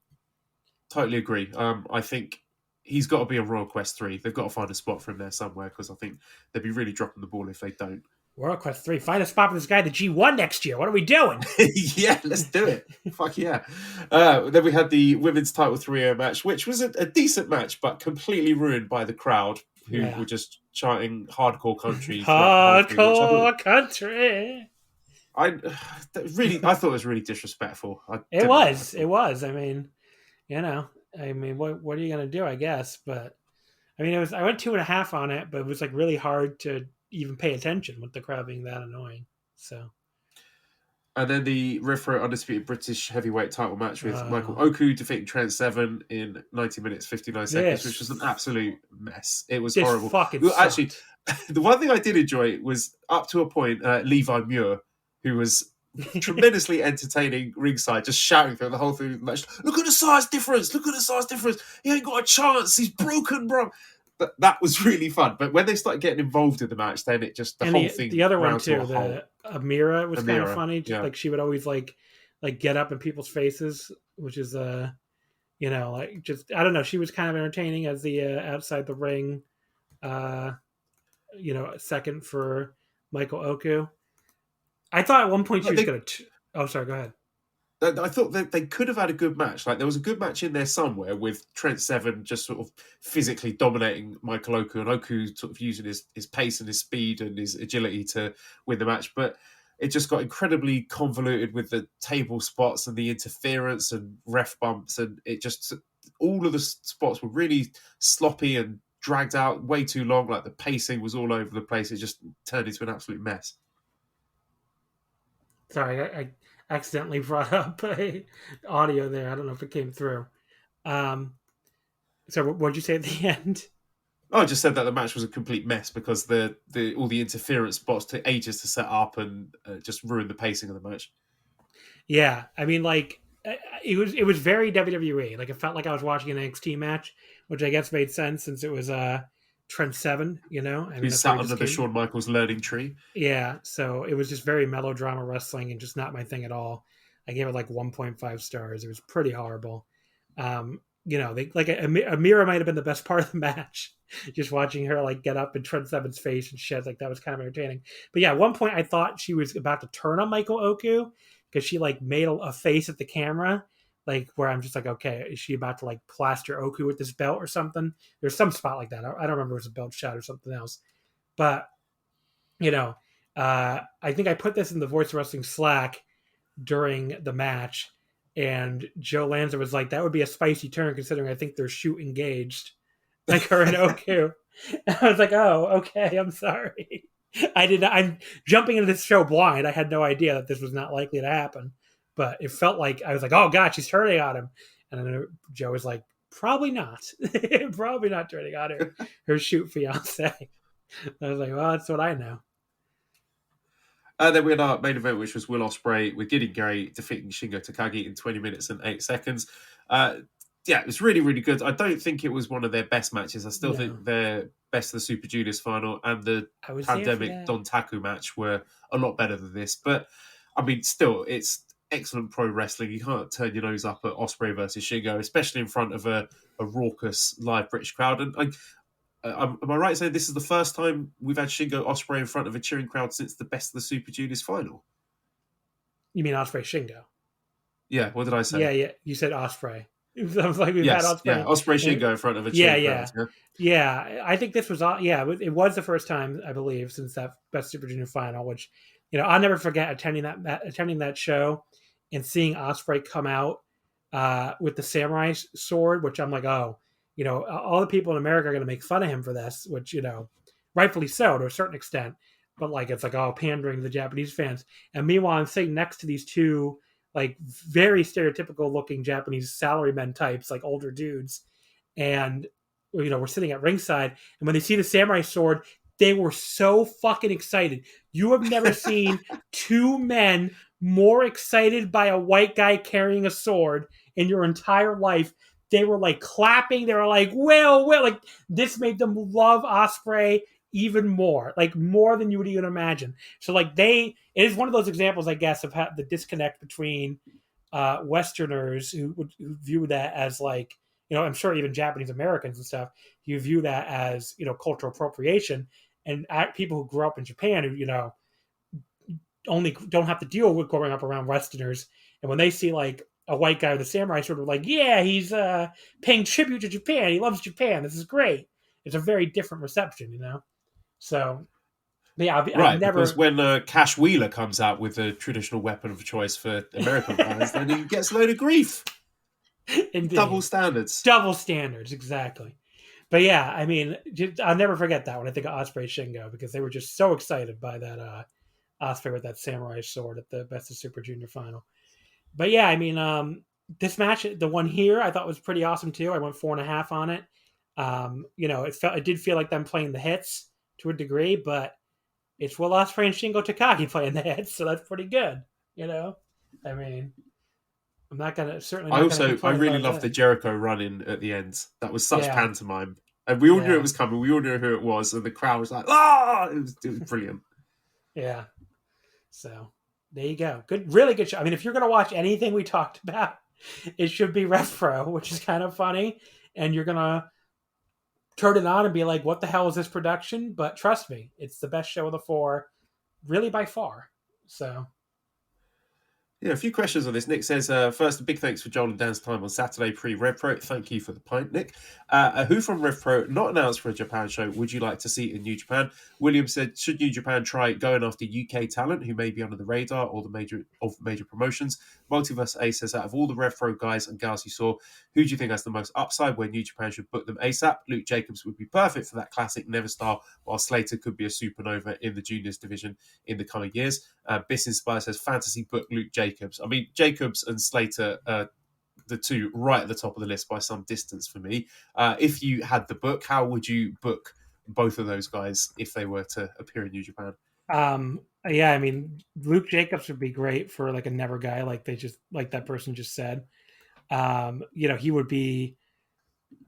Totally agree. I think he's got to be on Royal Quest 3. They've got to find a spot for him there somewhere, because I think they'd be really dropping the ball if they don't. Royal Quest 3. Find a spot for this guy at the G1 next year. What are we doing? Yeah, let's do it. Fuck yeah. Then we had the women's title 3-0 match, which was a decent match, but completely ruined by the crowd, who were just chanting hardcore country. Hardcore country. I thought it was really disrespectful. It was. I mean, what are you going to do, I guess? But I mean, I went 2.5 on it, but it was like really hard to even pay attention with the crowd being that annoying. So, and then the RevPro Undisputed British Heavyweight title match with Michael Oku defeating Trent Seven in 90 minutes 59 seconds, which was an absolute mess. It was horrible. Actually, the one thing I did enjoy was, up to a point, Levi Muir, who was tremendously entertaining ringside, just shouting through the whole thing of the match, look at the size difference, he ain't got a chance, he's broken, bro. That was really fun. But when they started getting involved in the match, then it just, whole thing. The other one too, the Amira was kind of funny. Just, like she would always like get up in people's faces, which is like just, I don't know. She was kind of entertaining as the outside the ring, second for Michael Oku. I thought at one point she was going to. Oh, sorry. Go ahead. I thought that they could have had a good match. Like, there was a good match in there somewhere with Trent Seven just sort of physically dominating Michael Oku, and Oku sort of using his pace and his speed and his agility to win the match. But it just got incredibly convoluted with the table spots and the interference and ref bumps, and it just, all of the spots were really sloppy and dragged out way too long. Like, the pacing was all over the place. It just turned into an absolute mess. Sorry, I accidentally brought up audio there. I don't know if it came through. So what did you say at the end? I just said that the match was a complete mess because all the interference spots took ages to set up and just ruined the pacing of the match. Yeah, I mean, like, it was very WWE. Like, it felt like I was watching an NXT match, which I guess made sense since it was Trent Seven, Who sat under the Shawn Michaels learning tree. Yeah, so it was just very melodrama wrestling and just not my thing at all. I gave it like 1.5 stars. It was pretty horrible. Amira might have been the best part of the match. Just watching her like get up and Trent Seven's face and shit, like that was kind of entertaining. But yeah, at one point I thought she was about to turn on Michael Oku because she like made a face at the camera, like where I'm just like, okay, is she about to like plaster Oku with this belt or something? There's some spot like that. I don't remember if it was a belt shot or something else. But I think I put this in the Voice of Wrestling Slack during the match, and Joe Lanza was like, that would be a spicy turn considering I think they're shoot engaged, like her and Oku. And I was like, oh, okay, I'm sorry. I'm jumping into this show blind. I had no idea that this was not likely to happen, but it felt like I was like, oh God, she's turning on him. And then Joe was like, probably not. Probably not turning on her shoot fiance. I was like, well, that's what I know. Then we had our main event, which was Will Ospreay with Gideon Gray defeating Shingo Takagi in 20 minutes and 8 seconds. It was really, really good. I don't think it was one of their best matches. I still think their Best of the Super Juniors final and the Pandemic Don Taku match were a lot better than this. But, I mean, still, it's excellent pro wrestling. You can't turn your nose up at Ospreay versus Shingo, especially in front of a raucous live British crowd. And am I right in saying this is the first time we've had Shingo Ospreay in front of a cheering crowd since the Best of the Super Juniors final? You mean Ospreay Shingo? Yeah, what did I say? Yeah. You said Ospreay. I was like, we've had Ospreay. Yeah, Ospreay Shingo in front of a cheering crowd. Yeah, I think this was, it was the first time, I believe, since that Best Super Junior final, which, I'll never forget attending that show and seeing Ospreay come out with the samurai sword, which I'm like, oh, all the people in America are going to make fun of him for this, which, rightfully so to a certain extent. But like, it's like, oh, pandering to the Japanese fans. And meanwhile, I'm sitting next to these two, like, very stereotypical looking Japanese salarymen types, like older dudes. And, we're sitting at ringside. And when they see the samurai sword, they were so fucking excited. You have never seen two men more excited by a white guy carrying a sword in your entire life. They were like clapping. They were like, Will. Like, this made them love Ospreay even more, like more than you would even imagine. So like it is one of those examples, I guess, of how the disconnect between Westerners who view that as like, I'm sure even Japanese Americans and stuff, you view that as, cultural appropriation, and people who grew up in Japan who, only don't have to deal with growing up around Westerners. And when they see like a white guy with a samurai sword, like, yeah, he's paying tribute to Japan. He loves Japan. This is great. It's a very different reception, So, yeah, because when Cash Wheeler comes out with a traditional weapon of choice for American fans, then he gets a load of grief. Indeed. Double standards, exactly. But yeah, I mean, I'll never forget that when I think of Ospreay Shingo, because they were just so excited by that Ospreay with that samurai sword at the Best of Super Junior final. But yeah, I mean, this match, the one here, I thought was pretty awesome too. I went 4.5 on it. It did feel like them playing the hits to a degree, but it's Will Ospreay and Shingo Takagi playing the hits, so that's pretty good. I mean, I'm not gonna certainly. I really love the Jericho run-in at the end. That was such pantomime, and we all knew it was coming. We all knew who it was, and the crowd was like, "Ah!" It was brilliant. Yeah. So there you go. Good, really good show. I mean, if you're gonna watch anything we talked about, it should be RevPro, which is kind of funny, and you're gonna turn it on and be like, what the hell is this production? But trust me, it's the best show of the 4, really by far. So yeah, a few questions on this. Nick says, first, a big thanks for Joel and Dan's time on Saturday pre-RevPro. Thank you for the pint, Nick. Who from RevPro not announced for a Japan show would you like to see in New Japan? William said, should New Japan try going after UK talent who may be under the radar or the major promotions? Multiverse A says, out of all the RevPro guys and gals you saw, who do you think has the most upside where New Japan should book them ASAP? Luke Jacobs would be perfect for that classic Never Star, while Slater could be a supernova in the juniors division in the coming years. Biss Inspire says, fantasy book Luke Jacobs. I mean, Jacobs and Slater are the two right at the top of the list by some distance for me. If you had the book, how would you book both of those guys if they were to appear in New Japan? Yeah, I mean, Luke Jacobs would be great for like a never guy, like that person just said. He would be,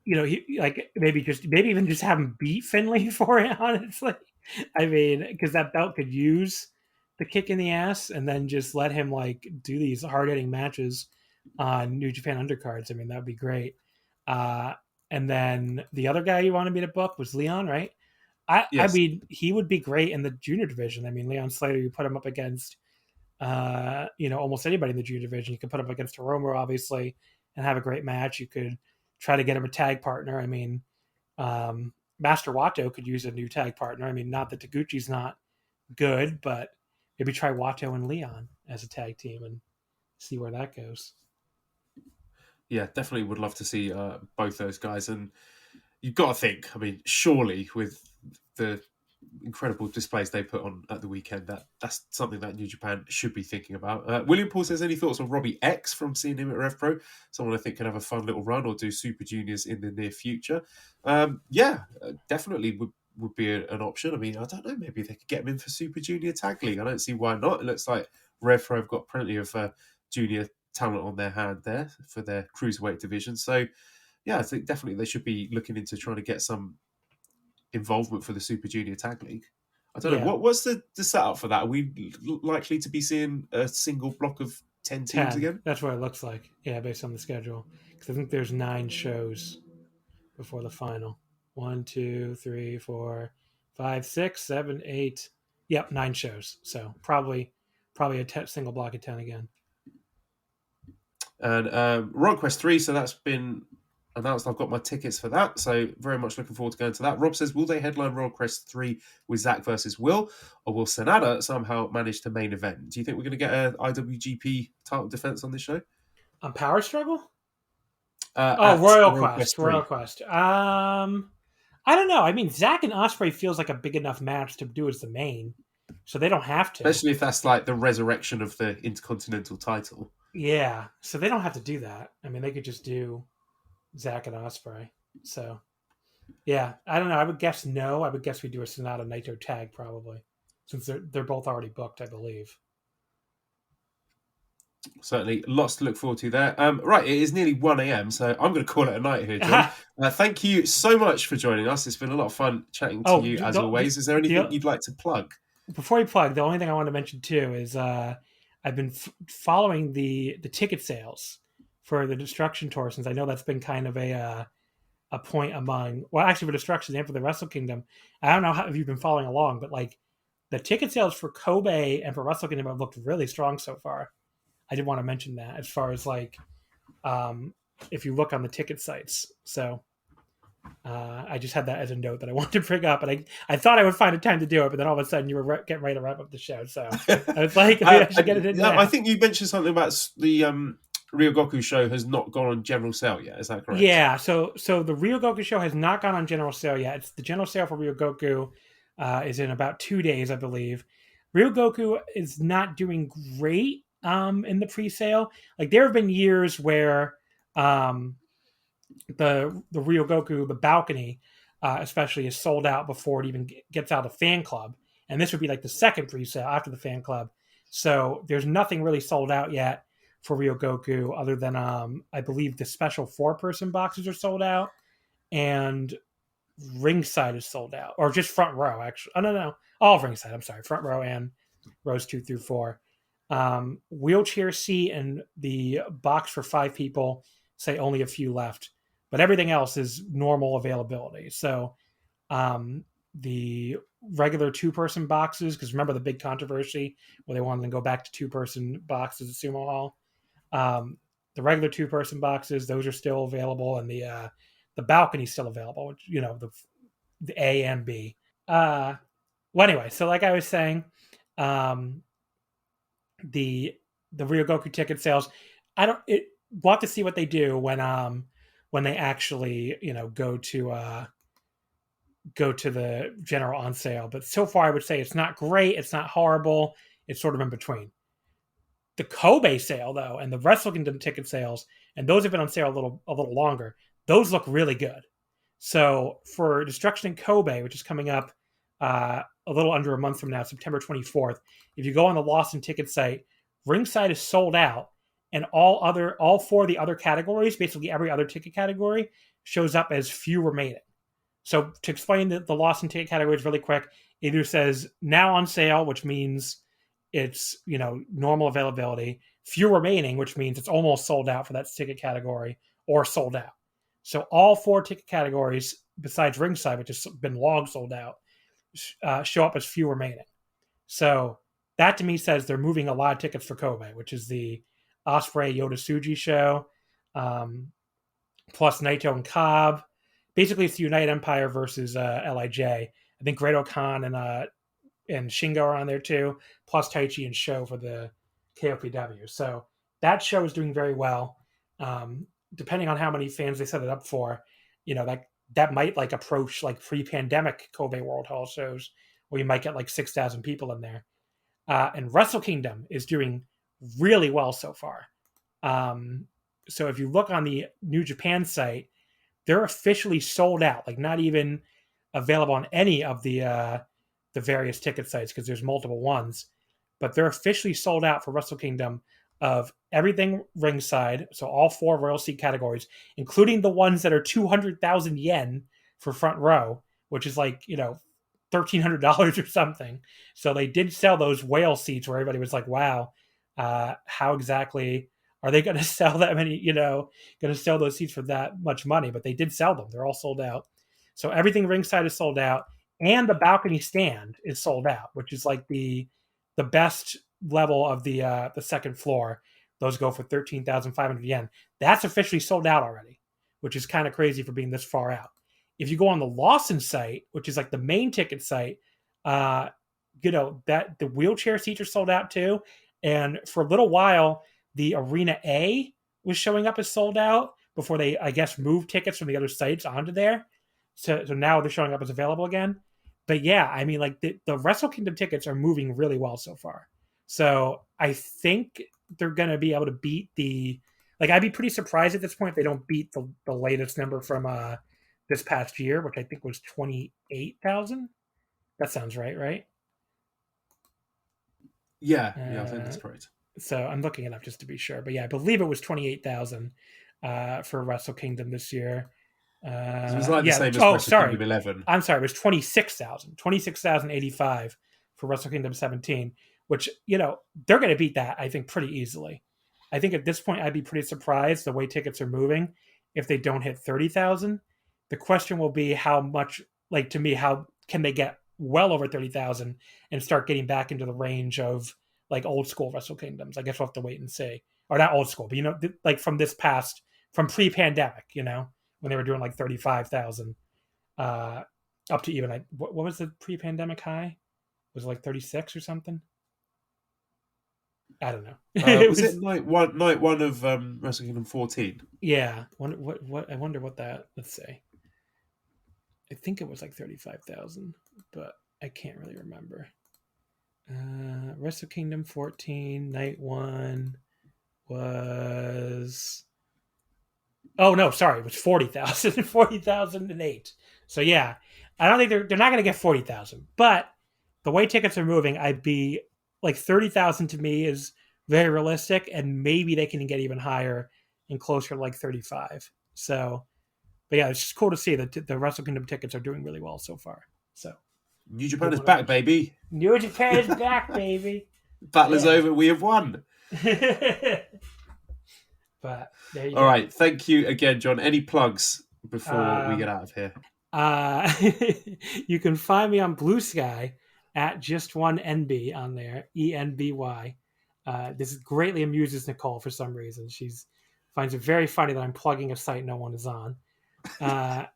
he like maybe even just have him beat Finlay for it, honestly. I mean, because that belt could use the kick in the ass, and then just let him like do these hard hitting matches on New Japan undercards. I mean, that'd be great. And then the other guy you wanted me to book was Leon, right? I Yes. mean, he would be great in the junior division. I mean, Leon Slater, you put him up against, almost anybody in the junior division. You could put him up against Hiromu, obviously, and have a great match. You could try to get him a tag partner. I mean, Master Wato could use a new tag partner. I mean, not that Taguchi's not good, but maybe try Wato and Leon as a tag team and see where that goes. Yeah, definitely would love to see both those guys. And you've got to think, I mean, surely with the incredible displays they put on at the weekend, that's something that New Japan should be thinking about. William Paul says, any thoughts on Robbie X from seeing him at RevPro? Someone I think can have a fun little run or do Super Juniors in the near future. Definitely would be an option. I mean, I don't know, maybe they could get him in for Super Junior Tag League. I don't see why not. It looks like RevPro have got plenty of junior talent on their hand there for their cruiserweight division. So, yeah, I think definitely they should be looking into trying to get some involvement for the Super Junior Tag League. I don't know. What's the setup for that? Are we likely to be seeing a single block of 10 teams again? That's what it looks like. Yeah, based on the schedule. Because I think there's 9 shows before the final. 1, 2, 3, 4, 5, 6, 7, 8. Yep, 9 shows. So probably a single block of 10 again. And Royal Quest 3, so that's been announced. I've got my tickets for that, so very much looking forward to going to that. Rob says, will they headline Royal Quest 3 with Zack versus Will, or will Sanada somehow manage to main event? Do you think we're going to get an IWGP title defense on this show? On Power Struggle? Royal Quest. Royal Quest. I don't know. I mean, Zack and Ospreay feels like a big enough match to do as the main, so they don't have to. Especially if that's like the resurrection of the Intercontinental title. Yeah, so they don't have to do that. I mean, they could just do Zack and Ospreay. So, yeah, I don't know. I would guess no. I would guess we do a Sonata Naito tag probably, since they're both already booked, I believe. Certainly, lots to look forward to there. Right, it is nearly 1 a.m, so I'm going to call it a night here, John. Thank you so much for joining us. It's been a lot of fun chatting to you, as always. Is there anything you'd like to plug? Before you plug, the only thing I want to mention, too, is I've been following the ticket sales for the Destruction Tour, since I know that's been kind of a point among, well, actually for Destruction and for the Wrestle Kingdom. I don't know how if you've been following along, but like the ticket sales for Kobe and for Wrestle Kingdom have looked really strong so far. I did want to mention that as far as like if you look on the ticket sites. So I just had that as a note that I wanted to bring up, and I thought I would find a time to do it, but then all of a sudden you were getting ready to wrap up the show. So I was like, I should get it in now. I think you mentioned something about the Ryogoku show has not gone on general sale yet. Is that correct? Yeah. So the Ryogoku show has not gone on general sale yet. It's the general sale for Ryogoku is in about 2 days, I believe. Ryogoku is not doing great in the pre-sale. Like there have been years where the Ryogoku, the balcony, especially, is sold out before it even gets out of the fan club. And this would be like the second pre-sale after the fan club. So there's nothing really sold out yet for Ryogoku other than I believe the special 4-person boxes are sold out and ringside is sold out, or just front row actually. I don't know, all of ringside. I'm sorry, front row and rows 2 through 4. Wheelchair seat and the box for 5 people say only a few left, but everything else is normal availability. So the regular 2-person boxes, because remember the big controversy where they wanted to go back to 2-person boxes at Sumo Hall. The regular 2-person boxes, those are still available, and the balcony is still available, which, you know, the A and B. Well, anyway, so like I was saying, the Ryogoku ticket sales, we'll have to see what they do when they actually, you know, go to the general on sale. But so far I would say it's not great, it's not horrible, it's sort of in between. The Kobe sale though, and the Wrestle Kingdom ticket sales, and those have been on sale a little longer, those look really good. So for Destruction in Kobe, which is coming up a little under a month from now, September 24th, if you go on the Lawson ticket site, ringside is sold out, and all 4 of the other categories, basically every other ticket category, shows up as few remaining. So to explain the Lawson ticket categories really quick, it either says now on sale, which means it's, you know, normal availability, few remaining, which means it's almost sold out for that ticket category, or sold out. So all 4 ticket categories, besides ringside, which has been long sold out, show up as few remaining. So that to me says they're moving a lot of tickets for Kobe, which is the Ospreay Yota Tsuji show, plus Naito and Cobb. Basically, it's the United Empire versus LIJ. I think Great Khan and Shingo are on there too, plus Taichi and Sho for the KOPW. So that show is doing very well. Depending on how many fans they set it up for, that might like approach like pre-pandemic Kobe World Hall shows where you might get like 6,000 people in there. And Wrestle Kingdom is doing really well so far. So if you look on the New Japan site, they're officially sold out, like not even available on any of the various ticket sites because there's multiple ones, but they're officially sold out for Wrestle Kingdom of everything ringside. So all 4 royal seat categories, including the ones that are 200,000 yen for front row, which is like, $1,300 or something. So they did sell those whale seats where everybody was like, wow, how exactly are they going to sell that many, going to sell those seats for that much money? But they did sell them. They're all sold out. So everything ringside is sold out. And the balcony stand is sold out, which is like the best level of the second floor. Those go for 13,500 yen. That's officially sold out already, which is kind of crazy for being this far out. If you go on the Lawson site, which is like the main ticket site, that the wheelchair seats are sold out too. And for a little while, the Arena A was showing up as sold out before they, I guess, moved tickets from the other sites onto there. So now they're showing up as available again. But yeah, I mean, like the Wrestle Kingdom tickets are moving really well so far. So I think they're going to be able to beat I'd be pretty surprised at this point if they don't beat the latest number from this past year, which I think was 28,000. That sounds right? Yeah, I think that's correct. So I'm looking it up just to be sure. But yeah, I believe it was 28,000 for Wrestle Kingdom this year. It was like the same as Wrestle Kingdom 11. I'm sorry, it was 26,085 for Wrestle Kingdom 17, which, they're going to beat that, I think, pretty easily. I think at this point, I'd be pretty surprised the way tickets are moving if they don't hit 30,000. The question will be how much, to me, how can they get well over 30,000 and start getting back into the range of like old school Wrestle Kingdoms. I guess we'll have to wait and see. Or not old school, but from pre-pandemic, when they were doing like 35,000 up to even like, what was the pre-pandemic high? Was it like 36 or something? I don't know. Was it night one of Wrestle Kingdom 14? Yeah. What I wonder what that, let's see. I think it was like 35,000, but I can't really remember. Wrestle Kingdom 14, night 1 was... Oh, no, sorry. It was 40,000. 40,008. So, yeah. I don't think they're not going to get 40,000. But the way tickets are moving, I'd be... Like 30,000 to me is very realistic. And maybe they can get even higher and closer to like 35. So... But yeah, it's just cool to see that the Wrestle Kingdom tickets are doing really well so far. So New Japan is back, baby. New Japan is back, baby. Battle is over. We have won. But there you go. All right. Thank you again, John. Any plugs before we get out of here? You can find me on Blue Sky at just1NB on there, ENBY. This greatly amuses Nicole for some reason. She finds it very funny that I'm plugging a site no one is on. That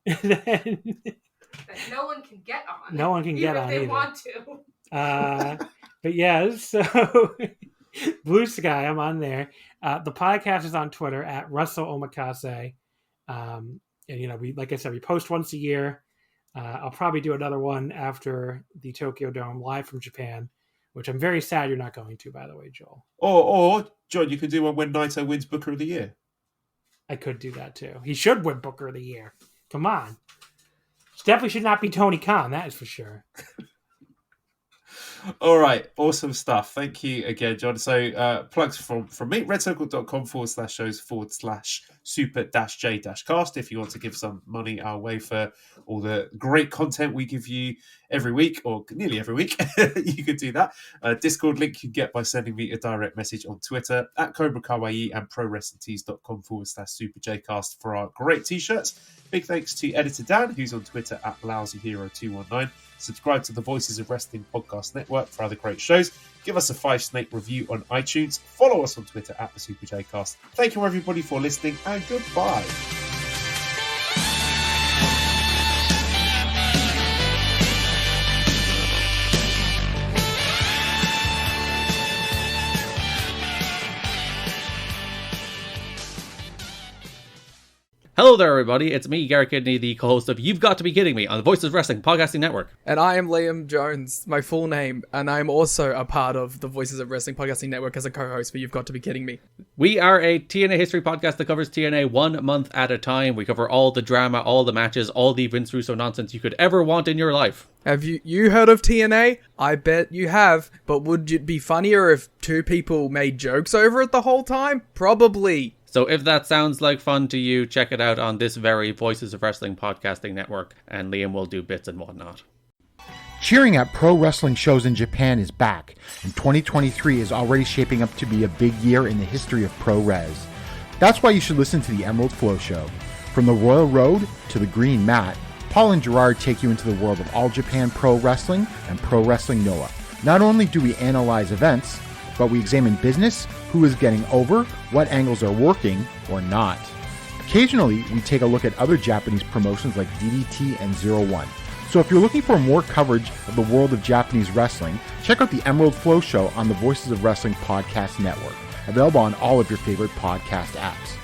no one can get on. No one can get on if they either. Want to. But yeah, so Blue Sky, I'm on there. The podcast is on Twitter at Wrestle Omakase. And we, like I said, we post once a year. I'll probably do another one after the Tokyo Dome live from Japan, which I'm very sad you're not going to, by the way, Joel. Or John, you could do one when Naito wins Booker of the Year. I could do that too. He should win Booker of the Year. Come on. Definitely should not be Tony Khan, that is for sure. All right. Awesome stuff. Thank you again, John. So plugs from me, redcircle.com/shows/. /J-Cast if you want to give some money our way for all the great content we give you every week, or nearly every week. You can do that. Discord link you can get by sending me a direct message on Twitter at Cobra Kawaii and ProWrestlingTees.com/SuperJcast for our great t-shirts. Big thanks to editor Dan, who's on Twitter at LousyHero219. Subscribe to the Voices of Wrestling Podcast Network for other great shows. Give us a 5-snake review on iTunes. Follow us on Twitter at the SuperJcast. Thank you everybody for listening, and goodbye. Hello there, everybody. It's me, Garrett Kidney, the co-host of You've Got to Be Kidding Me on the Voices of Wrestling Podcasting Network. And I am Liam Jones, my full name, and I'm also a part of the Voices of Wrestling Podcasting Network as a co-host for You've Got to Be Kidding Me. We are a TNA history podcast that covers TNA 1 month at a time. We cover all the drama, all the matches, all the Vince Russo nonsense you could ever want in your life. Have you heard of TNA? I bet you have, but would it be funnier if two people made jokes over it the whole time? Probably. So if that sounds like fun to you, check it out on this very Voices of Wrestling Podcasting Network, and Liam will do bits and whatnot. Cheering at pro wrestling shows in Japan is back, and 2023 is already shaping up to be a big year in the history of pro res. That's why you should listen to the Emerald Flow Show. From the Royal Road to the Green Mat, Paul and Gerard take you into the world of All Japan Pro Wrestling and Pro Wrestling Noah. Not only do we analyze events, but we examine business, who is getting over, what angles are working or not. Occasionally, we take a look at other Japanese promotions like DDT and 01. So if you're looking for more coverage of the world of Japanese wrestling, check out the Emerald Flow Show on the Voices of Wrestling Podcast Network, available on all of your favorite podcast apps.